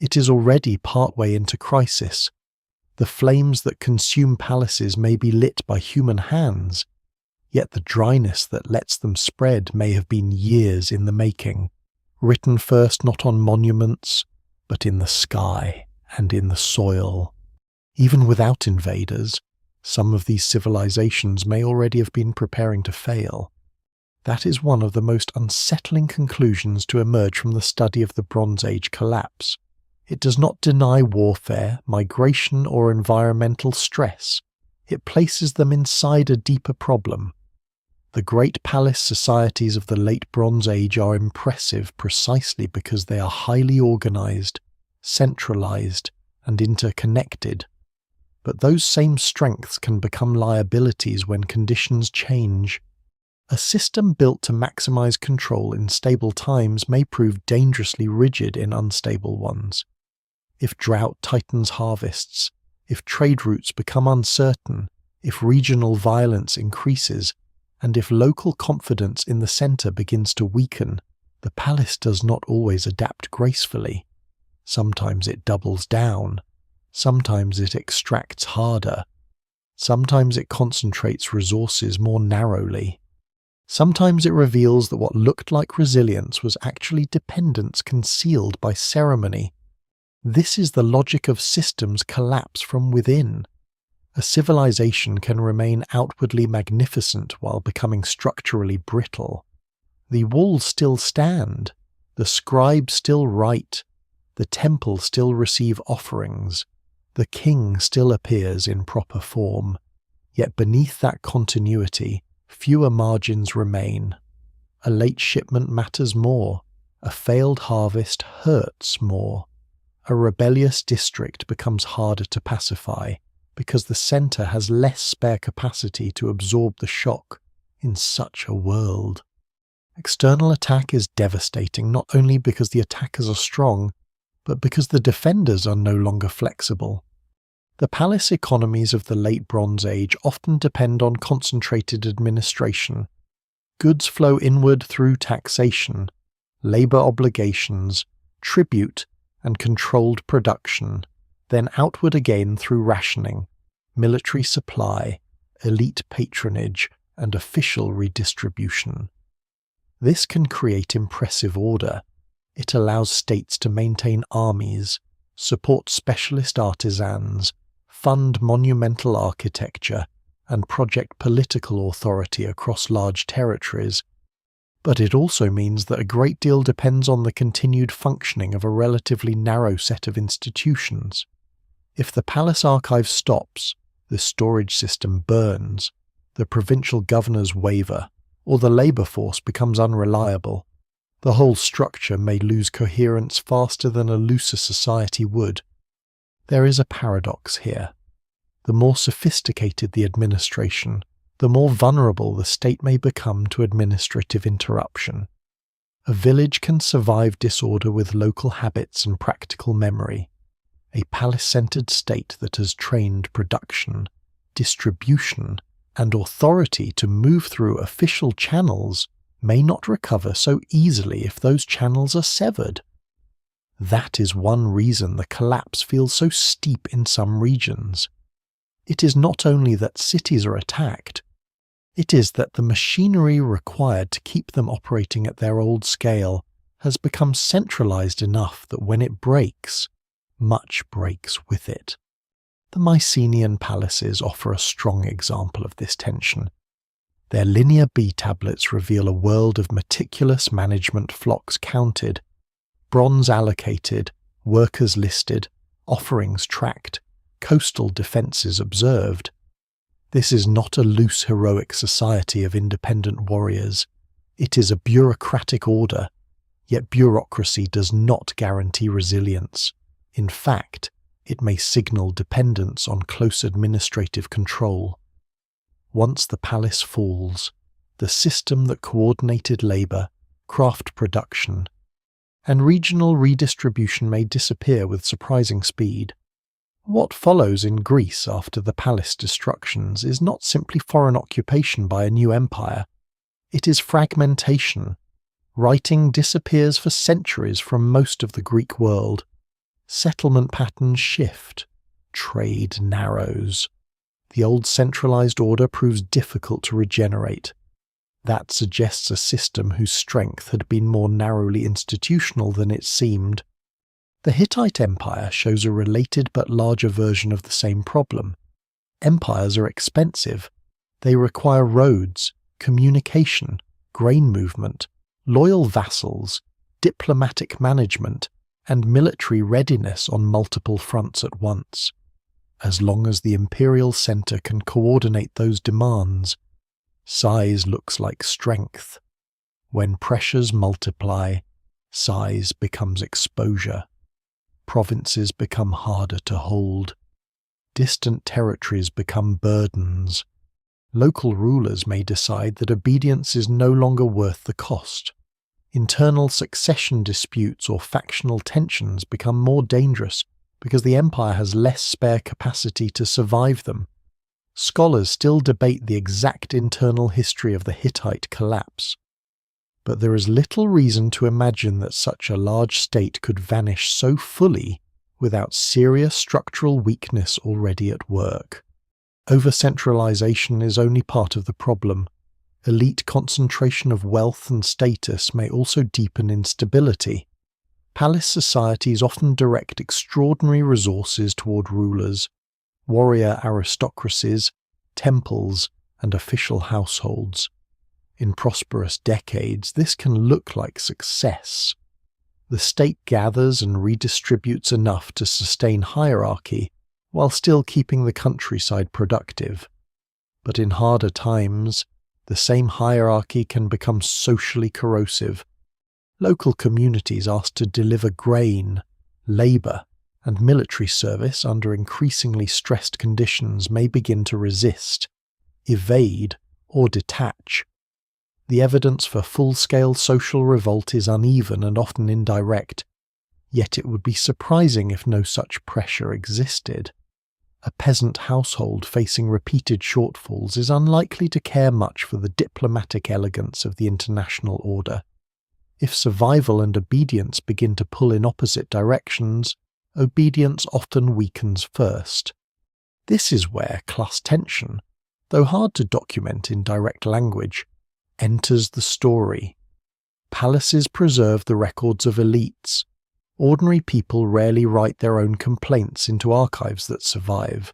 It is already partway into crisis. The flames that consume palaces may be lit by human hands, yet the dryness that lets them spread may have been years in the making, written first not on monuments, but in the sky and in the soil. Even without invaders, some of these civilizations may already have been preparing to fail. That is one of the most unsettling conclusions to emerge from the study of the Bronze Age collapse. It does not deny warfare, migration, or environmental stress. It places them inside a deeper problem. The great palace societies of the late Bronze Age are impressive precisely because they are highly organized, centralized, and interconnected. But those same strengths can become liabilities when conditions change. A system built to maximize control in stable times may prove dangerously rigid in unstable ones. If drought tightens harvests, if trade routes become uncertain, if regional violence increases, and if local confidence in the center begins to weaken, the palace does not always adapt gracefully. Sometimes it doubles down. Sometimes it extracts harder. Sometimes it concentrates resources more narrowly. Sometimes it reveals that what looked like resilience was actually dependence concealed by ceremony. This is the logic of systems collapse from within. A civilization can remain outwardly magnificent while becoming structurally brittle. The walls still stand, the scribes still write, the temple still receive offerings, the king still appears in proper form, yet beneath that continuity, fewer margins remain. A late shipment matters more, a failed harvest hurts more. A rebellious district becomes harder to pacify, because the center has less spare capacity to absorb the shock in such a world. External attack is devastating not only because the attackers are strong, but because the defenders are no longer flexible. The palace economies of the late Bronze Age often depend on concentrated administration. Goods flow inward through taxation, labor obligations, tribute, and controlled production, then outward again through rationing, military supply, elite patronage, and official redistribution. This can create impressive order. It allows states to maintain armies, support specialist artisans, fund monumental architecture, and project political authority across large territories. But it also means that a great deal depends on the continued functioning of a relatively narrow set of institutions. If the palace archive stops, the storage system burns, the provincial governors waver, or the labour force becomes unreliable, the whole structure may lose coherence faster than a looser society would. There is a paradox here. The more sophisticated the administration, the more vulnerable the state may become to administrative interruption. A village can survive disorder with local habits and practical memory. A palace-centered state that has trained production, distribution, and authority to move through official channels may not recover so easily if those channels are severed. That is one reason the collapse feels so steep in some regions. It is not only that cities are attacked, it is that the machinery required to keep them operating at their old scale has become centralized enough that when it breaks, much breaks with it. The Mycenaean palaces offer a strong example of this tension. Their linear B tablets reveal a world of meticulous management, flocks counted, bronze allocated, workers listed, offerings tracked, coastal defences observed. This is not a loose heroic society of independent warriors. It is a bureaucratic order, yet bureaucracy does not guarantee resilience. In fact, it may signal dependence on close administrative control. Once the palace falls, the system that coordinated labour, craft production, and regional redistribution may disappear with surprising speed. What follows in Greece after the palace destructions is not simply foreign occupation by a new empire. It is fragmentation. Writing disappears for centuries from most of the Greek world. Settlement patterns shift. Trade narrows. The old centralized order proves difficult to regenerate. That suggests a system whose strength had been more narrowly institutional than it seemed. The Hittite Empire shows a related but larger version of the same problem. Empires are expensive. They require roads, communication, grain movement, loyal vassals, diplomatic management, and military readiness on multiple fronts at once. As long as the imperial center can coordinate those demands, size looks like strength. When pressures multiply, size becomes exposure. Provinces become harder to hold. Distant territories become burdens. Local rulers may decide that obedience is no longer worth the cost. Internal succession disputes or factional tensions become more dangerous because the empire has less spare capacity to survive them. Scholars still debate the exact internal history of the Hittite collapse, but there is little reason to imagine that such a large state could vanish so fully without serious structural weakness already at work. Over-centralization is only part of the problem. Elite concentration of wealth and status may also deepen instability. Palace societies often direct extraordinary resources toward rulers, warrior aristocracies, temples, and official households. In prosperous decades, this can look like success. The state gathers and redistributes enough to sustain hierarchy while still keeping the countryside productive. But in harder times, the same hierarchy can become socially corrosive. Local communities asked to deliver grain, labour, and military service under increasingly stressed conditions may begin to resist, evade, or detach. The evidence for full-scale social revolt is uneven and often indirect, yet it would be surprising if no such pressure existed. A peasant household facing repeated shortfalls is unlikely to care much for the diplomatic elegance of the international order. If survival and obedience begin to pull in opposite directions, obedience often weakens first. This is where class tension, though hard to document in direct language, enters the story. Palaces preserve the records of elites. Ordinary people rarely write their own complaints into archives that survive.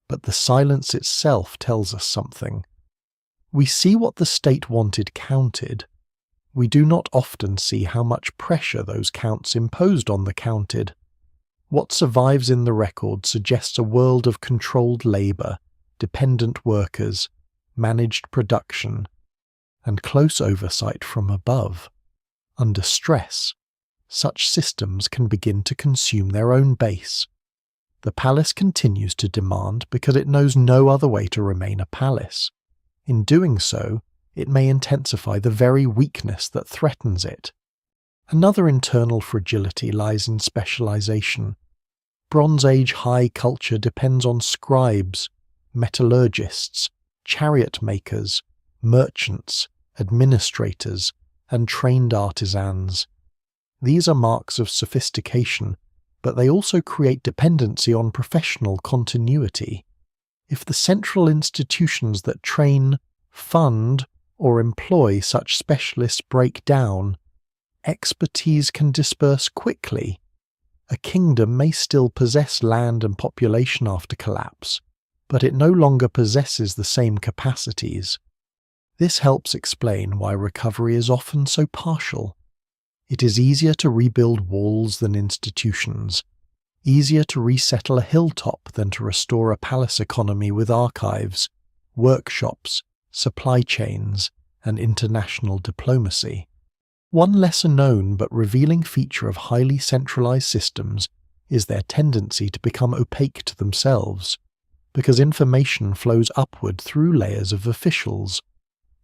But the silence itself tells us something. We see what the state wanted counted. We do not often see how much pressure those counts imposed on the counted. What survives in the record suggests a world of controlled labor, dependent workers, managed production, and close oversight from above. Under stress, such systems can begin to consume their own base. The palace continues to demand because it knows no other way to remain a palace. In doing so, it may intensify the very weakness that threatens it. Another internal fragility lies in specialization. Bronze Age high culture depends on scribes, metallurgists, chariot makers, merchants, administrators, and trained artisans. These are marks of sophistication, but they also create dependency on professional continuity. If the central institutions that train, fund, or employ such specialists break down, expertise can disperse quickly. A kingdom may still possess land and population after collapse, but it no longer possesses the same capacities. This helps explain why recovery is often so partial. It is easier to rebuild walls than institutions, easier to resettle a hilltop than to restore a palace economy with archives, workshops, supply chains, and international diplomacy. One lesser-known but revealing feature of highly centralized systems is their tendency to become opaque to themselves, because information flows upward through layers of officials.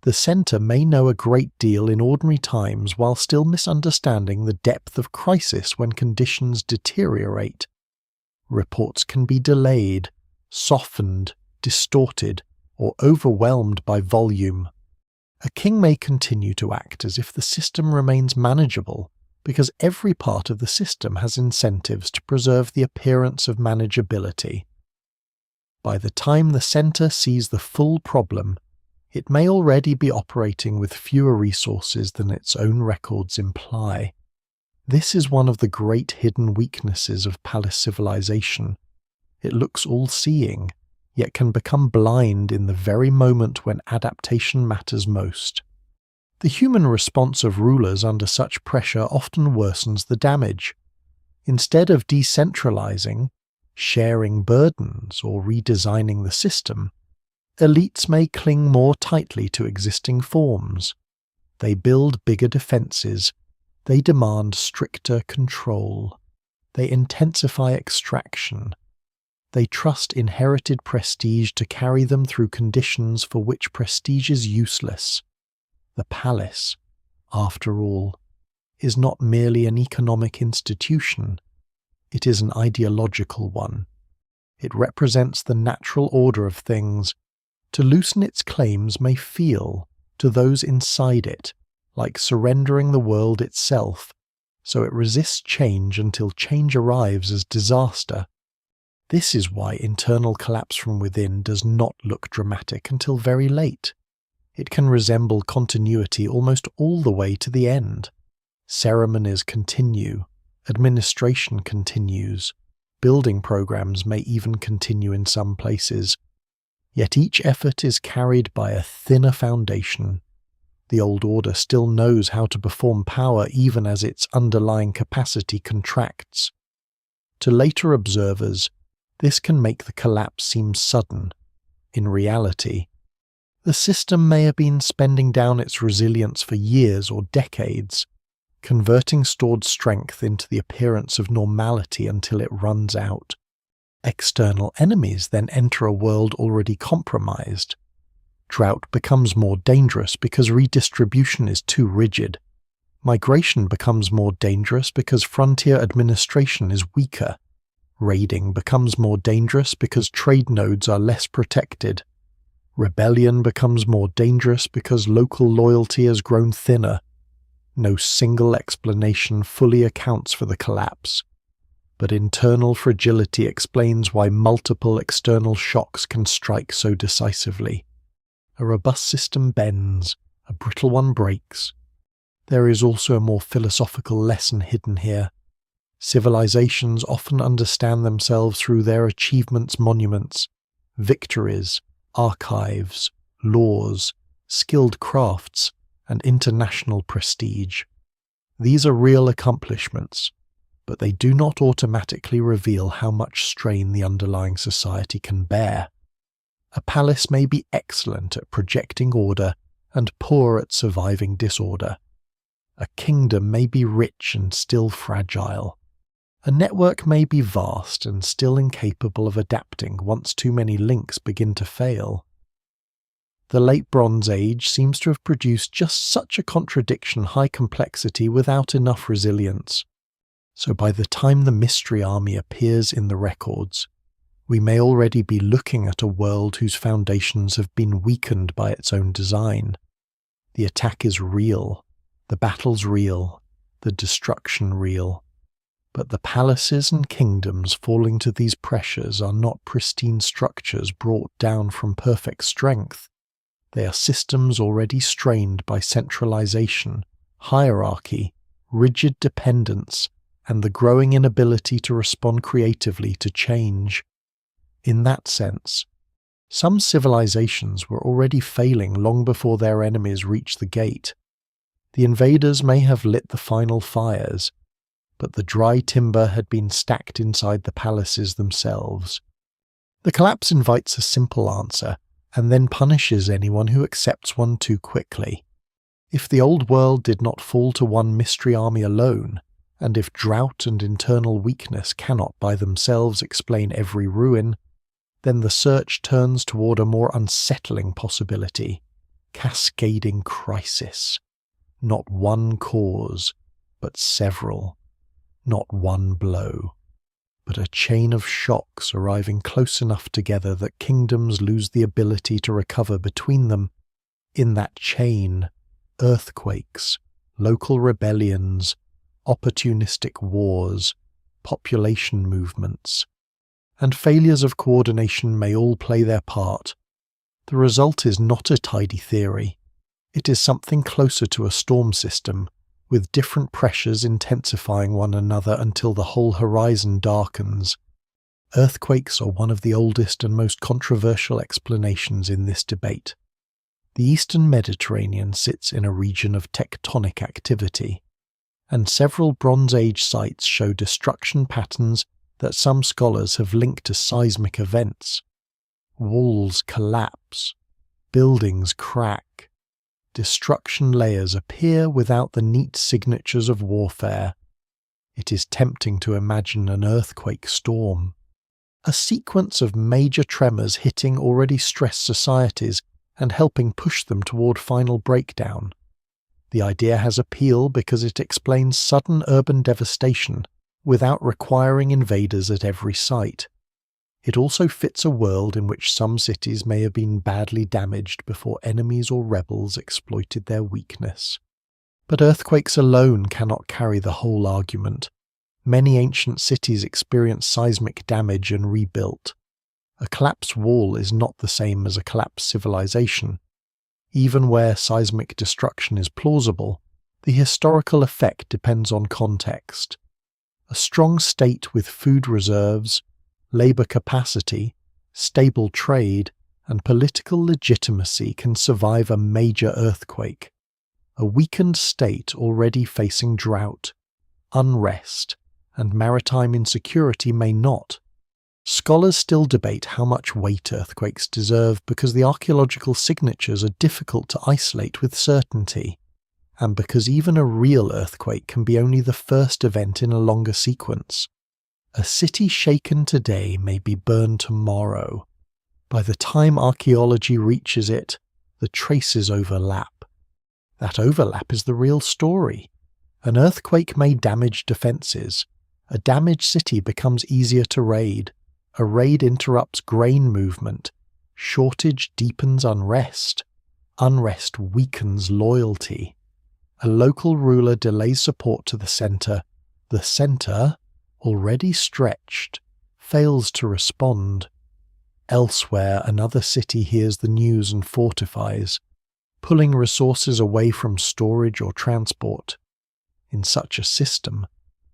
The center may know a great deal in ordinary times while still misunderstanding the depth of crisis when conditions deteriorate. Reports can be delayed, softened, distorted, or overwhelmed by volume. A king may continue to act as if the system remains manageable, because every part of the system has incentives to preserve the appearance of manageability. By the time the center sees the full problem, it may already be operating with fewer resources than its own records imply. This is one of the great hidden weaknesses of palace civilization. It looks all-seeing, yet can become blind in the very moment when adaptation matters most. The human response of rulers under such pressure often worsens the damage. Instead of decentralizing, sharing burdens, or redesigning the system, elites may cling more tightly to existing forms. They build bigger defenses. They demand stricter control. They intensify extraction. They trust inherited prestige to carry them through conditions for which prestige is useless. The palace, after all, is not merely an economic institution. It is an ideological one. It represents the natural order of things. To loosen its claims may feel, to those inside it, like surrendering the world itself, so it resists change until change arrives as disaster. This is why internal collapse from within does not look dramatic until very late. It can resemble continuity almost all the way to the end. Ceremonies continue, administration continues, building programs may even continue in some places. Yet each effort is carried by a thinner foundation. The old order still knows how to perform power even as its underlying capacity contracts. To later observers, this can make the collapse seem sudden. In reality, the system may have been spending down its resilience for years or decades, converting stored strength into the appearance of normality until it runs out. External enemies then enter a world already compromised. Drought becomes more dangerous because redistribution is too rigid. Migration becomes more dangerous because frontier administration is weaker. Raiding becomes more dangerous because trade nodes are less protected. Rebellion becomes more dangerous because local loyalty has grown thinner. No single explanation fully accounts for the collapse, but internal fragility explains why multiple external shocks can strike so decisively. A robust system bends, a brittle one breaks. There is also a more philosophical lesson hidden here. Civilizations often understand themselves through their achievements' monuments, victories, archives, laws, skilled crafts, and international prestige. These are real accomplishments. but they do not automatically reveal how much strain the underlying society can bear. A palace may be excellent at projecting order and poor at surviving disorder. A kingdom may be rich and still fragile. A network may be vast and still incapable of adapting once too many links begin to fail. The Late Bronze Age seems to have produced just such a contradiction-high complexity without enough resilience. So by the time the Mystery Army appears in the records, we may already be looking at a world whose foundations have been weakened by its own design. The attack is real, the battle's real, the destruction real. But the palaces and kingdoms falling to these pressures are not pristine structures brought down from perfect strength. They are systems already strained by centralization, hierarchy, rigid dependence, and the growing inability to respond creatively to change. In that sense, some civilizations were already failing long before their enemies reached the gate. The invaders may have lit the final fires, but the dry timber had been stacked inside the palaces themselves. The collapse invites a simple answer, and then punishes anyone who accepts one too quickly. If the old world did not fall to one mystery army alone, and if drought and internal weakness cannot by themselves explain every ruin, then the search turns toward a more unsettling possibility: cascading crisis. Not one cause, but several. Not one blow, but a chain of shocks arriving close enough together that kingdoms lose the ability to recover between them. In that chain, earthquakes, local rebellions, opportunistic wars, population movements, and failures of coordination may all play their part. The result is not a tidy theory. It is something closer to a storm system, with different pressures intensifying one another until the whole horizon darkens. Earthquakes are one of the oldest and most controversial explanations in this debate. The Eastern Mediterranean sits in a region of tectonic activity, and several Bronze Age sites show destruction patterns that some scholars have linked to seismic events. Walls collapse, buildings crack, destruction layers appear without the neat signatures of warfare. It is tempting to imagine an earthquake storm, a sequence of major tremors hitting already stressed societies and helping push them toward final breakdown. The idea has appeal because it explains sudden urban devastation without requiring invaders at every site. It also fits a world in which some cities may have been badly damaged before enemies or rebels exploited their weakness. But earthquakes alone cannot carry the whole argument. Many ancient cities experienced seismic damage and rebuilt. A collapsed wall is not the same as a collapsed civilization. Even where seismic destruction is plausible, the historical effect depends on context. A strong state with food reserves, labour capacity, stable trade, and political legitimacy can survive a major earthquake. A weakened state already facing drought, unrest, and maritime insecurity may not. Scholars still debate how much weight earthquakes deserve because the archaeological signatures are difficult to isolate with certainty, and because even a real earthquake can be only the first event in a longer sequence. A city shaken today may be burned tomorrow. By the time archaeology reaches it, the traces overlap. That overlap is the real story. An earthquake may damage defences. A damaged city becomes easier to raid. A raid interrupts grain movement. Shortage deepens unrest. Unrest weakens loyalty. A local ruler delays support to the centre. The centre, already stretched, fails to respond. Elsewhere, another city hears the news and fortifies, pulling resources away from storage or transport. In such a system,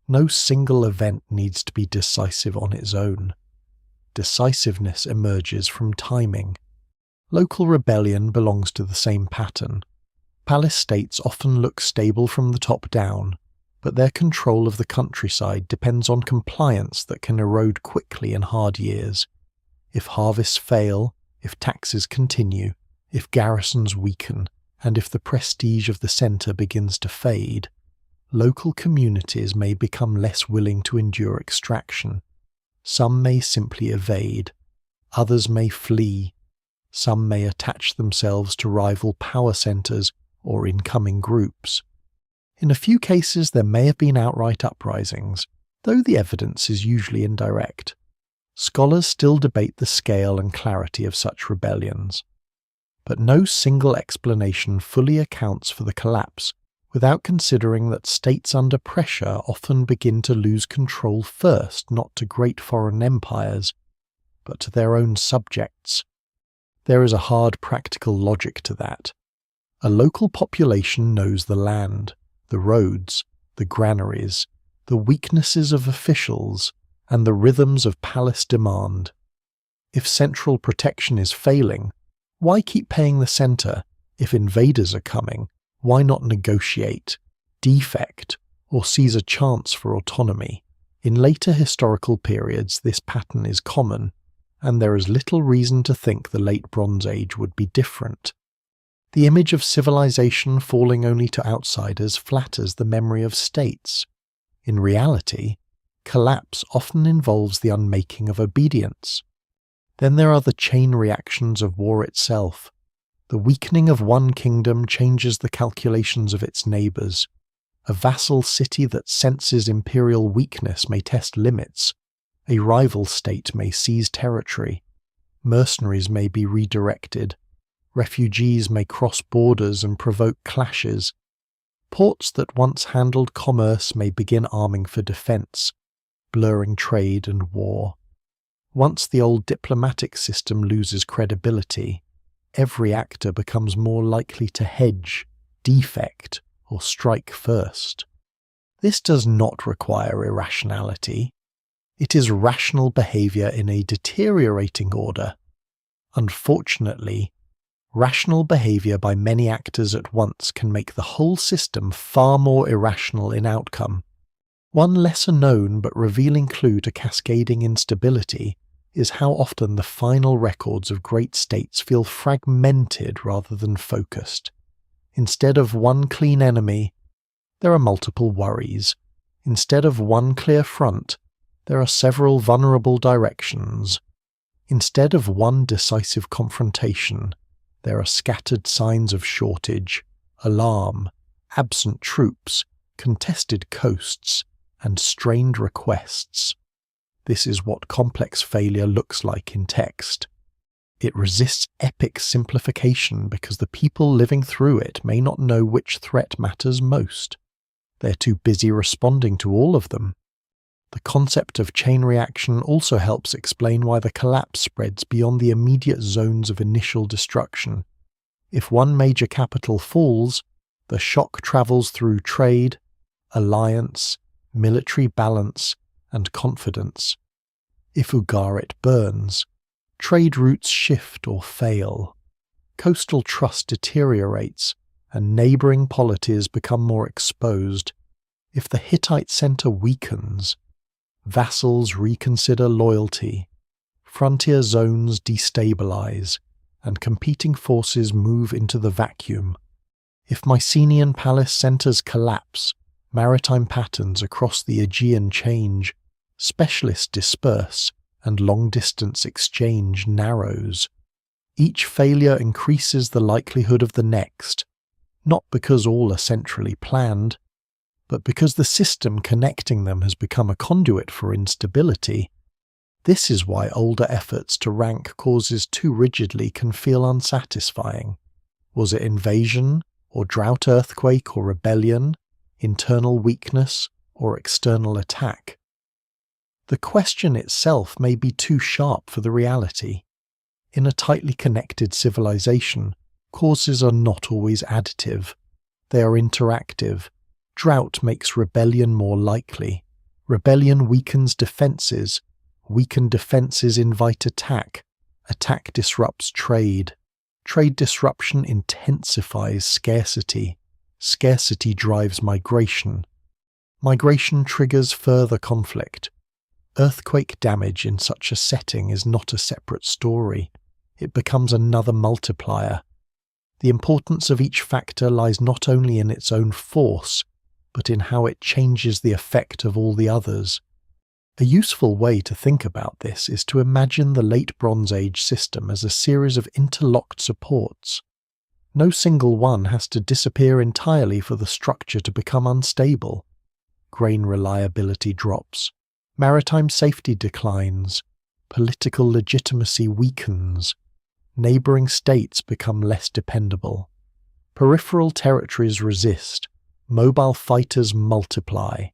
no single event needs to be decisive on its own. Decisiveness emerges from timing. Local rebellion belongs to the same pattern. Palace states often look stable from the top down, but their control of the countryside depends on compliance that can erode quickly in hard years. If harvests fail, if taxes continue, if garrisons weaken, and if the prestige of the centre begins to fade, local communities may become less willing to endure extraction. Some may simply evade, others may flee, some may attach themselves to rival power centres or incoming groups. In a few cases there may have been outright uprisings, though the evidence is usually indirect. Scholars still debate the scale and clarity of such rebellions. But no single explanation fully accounts for the collapse without considering that states under pressure often begin to lose control first, not to great foreign empires, but to their own subjects. There is a hard practical logic to that. A local population knows the land, the roads, the granaries, the weaknesses of officials, and the rhythms of palace demand. If central protection is failing, why keep paying the centre? If invaders are coming, why not negotiate, defect, or seize a chance for autonomy? In later historical periods this pattern is common, and there is little reason to think the Late Bronze Age would be different. The image of civilization falling only to outsiders flatters the memory of states. In reality, collapse often involves the unmaking of obedience. Then there are the chain reactions of war itself. The weakening of one kingdom changes the calculations of its neighbours. A vassal city that senses imperial weakness may test limits. A rival state may seize territory. Mercenaries may be redirected. Refugees may cross borders and provoke clashes. Ports that once handled commerce may begin arming for defence, blurring trade and war. Once the old diplomatic system loses credibility, every actor becomes more likely to hedge, defect, or strike first. This does not require irrationality. It is rational behaviour in a deteriorating order. Unfortunately, rational behaviour by many actors at once can make the whole system far more irrational in outcome. One lesser known but revealing clue to cascading instability is how often the final records of great states feel fragmented rather than focused. Instead of one clean enemy, there are multiple worries. Instead of one clear front, there are several vulnerable directions. Instead of one decisive confrontation, there are scattered signs of shortage, alarm, absent troops, contested coasts, and strained requests. This is what complex failure looks like in text. It resists epic simplification because the people living through it may not know which threat matters most. They're too busy responding to all of them. The concept of chain reaction also helps explain why the collapse spreads beyond the immediate zones of initial destruction. If one major capital falls, the shock travels through trade, alliance, military balance, and confidence. If Ugarit burns, trade routes shift or fail. Coastal trust deteriorates, and neighbouring polities become more exposed. If the Hittite centre weakens, vassals reconsider loyalty, frontier zones destabilize, and competing forces move into the vacuum. If Mycenaean palace centres collapse, maritime patterns across the Aegean change, specialists disperse, and long-distance exchange narrows. Each failure increases the likelihood of the next, not because all are centrally planned, but because the system connecting them has become a conduit for instability. This is why older efforts to rank causes too rigidly can feel unsatisfying. Was it invasion, or drought earthquake or rebellion, internal weakness or external attack? The question itself may be too sharp for the reality. In a tightly connected civilization, causes are not always additive. They are interactive. Drought makes rebellion more likely. Rebellion weakens defences. Weakened defences invite attack. Attack disrupts trade. Trade disruption intensifies scarcity. Scarcity drives migration. Migration triggers further conflict. Earthquake damage in such a setting is not a separate story. It becomes another multiplier. The importance of each factor lies not only in its own force, but in how it changes the effect of all the others. A useful way to think about this is to imagine the Late Bronze Age system as a series of interlocked supports. No single one has to disappear entirely for the structure to become unstable. Grain reliability drops, maritime safety declines, political legitimacy weakens, neighbouring states become less dependable, peripheral territories resist, mobile fighters multiply.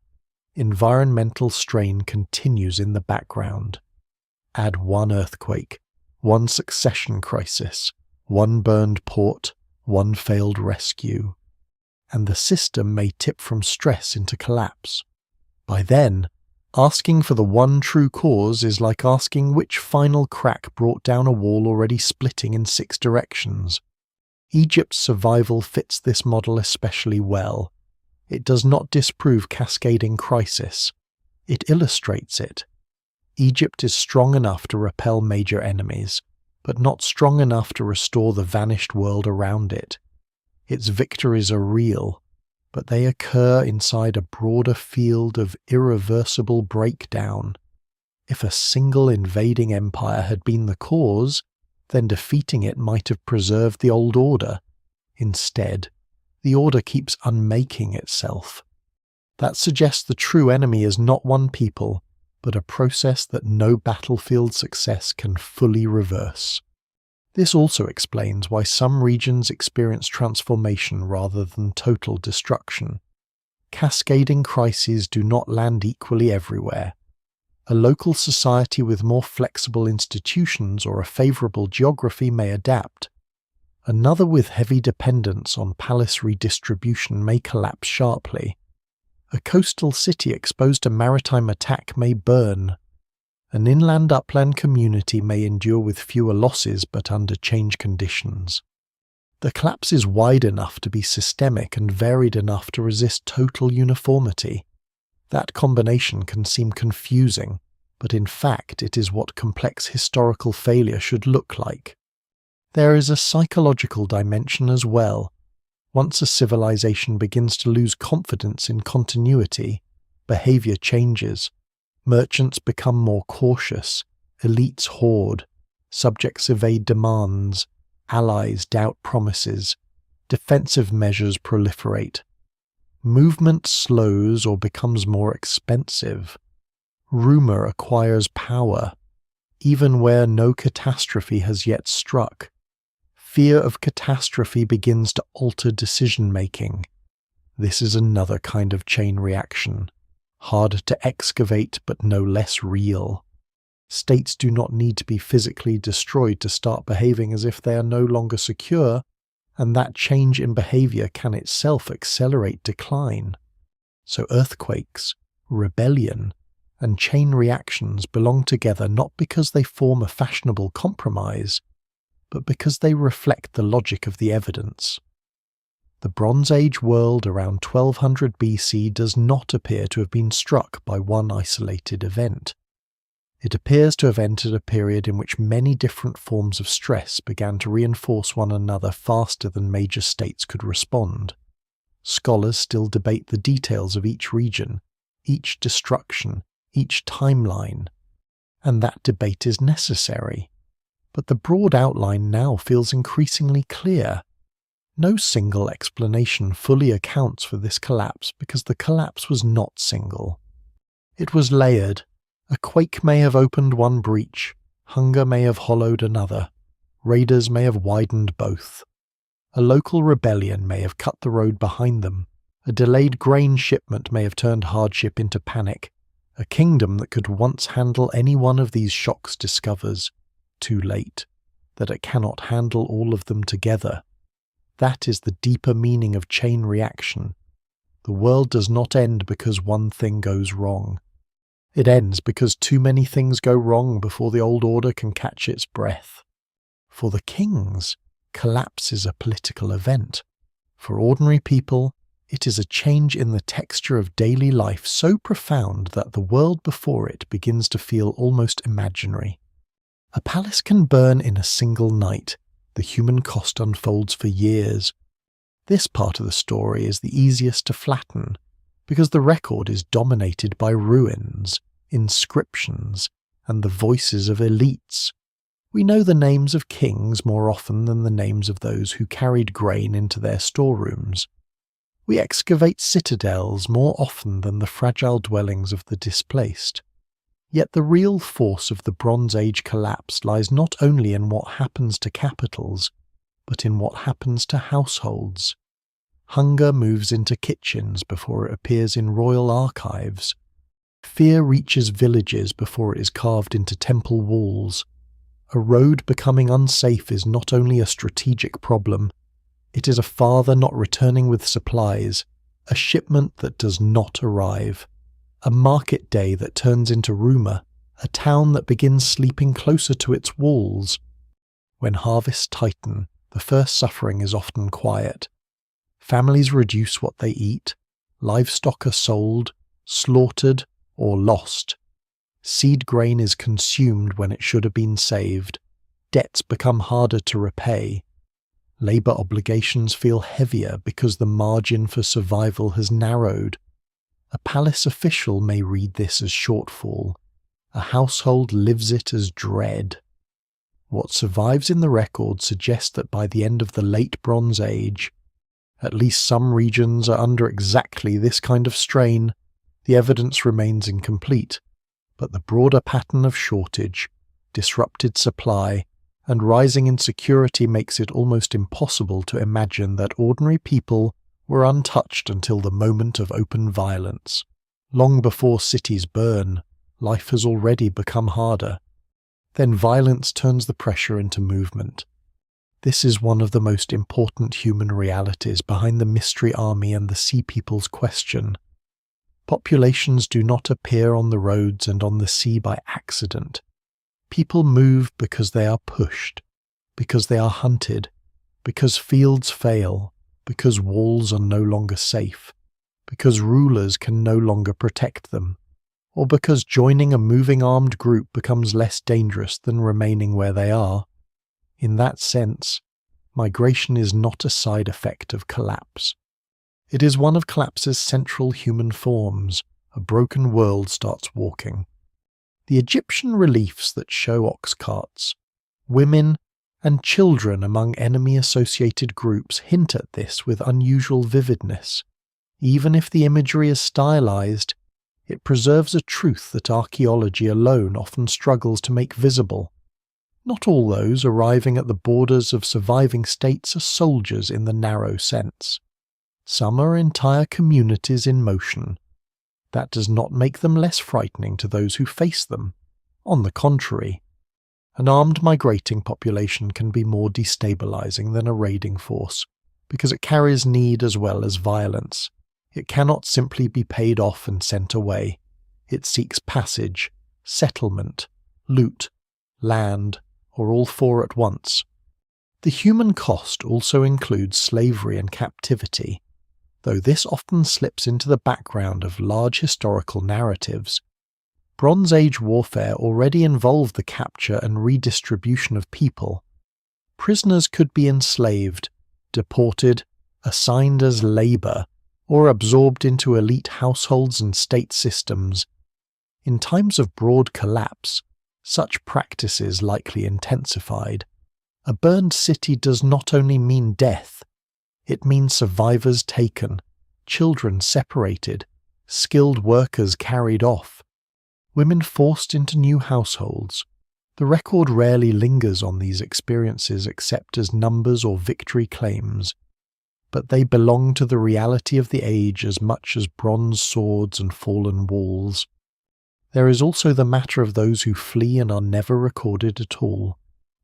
Environmental strain continues in the background. Add one earthquake, one succession crisis, one burned port, one failed rescue, and the system may tip from stress into collapse. By then, asking for the one true cause is like asking which final crack brought down a wall already splitting in 6 directions. Egypt's survival fits this model especially well. It does not disprove cascading crisis. It illustrates it. Egypt is strong enough to repel major enemies, but not strong enough to restore the vanished world around it. Its victories are real, but they occur inside a broader field of irreversible breakdown. If a single invading empire had been the cause, then defeating it might have preserved the old order. Instead, the order keeps unmaking itself. That suggests the true enemy is not one people, but a process that no battlefield success can fully reverse. This also explains why some regions experience transformation rather than total destruction. Cascading crises do not land equally everywhere. A local society with more flexible institutions or a favourable geography may adapt. Another with heavy dependence on palace redistribution may collapse sharply. A coastal city exposed to maritime attack may burn. An inland-upland community may endure with fewer losses but under change conditions. The collapse is wide enough to be systemic and varied enough to resist total uniformity. That combination can seem confusing, but in fact it is what complex historical failure should look like. There is a psychological dimension as well. Once a civilization begins to lose confidence in continuity, behavior changes. Merchants become more cautious, elites hoard, subjects evade demands, allies doubt promises, defensive measures proliferate. Movement slows or becomes more expensive. Rumor acquires power, even where no catastrophe has yet struck. Fear of catastrophe begins to alter decision-making. This is another kind of chain reaction, harder to excavate but no less real. States do not need to be physically destroyed to start behaving as if they are no longer secure, and that change in behavior can itself accelerate decline. So earthquakes, rebellion, and chain reactions belong together not because they form a fashionable compromise, but because they reflect the logic of the evidence. The Bronze Age world around 1200 BC does not appear to have been struck by one isolated event. It appears to have entered a period in which many different forms of stress began to reinforce one another faster than major states could respond. Scholars still debate the details of each region, each destruction, each timeline, and that debate is necessary. But the broad outline now feels increasingly clear. No single explanation fully accounts for this collapse because the collapse was not single. It was layered. A quake may have opened one breach, hunger may have hollowed another, raiders may have widened both. A local rebellion may have cut the road behind them, a delayed grain shipment may have turned hardship into panic. A kingdom that could once handle any one of these shocks discovers, too late, that it cannot handle all of them together. That is the deeper meaning of chain reaction. The world does not end because one thing goes wrong. It ends because too many things go wrong before the old order can catch its breath. For the kings, collapse is a political event. For ordinary people, It is a change in the texture of daily life so profound that the world before it begins to feel almost imaginary. A palace can burn in a single night. The human cost unfolds for years. This part of the story is the easiest to flatten, because the record is dominated by ruins, inscriptions, and the voices of elites. We know the names of kings more often than the names of those who carried grain into their storerooms. We excavate citadels more often than the fragile dwellings of the displaced. Yet the real force of the Bronze Age collapse lies not only in what happens to capitals, but in what happens to households. Hunger moves into kitchens before it appears in royal archives. Fear reaches villages before it is carved into temple walls. A road becoming unsafe is not only a strategic problem, it is a father not returning with supplies, a shipment that does not arrive, a market day that turns into rumour, a town that begins sleeping closer to its walls. When harvests tighten, the first suffering is often quiet. Families reduce what they eat, livestock are sold, slaughtered, or lost. Seed grain is consumed when it should have been saved. Debts become harder to repay. Labour obligations feel heavier because the margin for survival has narrowed. A palace official may read this as shortfall. A household lives it as dread. What survives in the record suggests that by the end of the late Bronze Age, at least some regions are under exactly this kind of strain. The evidence remains incomplete, but the broader pattern of shortage, disrupted supply, and rising insecurity makes it almost impossible to imagine that ordinary people were untouched until the moment of open violence. Long before cities burn, life has already become harder. Then violence turns the pressure into movement. This is one of the most important human realities behind the Mystery Army and the Sea People's question. Populations do not appear on the roads and on the sea by accident. People move because they are pushed, because they are hunted, because fields fail, because walls are no longer safe, because rulers can no longer protect them, or because joining a moving armed group becomes less dangerous than remaining where they are. In that sense, migration is not a side effect of collapse. It is one of collapse's central human forms. A broken world starts walking. The Egyptian reliefs that show ox carts, women, and children among enemy-associated groups hint at this with unusual vividness. Even if the imagery is stylized, it preserves a truth that archaeology alone often struggles to make visible. Not all those arriving at the borders of surviving states are soldiers in the narrow sense. Some are entire communities in motion. That does not make them less frightening to those who face them. On the contrary, an armed migrating population can be more destabilizing than a raiding force, because it carries need as well as violence. It cannot simply be paid off and sent away. It seeks passage, settlement, loot, land, or all four at once. The human cost also includes slavery and captivity, though this often slips into the background of large historical narratives. Bronze Age warfare already involved the capture and redistribution of people. Prisoners could be enslaved, deported, assigned as labour, or absorbed into elite households and state systems. In times of broad collapse, such practices likely intensified. A burned city does not only mean death, it means survivors taken, children separated, skilled workers carried off, women forced into new households. The record rarely lingers on these experiences except as numbers or victory claims, but they belong to the reality of the age as much as bronze swords and fallen walls. There is also the matter of those who flee and are never recorded at all.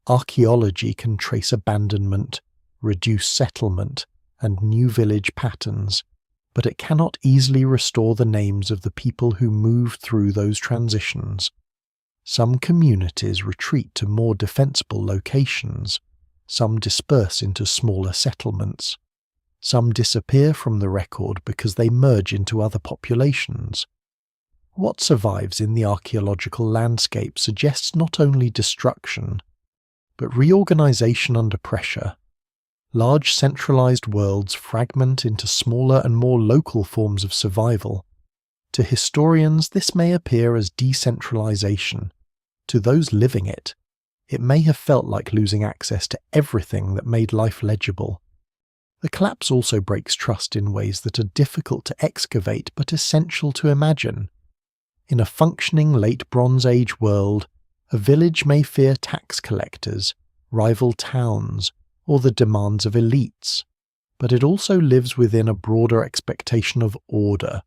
Archaeology can trace abandonment, reduce settlement, and new village patterns, but it cannot easily restore the names of the people who moved through those transitions. Some communities retreat to more defensible locations, some disperse into smaller settlements. Some disappear from the record because they merge into other populations. What survives in the archaeological landscape suggests not only destruction, but reorganization under pressure. Large centralized worlds fragment into smaller and more local forms of survival. To historians, this may appear as decentralization. To those living it, it may have felt like losing access to everything that made life legible. The collapse also breaks trust in ways that are difficult to excavate but essential to imagine. In a functioning late Bronze Age world, a village may fear tax collectors, rival towns, or the demands of elites, but it also lives within a broader expectation of order.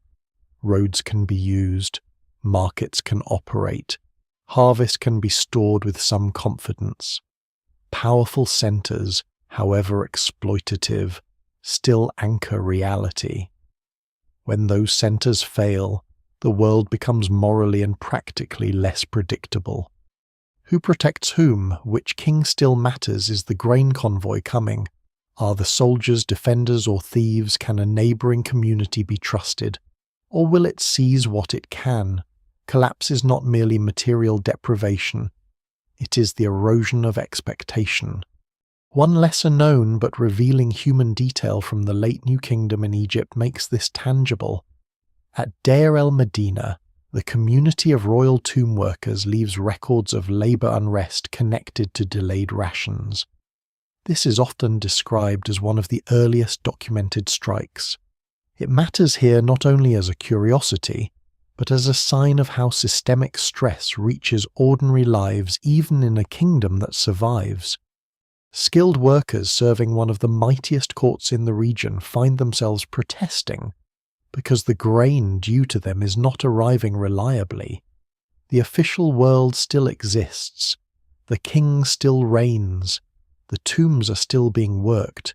Roads can be used, markets can operate, harvest can be stored with some confidence. Powerful centers, however exploitative, still anchor reality. When those centers fail, the world becomes morally and practically less predictable. Who protects whom, which king still matters, is the grain convoy coming? Are the soldiers defenders or thieves? Can a neighboring community be trusted? Or will it seize what it can? Collapse is not merely material deprivation. It is the erosion of expectation. One lesser known but revealing human detail from the late New Kingdom in Egypt makes this tangible. At Deir el-Medina, the community of royal tomb workers leaves records of labor unrest connected to delayed rations. This is often described as one of the earliest documented strikes. It matters here not only as a curiosity, but as a sign of how systemic stress reaches ordinary lives even in a kingdom that survives. Skilled workers serving one of the mightiest courts in the region find themselves protesting because the grain due to them is not arriving reliably. The official world still exists, the king still reigns, the tombs are still being worked,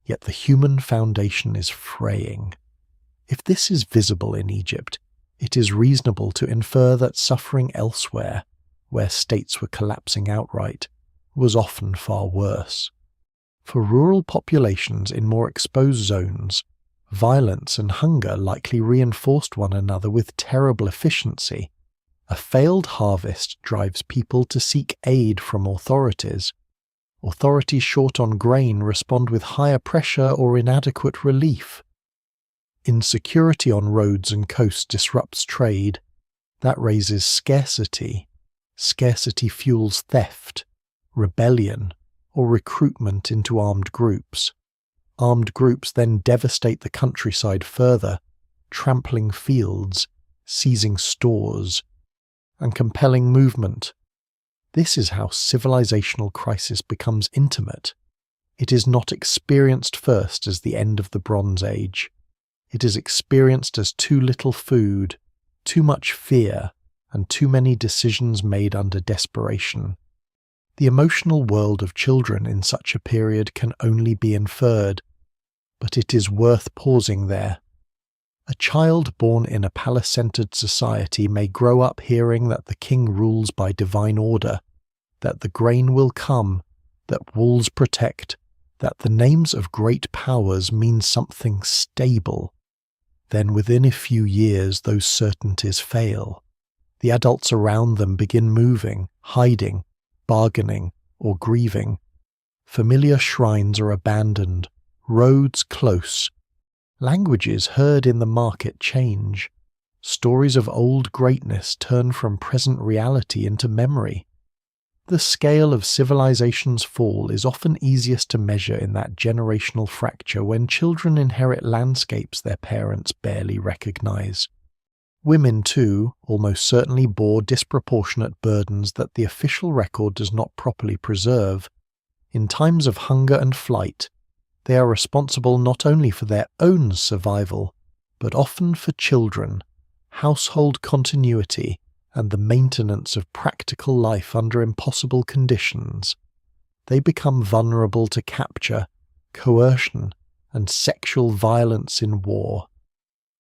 yet the human foundation is fraying. If this is visible in Egypt, it is reasonable to infer that suffering elsewhere, where states were collapsing outright, was often far worse. For rural populations in more exposed zones, violence and hunger likely reinforced one another with terrible efficiency. A failed harvest drives people to seek aid from authorities. Authorities short on grain respond with higher pressure or inadequate relief. Insecurity on roads and coasts disrupts trade. That raises scarcity. Scarcity fuels theft, rebellion, or recruitment into armed groups. Armed groups then devastate the countryside further, trampling fields, seizing stores, and compelling movement. This is how civilizational crisis becomes intimate. It is not experienced first as the end of the Bronze Age. It is experienced as too little food, too much fear, and too many decisions made under desperation. The emotional world of children in such a period can only be inferred, but it is worth pausing there. A child born in a palace-centered society may grow up hearing that the king rules by divine order, that the grain will come, that walls protect, that the names of great powers mean something stable. Then within a few years those certainties fail. The adults around them begin moving, hiding, bargaining, or grieving. Familiar shrines are abandoned, roads close. Languages heard in the market change. Stories of old greatness turn from present reality into memory. The scale of civilization's fall is often easiest to measure in that generational fracture when children inherit landscapes their parents barely recognize. Women, too, almost certainly bore disproportionate burdens that the official record does not properly preserve. In times of hunger and flight, they are responsible not only for their own survival, but often for children, household continuity, and the maintenance of practical life under impossible conditions. They become vulnerable to capture, coercion, and sexual violence in war.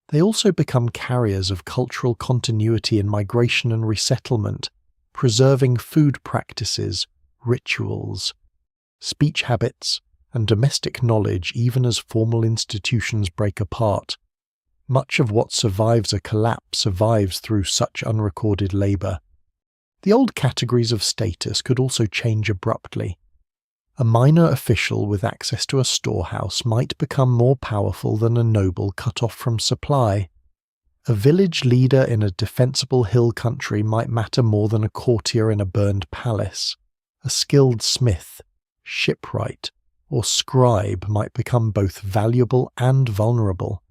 They also become carriers of cultural continuity in migration and resettlement, preserving food practices, rituals, speech habits, and domestic knowledge even as formal institutions break apart. Much of what survives a collapse survives through such unrecorded labour. The old categories of status could also change abruptly. A minor official with access to a storehouse might become more powerful than a noble cut off from supply. A village leader in a defensible hill country might matter more than a courtier in a burned palace. A skilled smith, shipwright, or scribe might become both valuable and vulnerable,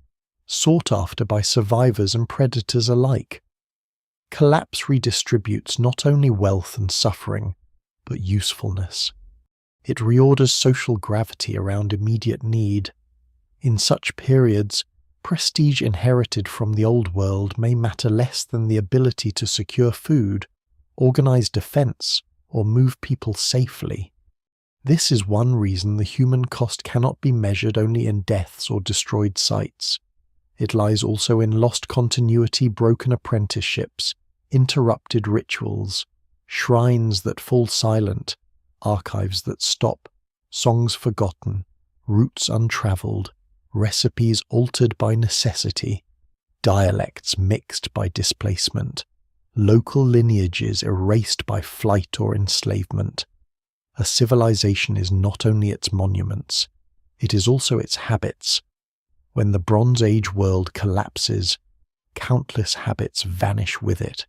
sought after by survivors and predators alike. Collapse redistributes not only wealth and suffering, but usefulness. It reorders social gravity around immediate need. In such periods, prestige inherited from the old world may matter less than the ability to secure food, organize defense, or move people safely. This is one reason the human cost cannot be measured only in deaths or destroyed sites. It lies also in lost continuity, broken apprenticeships, interrupted rituals, shrines that fall silent, archives that stop, songs forgotten, routes untravelled, recipes altered by necessity, dialects mixed by displacement, local lineages erased by flight or enslavement. A civilization is not only its monuments, it is also its habits. When the Bronze Age world collapses, countless habits vanish with it,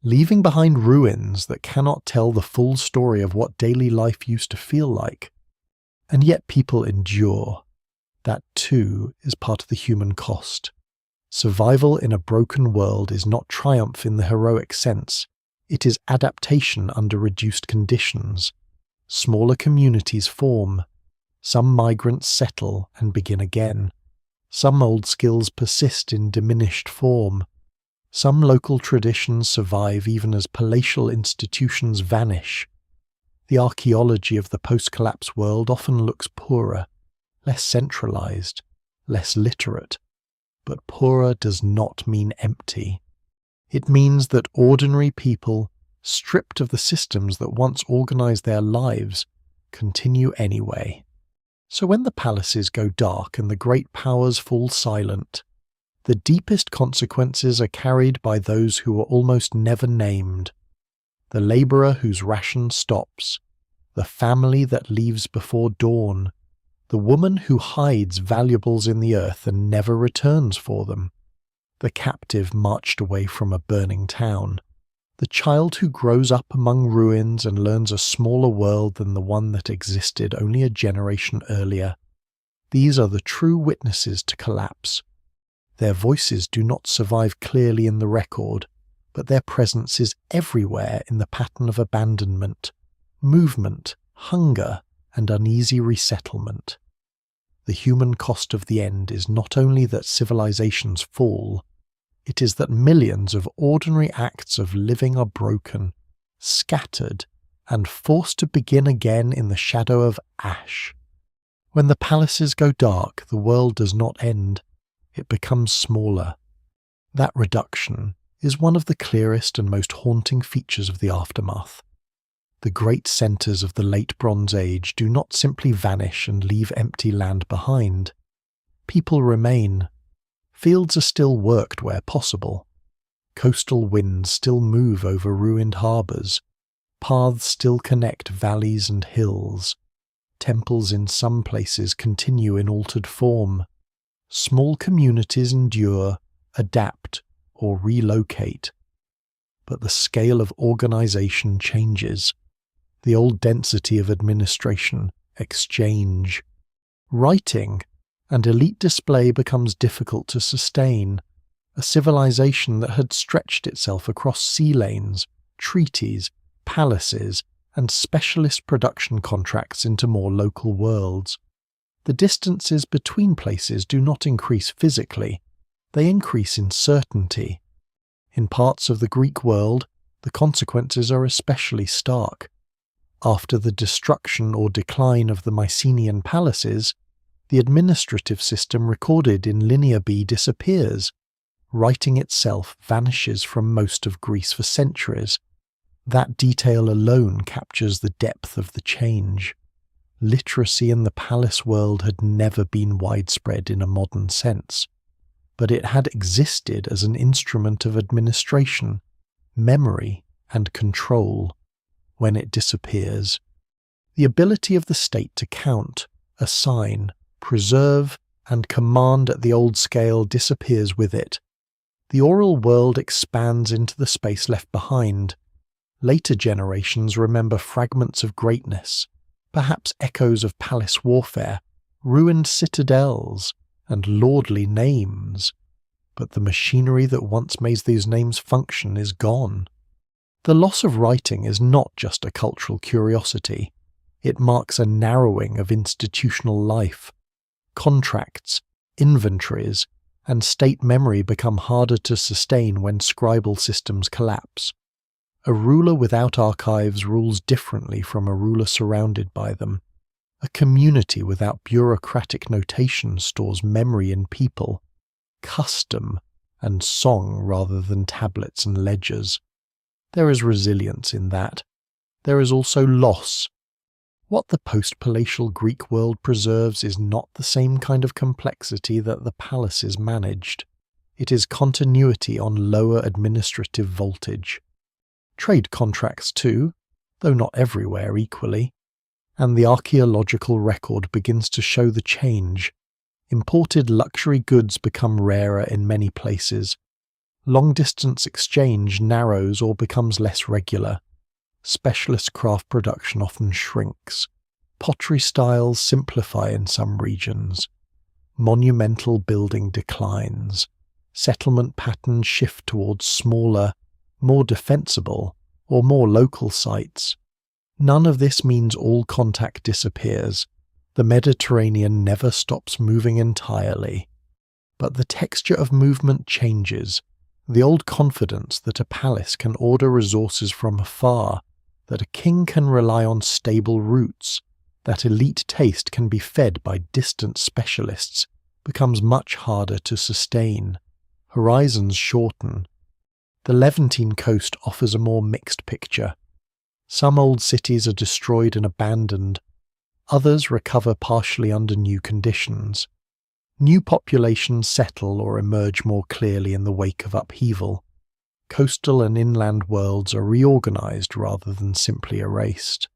leaving behind ruins that cannot tell the full story of what daily life used to feel like. And yet people endure. That too is part of the human cost. Survival in a broken world is not triumph in the heroic sense, it is adaptation under reduced conditions. Smaller communities form. Some migrants settle and begin again. Some old skills persist in diminished form. Some local traditions survive even as palatial institutions vanish. The archaeology of the post-collapse world often looks poorer, less centralized, less literate. But poorer does not mean empty. It means that ordinary people, stripped of the systems that once organized their lives, continue anyway. So when the palaces go dark and the great powers fall silent, the deepest consequences are carried by those who are almost never named. The laborer whose ration stops, the family that leaves before dawn, the woman who hides valuables in the earth and never returns for them, the captive marched away from a burning town, the child who grows up among ruins and learns a smaller world than the one that existed only a generation earlier. These are the true witnesses to collapse. Their voices do not survive clearly in the record, but their presence is everywhere in the pattern of abandonment, movement, hunger, and uneasy resettlement. The human cost of the end is not only that civilizations fall, it is that millions of ordinary acts of living are broken, scattered, and forced to begin again in the shadow of ash. When the palaces go dark, the world does not end, it becomes smaller. That reduction is one of the clearest and most haunting features of the aftermath. The great centres of the late Bronze Age do not simply vanish and leave empty land behind. People remain. Fields are still worked where possible. Coastal winds still move over ruined harbours. Paths still connect valleys and hills. Temples in some places continue in altered form. Small communities endure, adapt, or relocate. But the scale of organisation changes. The old density of administration, exchange, writing, and elite display becomes difficult to sustain. A civilization that had stretched itself across sea lanes, treaties, palaces, and specialist production contracts into more local worlds. The distances between places do not increase physically, they increase in certainty. In parts of the Greek world, the consequences are especially stark. After the destruction or decline of the Mycenaean palaces, the administrative system recorded in Linear B disappears. Writing itself vanishes from most of Greece for centuries. That detail alone captures the depth of the change. Literacy in the palace world had never been widespread in a modern sense, but it had existed as an instrument of administration, memory, and control. When it disappears, the ability of the state to count, assign, preserve, and command at the old scale disappears with it. The oral world expands into the space left behind. Later generations remember fragments of greatness, perhaps echoes of palace warfare, ruined citadels, and lordly names. But the machinery that once made these names function is gone. The loss of writing is not just a cultural curiosity. It marks a narrowing of institutional life. Contracts, inventories, and state memory become harder to sustain when scribal systems collapse. A ruler without archives rules differently from a ruler surrounded by them. A community without bureaucratic notation stores memory in people, custom, and song rather than tablets and ledgers. There is resilience in that. There is also loss. What the post-palatial Greek world preserves is not the same kind of complexity that the palaces managed. It is continuity on lower administrative voltage. Trade contracts too, though not everywhere equally, and the archaeological record begins to show the change. Imported luxury goods become rarer in many places. Long-distance exchange narrows or becomes less regular. Specialist craft production often shrinks. Pottery styles simplify in some regions. Monumental building declines. Settlement patterns shift towards smaller, more defensible, or more local sites. None of this means all contact disappears. The Mediterranean never stops moving entirely. But the texture of movement changes. The old confidence that a palace can order resources from afar, that a king can rely on stable routes, that elite taste can be fed by distant specialists, becomes much harder to sustain. Horizons shorten. The Levantine coast offers a more mixed picture. Some old cities are destroyed and abandoned. Others recover partially under new conditions. New populations settle or emerge more clearly in the wake of upheaval. Coastal and inland worlds are reorganized rather than simply erased.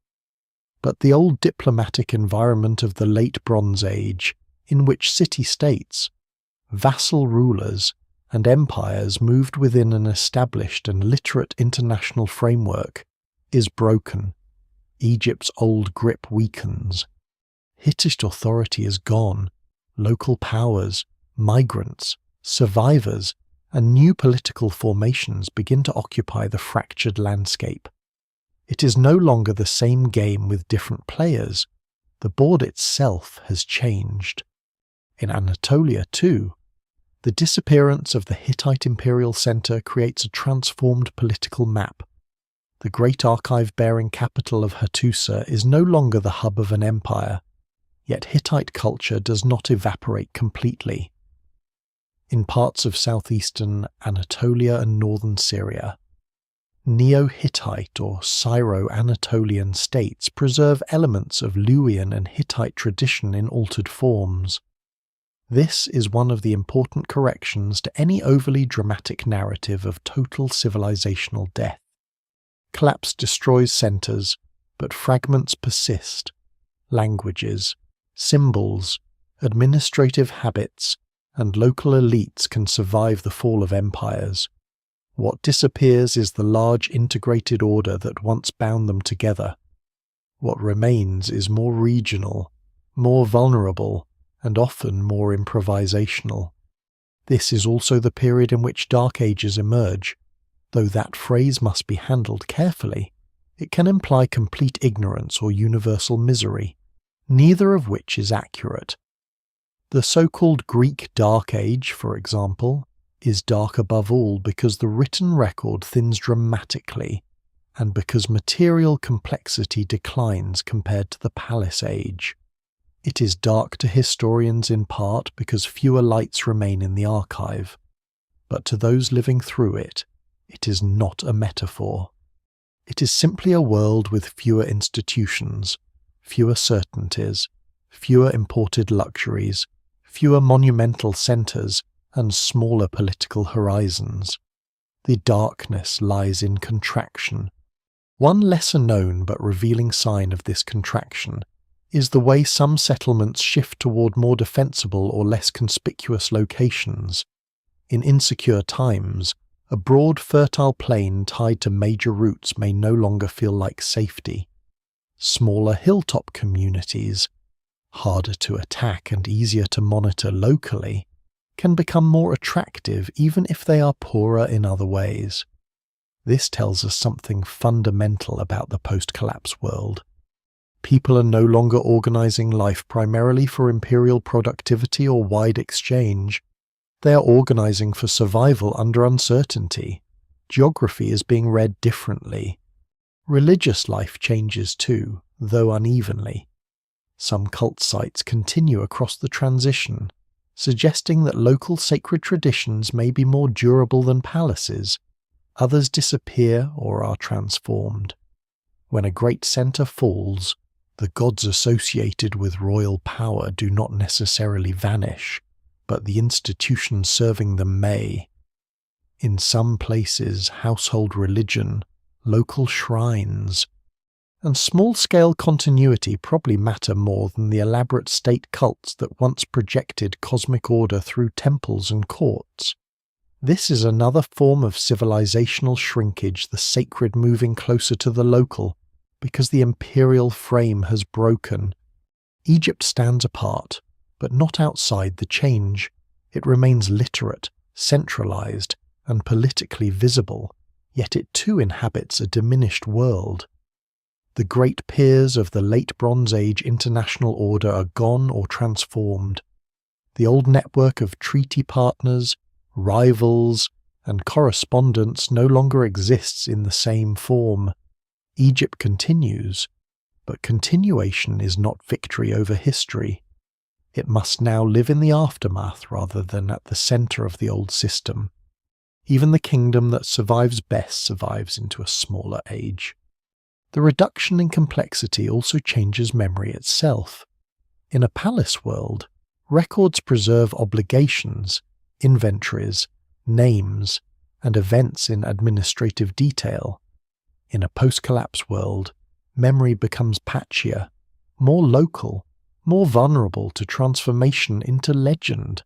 But the old diplomatic environment of the late Bronze Age, in which city-states, vassal rulers, and empires moved within an established and literate international framework, is broken. Egypt's old grip weakens. Hittite authority is gone. Local powers, migrants, survivors, and new political formations begin to occupy the fractured landscape. It is no longer the same game with different players. The board itself has changed. In Anatolia, too, the disappearance of the Hittite imperial center creates a transformed political map. The great archive-bearing capital of Hattusa is no longer the hub of an empire, yet Hittite culture does not evaporate completely. In parts of southeastern Anatolia and northern Syria, Neo-Hittite or Syro-Anatolian states preserve elements of Luwian and Hittite tradition in altered forms. This is one of the important corrections to any overly dramatic narrative of total civilizational death. Collapse destroys centers, but fragments persist. Languages, symbols, administrative habits, and local elites can survive the fall of empires. What disappears is the large integrated order that once bound them together. What remains is more regional, more vulnerable, and often more improvisational. This is also the period in which Dark Ages emerge. Though that phrase must be handled carefully, it can imply complete ignorance or universal misery, neither of which is accurate. The so-called Greek Dark Age, for example, is dark above all because the written record thins dramatically, and because material complexity declines compared to the Palace Age. It is dark to historians in part because fewer lights remain in the archive, but to those living through it, it is not a metaphor. It is simply a world with fewer institutions, fewer certainties, fewer imported luxuries, fewer monumental centres, and smaller political horizons. The darkness lies in contraction. One lesser-known but revealing sign of this contraction is the way some settlements shift toward more defensible or less conspicuous locations. In insecure times, a broad, fertile plain tied to major routes may no longer feel like safety. Smaller hilltop communities, harder to attack and easier to monitor locally, can become more attractive even if they are poorer in other ways. This tells us something fundamental about the post-collapse world. People are no longer organizing life primarily for imperial productivity or wide exchange. They are organizing for survival under uncertainty. Geography is being read differently. Religious life changes too, though unevenly. Some cult sites continue across the transition, suggesting that local sacred traditions may be more durable than palaces. Others disappear or are transformed. When a great centre falls, the gods associated with royal power do not necessarily vanish, but the institutions serving them may. In some places, household religion, local shrines, and small-scale continuity probably matter more than the elaborate state cults that once projected cosmic order through temples and courts. This is another form of civilizational shrinkage, the sacred moving closer to the local, because the imperial frame has broken. Egypt stands apart, but not outside the change. It remains literate, centralized, and politically visible, yet it too inhabits a diminished world. The great peers of the late Bronze Age international order are gone or transformed. The old network of treaty partners, rivals, and correspondents no longer exists in the same form. Egypt continues, but continuation is not victory over history. It must now live in the aftermath rather than at the centre of the old system. Even the kingdom that survives best survives into a smaller age. The reduction in complexity also changes memory itself. In a palace world, records preserve obligations, inventories, names, and events in administrative detail. In a post-collapse world, memory becomes patchier, more local, more vulnerable to transformation into legend.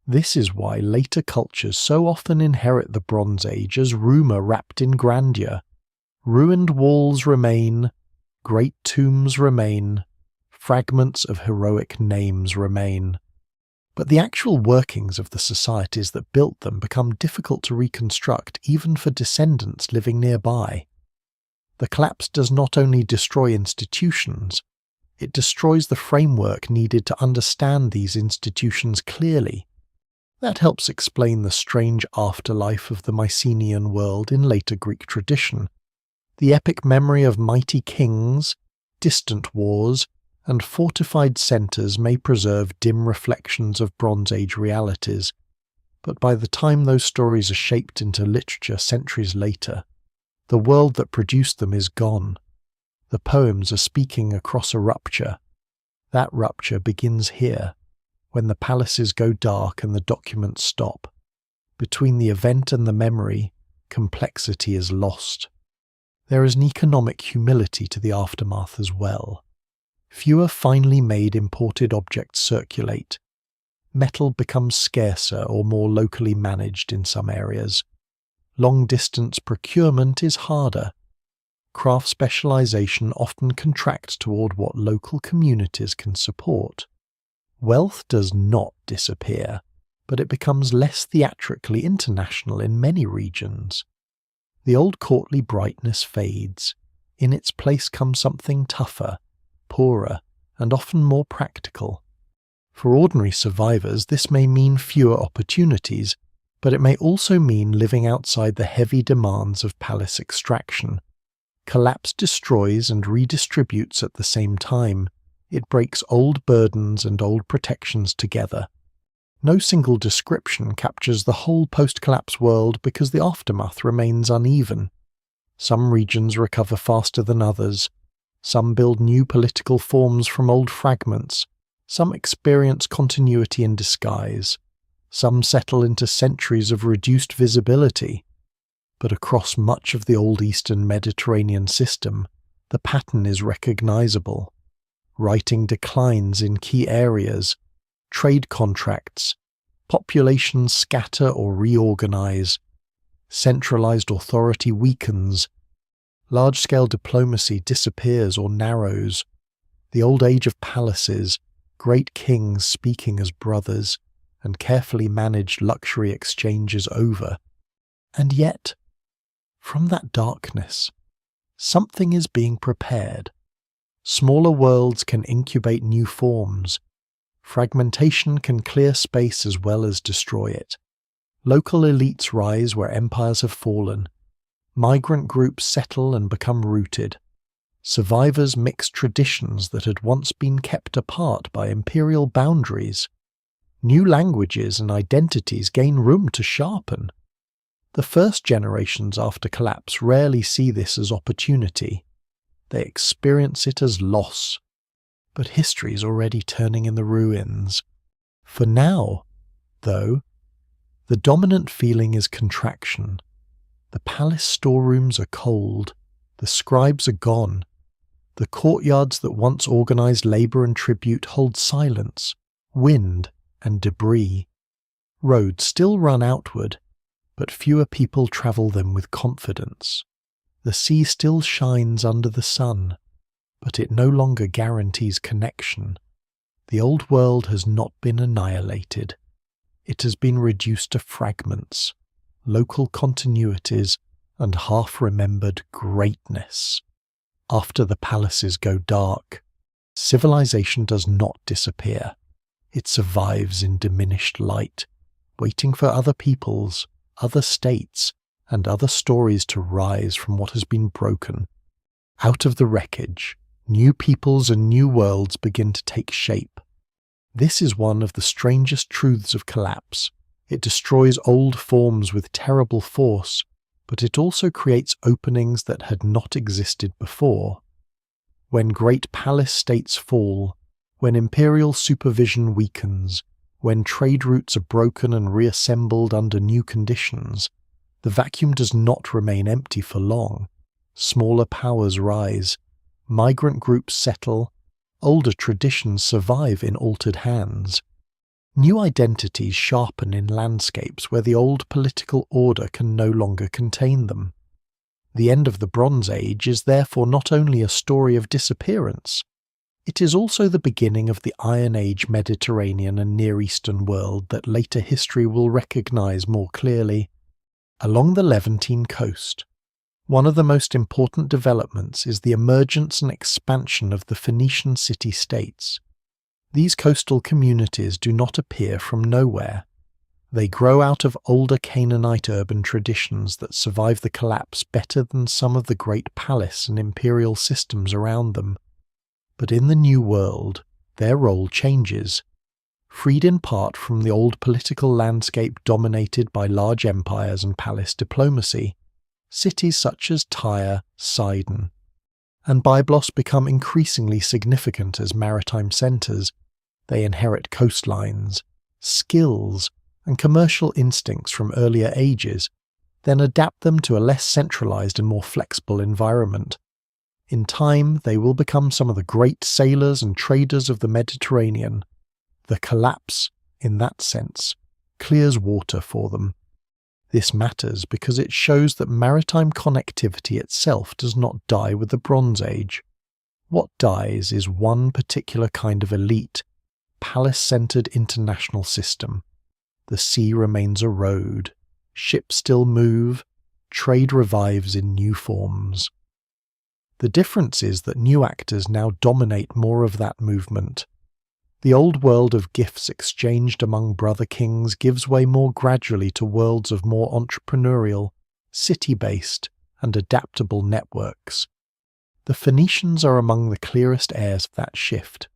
This is why later cultures so often inherit the Bronze Age as rumour wrapped in grandeur. Ruined walls remain, great tombs remain, fragments of heroic names remain. But the actual workings of the societies that built them become difficult to reconstruct even for descendants living nearby. The collapse does not only destroy institutions, it destroys the framework needed to understand these institutions clearly. That helps explain the strange afterlife of the Mycenaean world in later Greek tradition. The epic memory of mighty kings, distant wars, and fortified centres may preserve dim reflections of Bronze Age realities, but by the time those stories are shaped into literature centuries later, the world that produced them is gone. The poems are speaking across a rupture. That rupture begins here, when the palaces go dark and the documents stop. Between the event and the memory, complexity is lost. There is an economic humility to the aftermath as well. Fewer finely made imported objects circulate. Metal becomes scarcer or more locally managed in some areas. Long-distance procurement is harder. Craft specialization often contracts toward what local communities can support. Wealth does not disappear, but it becomes less theatrically international in many regions. The old courtly brightness fades. In its place comes something tougher, poorer, and often more practical. For ordinary survivors, this may mean fewer opportunities, but it may also mean living outside the heavy demands of palace extraction. Collapse destroys and redistributes at the same time. It breaks old burdens and old protections together. No single description captures the whole post-collapse world because the aftermath remains uneven. Some regions recover faster than others. Some build new political forms from old fragments. Some experience continuity in disguise. Some settle into centuries of reduced visibility. But across much of the old Eastern Mediterranean system, the pattern is recognizable. Writing declines in key areas, trade contracts, populations scatter or reorganize, centralized authority weakens, large-scale diplomacy disappears or narrows, the old age of palaces, great kings speaking as brothers, and carefully managed luxury exchanges over. And yet, from that darkness, something is being prepared. Smaller worlds can incubate new forms. Fragmentation can clear space as well as destroy it. Local elites rise where empires have fallen. Migrant groups settle and become rooted. Survivors mix traditions that had once been kept apart by imperial boundaries. New languages and identities gain room to sharpen. The first generations after collapse rarely see this as opportunity. They experience it as loss. But history is already turning in the ruins. For now, though, the dominant feeling is contraction. The palace storerooms are cold. The scribes are gone. The courtyards that once organized labor and tribute hold silence, wind, and debris. Roads still run outward, but fewer people travel them with confidence. The sea still shines under the sun, but it no longer guarantees connection. The old world has not been annihilated. It has been reduced to fragments, local continuities, and half-remembered greatness. After the palaces go dark, civilization does not disappear. It survives in diminished light, waiting for other peoples, other states, and other stories to rise from what has been broken. Out of the wreckage, new peoples and new worlds begin to take shape. This is one of the strangest truths of collapse. It destroys old forms with terrible force, but it also creates openings that had not existed before. When great palace states fall, when imperial supervision weakens, when trade routes are broken and reassembled under new conditions, the vacuum does not remain empty for long. Smaller powers rise, migrant groups settle, older traditions survive in altered hands. New identities sharpen in landscapes where the old political order can no longer contain them. The end of the Bronze Age is therefore not only a story of disappearance, it is also the beginning of the Iron Age Mediterranean and Near Eastern world that later history will recognize more clearly. Along the Levantine coast, one of the most important developments is the emergence and expansion of the Phoenician city-states. These coastal communities do not appear from nowhere. They grow out of older Canaanite urban traditions that survive the collapse better than some of the great palace and imperial systems around them. But in the New World, their role changes. Freed in part from the old political landscape dominated by large empires and palace diplomacy, cities such as Tyre, Sidon, and Byblos become increasingly significant as maritime centres. They inherit coastlines, skills, and commercial instincts from earlier ages, then adapt them to a less centralised and more flexible environment. In time, they will become some of the great sailors and traders of the Mediterranean. The collapse, in that sense, clears water for them. This matters because it shows that maritime connectivity itself does not die with the Bronze Age. What dies is one particular kind of elite, palace-centred international system. The sea remains a road, ships still move, trade revives in new forms. The difference is that new actors now dominate more of that movement. The old world of gifts exchanged among brother kings gives way more gradually to worlds of more entrepreneurial, city-based, and adaptable networks. The Phoenicians are among the clearest heirs of that shift.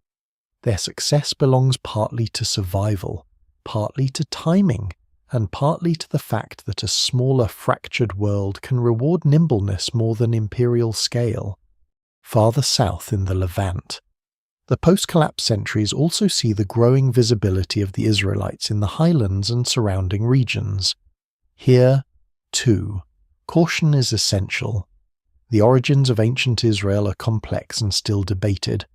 Their success belongs partly to survival, partly to timing, and partly to the fact that a smaller fractured world can reward nimbleness more than imperial scale. farther south in the Levant. The post-collapse centuries also see the growing visibility of the Israelites in the highlands and surrounding regions. Here, too, caution is essential. The origins of ancient Israel are complex and still debated.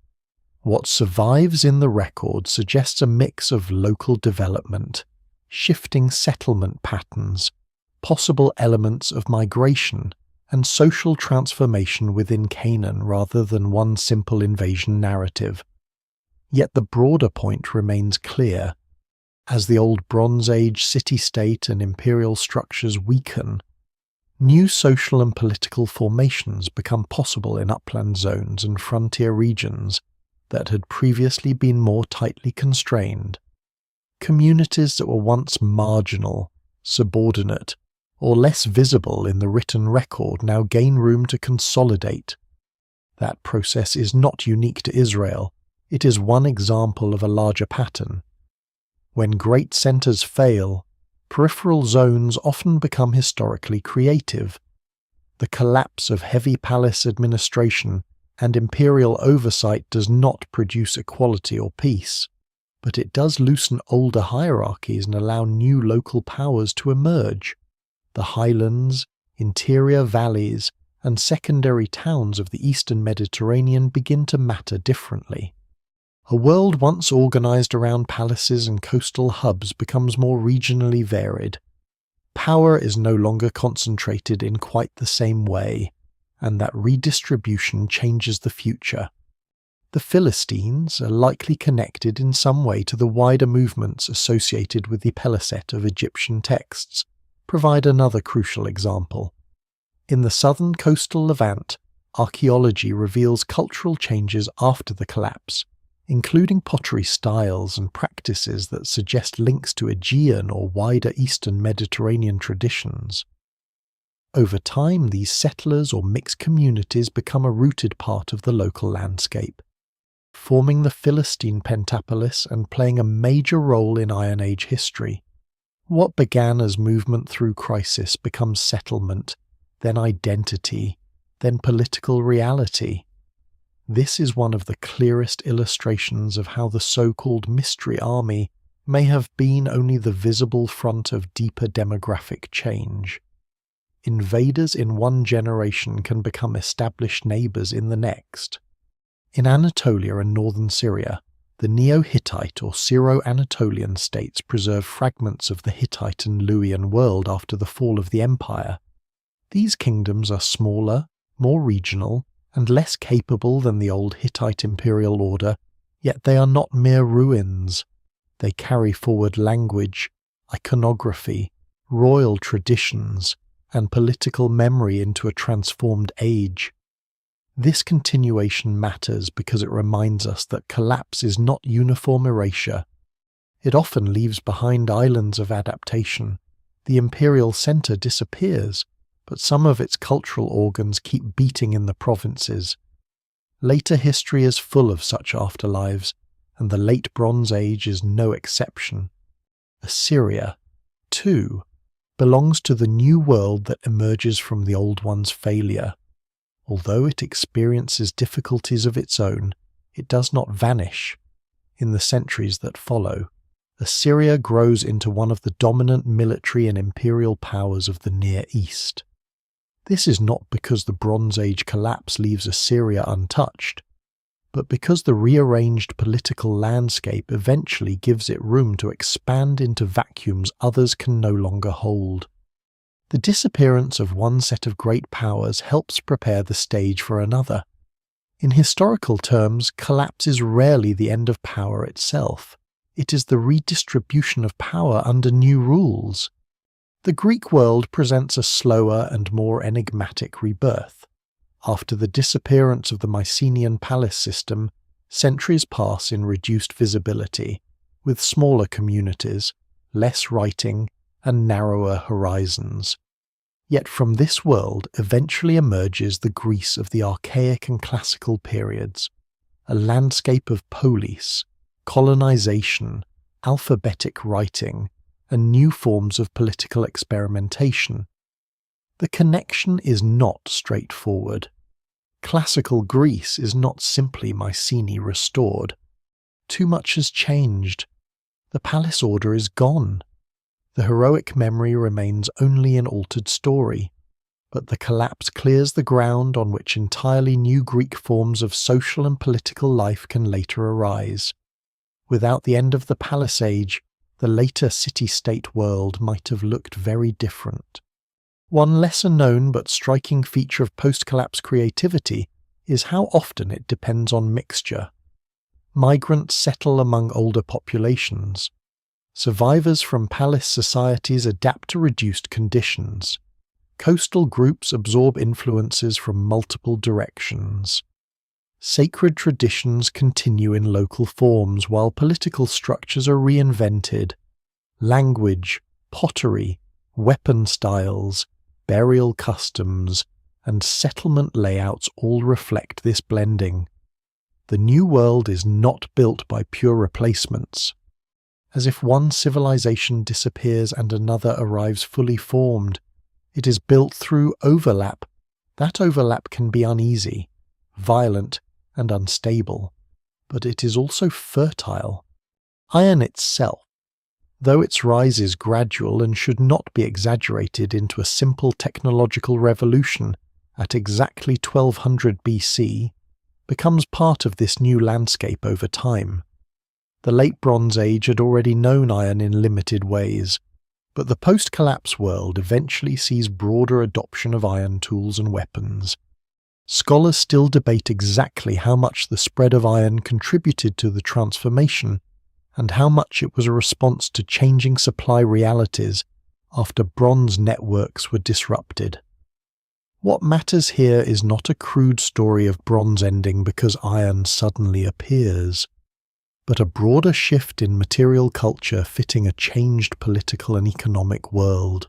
What survives in the record suggests a mix of local development, shifting settlement patterns, possible elements of migration, and social transformation within Canaan rather than one simple invasion narrative. Yet the broader point remains clear. As the old Bronze Age city-state and imperial structures weaken, new social and political formations become possible in upland zones and frontier regions that had previously been more tightly constrained. Communities that were once marginal, subordinate, or less visible in the written record now gain room to consolidate. That process is not unique to Israel. It is one example of a larger pattern. When great centers fail, peripheral zones often become historically creative. The collapse of heavy palace administration and imperial oversight does not produce equality or peace, but it does loosen older hierarchies and allow new local powers to emerge. The highlands, interior valleys, and secondary towns of the eastern Mediterranean begin to matter differently. A world once organized around palaces and coastal hubs becomes more regionally varied. Power is no longer concentrated in quite the same way, and that redistribution changes the future. The Philistines are likely connected in some way to the wider movements associated with the Peliset of Egyptian texts, provide another crucial example. In the southern coastal Levant, archaeology reveals cultural changes after the collapse, including pottery styles and practices that suggest links to Aegean or wider eastern Mediterranean traditions. Over time, these settlers or mixed communities become a rooted part of the local landscape, forming the Philistine pentapolis and playing a major role in Iron Age history. What began as movement through crisis becomes settlement, then identity, then political reality. This is one of the clearest illustrations of how the so-called Mystery Army may have been only the visible front of deeper demographic change. Invaders in one generation can become established neighbors in the next. In Anatolia and northern Syria, the Neo-Hittite or Syro-Anatolian states preserve fragments of the Hittite and Luwian world after the fall of the empire. These kingdoms are smaller, more regional, and less capable than the old Hittite imperial order, yet they are not mere ruins. They carry forward language, iconography, royal traditions, and political memory into a transformed age. This continuation matters because it reminds us that collapse is not uniform erasure. It often leaves behind islands of adaptation. The imperial centre disappears, but some of its cultural organs keep beating in the provinces. Later history is full of such afterlives, and the late Bronze Age is no exception. Assyria, too, belongs to the new world that emerges from the old one's failure. Although it experiences difficulties of its own, it does not vanish. In the centuries that follow, Assyria grows into one of the dominant military and imperial powers of the Near East. This is not because the Bronze Age collapse leaves Assyria untouched, but because the rearranged political landscape eventually gives it room to expand into vacuums others can no longer hold. The disappearance of one set of great powers helps prepare the stage for another. In historical terms, collapse is rarely the end of power itself. It is the redistribution of power under new rules. The Greek world presents a slower and more enigmatic rebirth. After the disappearance of the Mycenaean palace system, centuries pass in reduced visibility, with smaller communities, less writing, and narrower horizons. Yet from this world eventually emerges the Greece of the archaic and classical periods, a landscape of polis, colonization, alphabetic writing, and new forms of political experimentation. The connection is not straightforward. Classical Greece is not simply Mycenae restored. Too much has changed. The palace order is gone. The heroic memory remains only an altered story, but the collapse clears the ground on which entirely new Greek forms of social and political life can later arise. Without the end of the palace age, the later city-state world might have looked very different. One lesser-known but striking feature of post-collapse creativity is how often it depends on mixture. Migrants settle among older populations. Survivors from palace societies adapt to reduced conditions. Coastal groups absorb influences from multiple directions. Sacred traditions continue in local forms while political structures are reinvented. Language, pottery, weapon styles, burial customs, and settlement layouts all reflect this blending. The new world is not built by pure replacements. As if one civilization disappears and another arrives fully formed, it is built through overlap. That overlap can be uneasy, violent, and unstable, but it is also fertile. Iron itself, though its rise is gradual and should not be exaggerated into a simple technological revolution at exactly 1200 BC, becomes part of this new landscape over time. The Late Bronze Age had already known iron in limited ways, but the post-collapse world eventually sees broader adoption of iron tools and weapons. Scholars still debate exactly how much the spread of iron contributed to the transformation, and how much it was a response to changing supply realities after bronze networks were disrupted. What matters here is not a crude story of bronze ending because iron suddenly appears, but a broader shift in material culture fitting a changed political and economic world.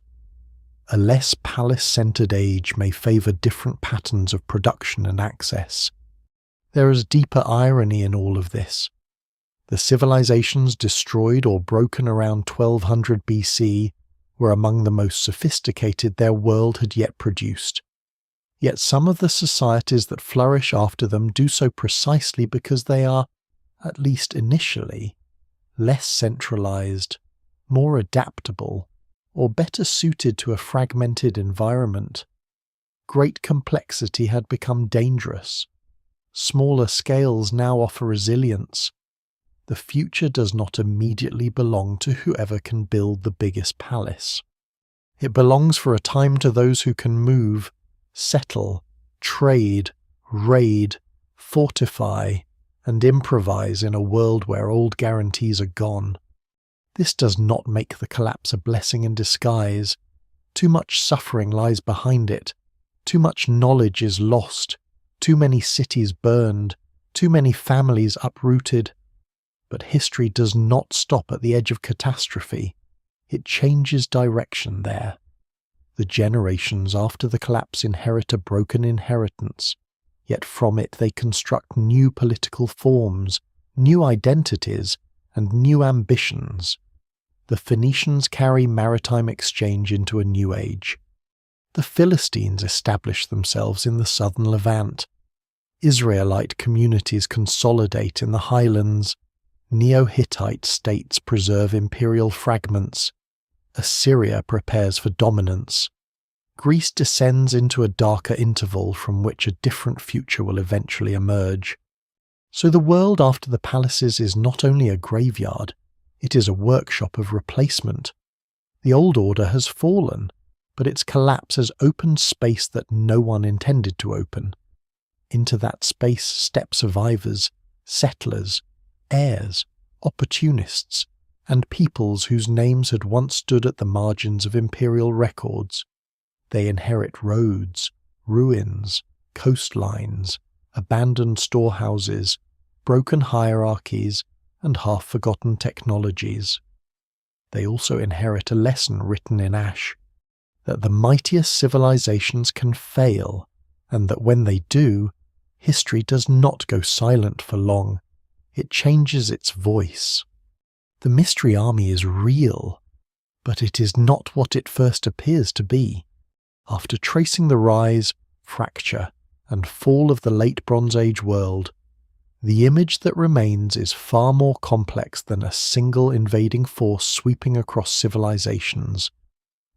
A less palace-centered age may favor different patterns of production and access. There is deeper irony in all of this. The civilizations destroyed or broken around 1200 BC were among the most sophisticated their world had yet produced. Yet some of the societies that flourish after them do so precisely because they are, at least initially, less centralized, more adaptable, or better suited to a fragmented environment. Great complexity had become dangerous. Smaller scales now offer resilience. The future does not immediately belong to whoever can build the biggest palace. It belongs for a time to those who can move, settle, trade, raid, fortify, and improvise in a world where old guarantees are gone. This does not make the collapse a blessing in disguise. Too much suffering lies behind it. Too much knowledge is lost. Too many cities burned. Too many families uprooted. But history does not stop at the edge of catastrophe. It changes direction there. The generations after the collapse inherit a broken inheritance, yet from it they construct new political forms, new identities, and new ambitions. The Phoenicians carry maritime exchange into a new age. The Philistines establish themselves in the southern Levant. Israelite communities consolidate in the highlands. Neo-Hittite states preserve imperial fragments. Assyria prepares for dominance. Greece descends into a darker interval from which a different future will eventually emerge. So the world after the palaces is not only a graveyard, it is a workshop of replacement. The old order has fallen, but its collapse has opened space that no one intended to open. Into that space step survivors, settlers, heirs, opportunists, and peoples whose names had once stood at the margins of imperial records. They inherit roads, ruins, coastlines, abandoned storehouses, broken hierarchies, and half-forgotten technologies. They also inherit a lesson written in ash, that the mightiest civilizations can fail, and that when they do, history does not go silent for long. It changes its voice. The Mystery Army is real, but it is not what it first appears to be. After tracing the rise, fracture, and fall of the Late Bronze Age world, the image that remains is far more complex than a single invading force sweeping across civilizations.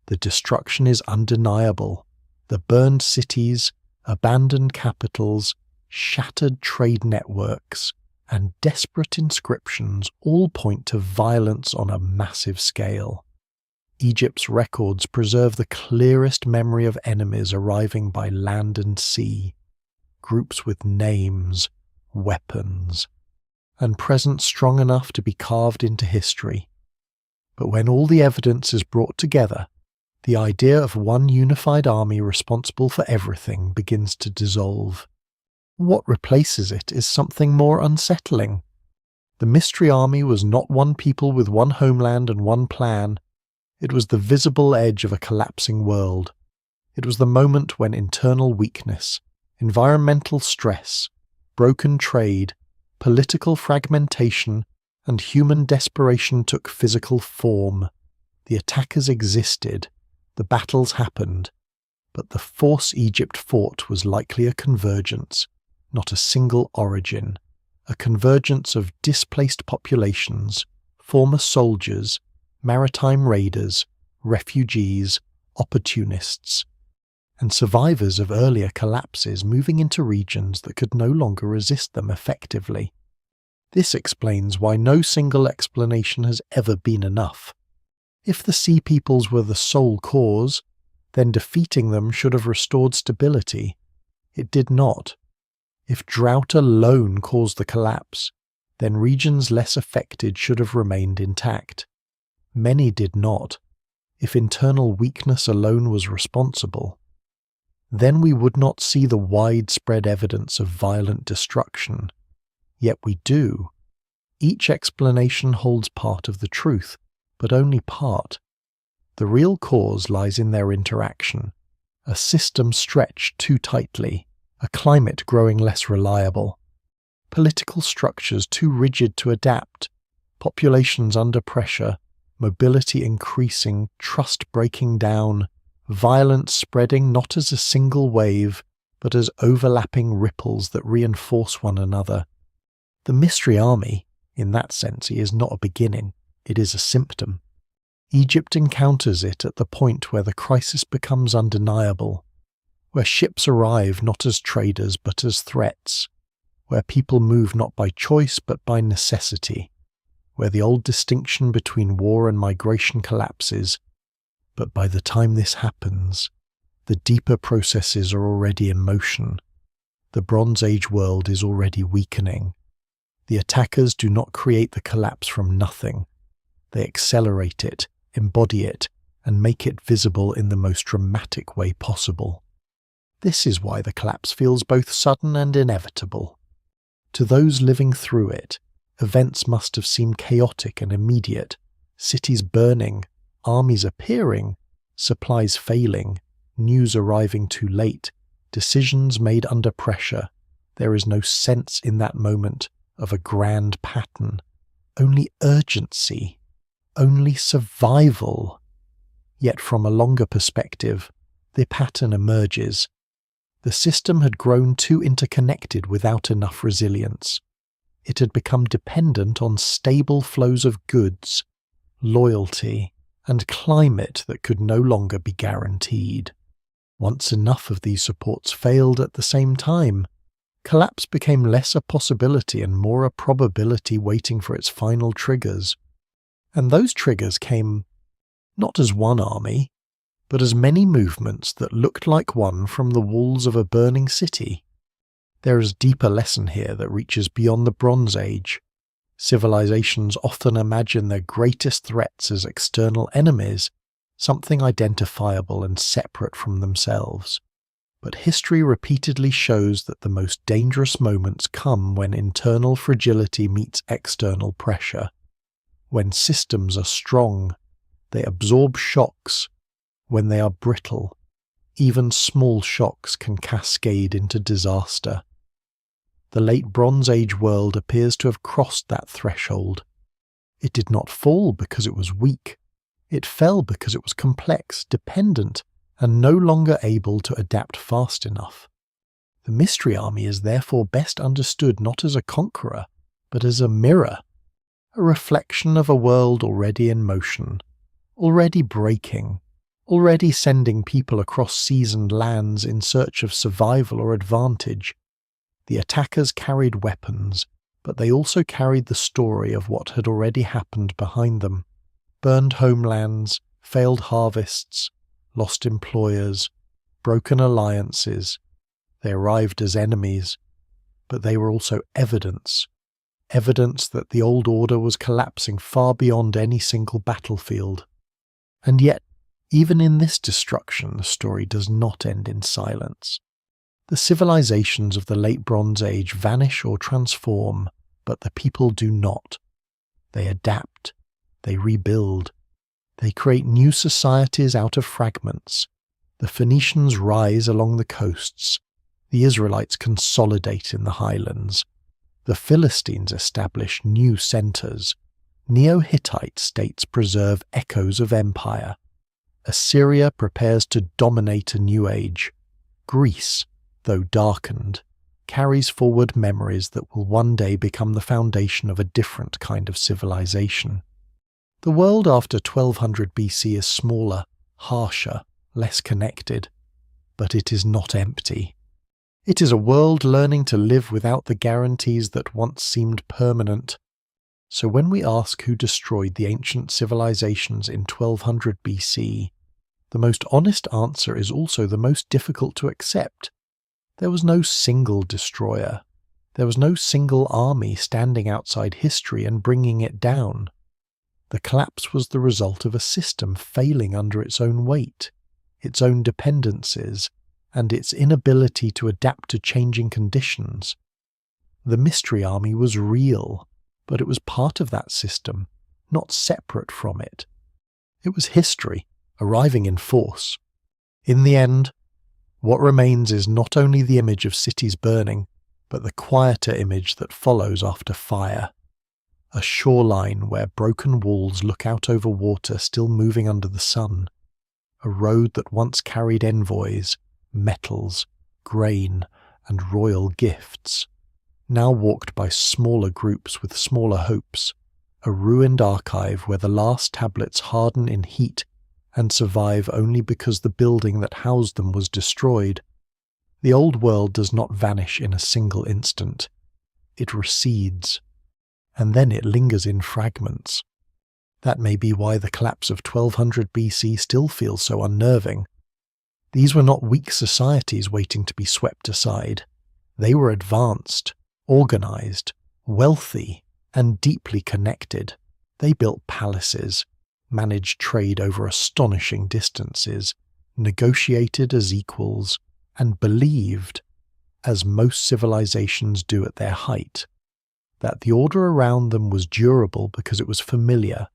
The destruction is undeniable. The burned cities, abandoned capitals, shattered trade networks, and desperate inscriptions all point to violence on a massive scale. Egypt's records preserve the clearest memory of enemies arriving by land and sea, groups with names, weapons, and presence strong enough to be carved into history. But when all the evidence is brought together, the idea of one unified army responsible for everything begins to dissolve. What replaces it is something more unsettling. The mystery army was not one people with one homeland and one plan. It was the visible edge of a collapsing world. It was the moment when internal weakness, environmental stress, broken trade, political fragmentation, and human desperation took physical form. The attackers existed, the battles happened, but the force Egypt fought was likely a convergence, not a single origin, a convergence of displaced populations, former soldiers, maritime raiders, refugees, opportunists, and survivors of earlier collapses moving into regions that could no longer resist them effectively. This explains why no single explanation has ever been enough. If the Sea Peoples were the sole cause, then defeating them should have restored stability. It did not. If drought alone caused the collapse, then regions less affected should have remained intact. Many did not. If internal weakness alone was responsible, then we would not see the widespread evidence of violent destruction. Yet we do. Each explanation holds part of the truth, but only part. The real cause lies in their interaction, a system stretched too tightly, a climate growing less reliable, political structures too rigid to adapt, populations under pressure, mobility increasing, trust breaking down, violence spreading not as a single wave, but as overlapping ripples that reinforce one another. The mystery army, in that sense, is not a beginning, it is a symptom. Egypt encounters it at the point where the crisis becomes undeniable, where ships arrive not as traders but as threats, where people move not by choice but by necessity, where the old distinction between war and migration collapses. But by the time this happens, the deeper processes are already in motion. The Bronze Age world is already weakening. The attackers do not create the collapse from nothing. They accelerate it, embody it, and make it visible in the most dramatic way possible. This is why the collapse feels both sudden and inevitable. To those living through it, events must have seemed chaotic and immediate, cities burning, armies appearing, supplies failing, news arriving too late, decisions made under pressure. There is no sense in that moment of a grand pattern, only urgency, only survival. Yet from a longer perspective, the pattern emerges. The system had grown too interconnected without enough resilience. It had become dependent on stable flows of goods, loyalty, and climate that could no longer be guaranteed. Once enough of these supports failed at the same time, collapse became less a possibility and more a probability waiting for its final triggers. And those triggers came not as one army, but as many movements that looked like one from the walls of a burning city. There is a deeper lesson here that reaches beyond the Bronze Age. Civilizations often imagine their greatest threats as external enemies, something identifiable and separate from themselves. But history repeatedly shows that the most dangerous moments come when internal fragility meets external pressure. When systems are strong, they absorb shocks. When they are brittle, even small shocks can cascade into disaster. The late Bronze Age world appears to have crossed that threshold. It did not fall because it was weak. It fell because it was complex, dependent, and no longer able to adapt fast enough. The Mystery Army is therefore best understood not as a conqueror, but as a mirror, a reflection of a world already in motion, already breaking, already sending people across seas and lands in search of survival or advantage. The attackers carried weapons, but they also carried the story of what had already happened behind them. Burned homelands, failed harvests, lost employers, broken alliances. They arrived as enemies, but they were also evidence that the old order was collapsing far beyond any single battlefield. And yet, even in this destruction, the story does not end in silence. The civilizations of the Late Bronze Age vanish or transform, but the people do not. They adapt, they rebuild, they create new societies out of fragments. The Phoenicians rise along the coasts, the Israelites consolidate in the highlands, the Philistines establish new centers, Neo-Hittite states preserve echoes of empire, Assyria prepares to dominate a new age, Greece, though darkened, carries forward memories that will one day become the foundation of a different kind of civilization. The world after 1200 BC is smaller, harsher, less connected, but it is not empty. It is a world learning to live without the guarantees that once seemed permanent. So when we ask who destroyed the ancient civilizations in 1200 BC, the most honest answer is also the most difficult to accept. There was no single destroyer. There was no single army standing outside history and bringing it down. The collapse was the result of a system failing under its own weight, its own dependencies, and its inability to adapt to changing conditions. The Mystery Army was real, but it was part of that system, not separate from it. It was history, arriving in force. In the end, what remains is not only the image of cities burning, but the quieter image that follows after fire. A shoreline where broken walls look out over water still moving under the sun. A road that once carried envoys, metals, grain, and royal gifts, now walked by smaller groups with smaller hopes. A ruined archive where the last tablets harden in heat and survive only because the building that housed them was destroyed. The old world does not vanish in a single instant. It recedes, and then it lingers in fragments. That may be why the collapse of 1200 BC still feels so unnerving. These were not weak societies waiting to be swept aside. They were advanced, organized, wealthy, and deeply connected. They built palaces, managed trade over astonishing distances, negotiated as equals, and believed, as most civilizations do at their height, that the order around them was durable because it was familiar.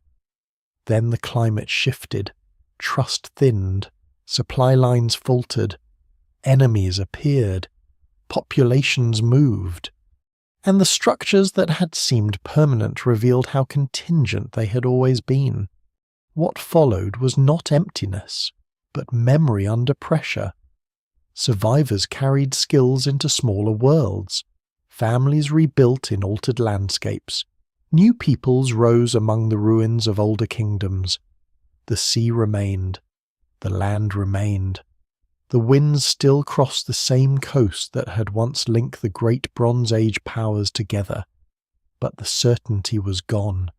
Then the climate shifted, trust thinned, supply lines faltered, enemies appeared, populations moved, and the structures that had seemed permanent revealed how contingent they had always been. What followed was not emptiness, but memory under pressure. Survivors carried skills into smaller worlds, families rebuilt in altered landscapes, new peoples rose among the ruins of older kingdoms. The sea remained, the land remained. The winds still crossed the same coast that had once linked the great Bronze Age powers together, but the certainty was gone.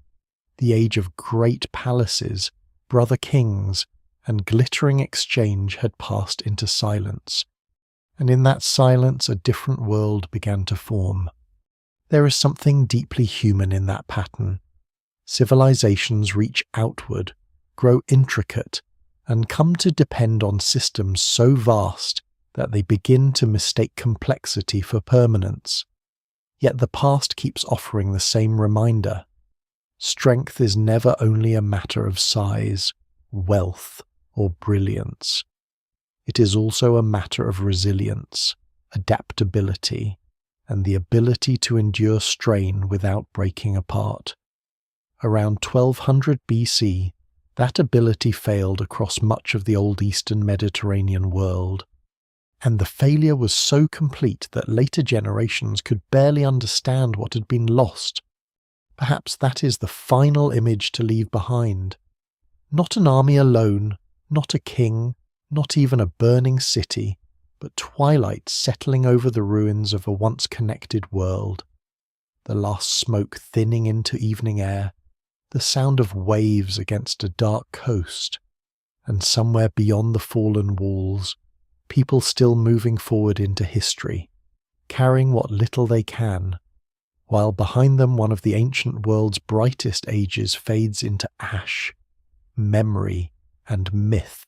The age of great palaces, brother kings, and glittering exchange had passed into silence, and in that silence a different world began to form. There is something deeply human in that pattern. Civilizations reach outward, grow intricate, and come to depend on systems so vast that they begin to mistake complexity for permanence. Yet the past keeps offering the same reminder. Strength is never only a matter of size, wealth, or brilliance. It is also a matter of resilience, adaptability, and the ability to endure strain without breaking apart. Around 1200 BC, that ability failed across much of the old Eastern Mediterranean world. And the failure was so complete that later generations could barely understand what had been lost. Perhaps that is the final image to leave behind. Not an army alone, not a king, not even a burning city, but twilight settling over the ruins of a once connected world. The last smoke thinning into evening air, the sound of waves against a dark coast, and somewhere beyond the fallen walls, people still moving forward into history, carrying what little they can, while behind them one of the ancient world's brightest ages fades into ash, memory, and myth.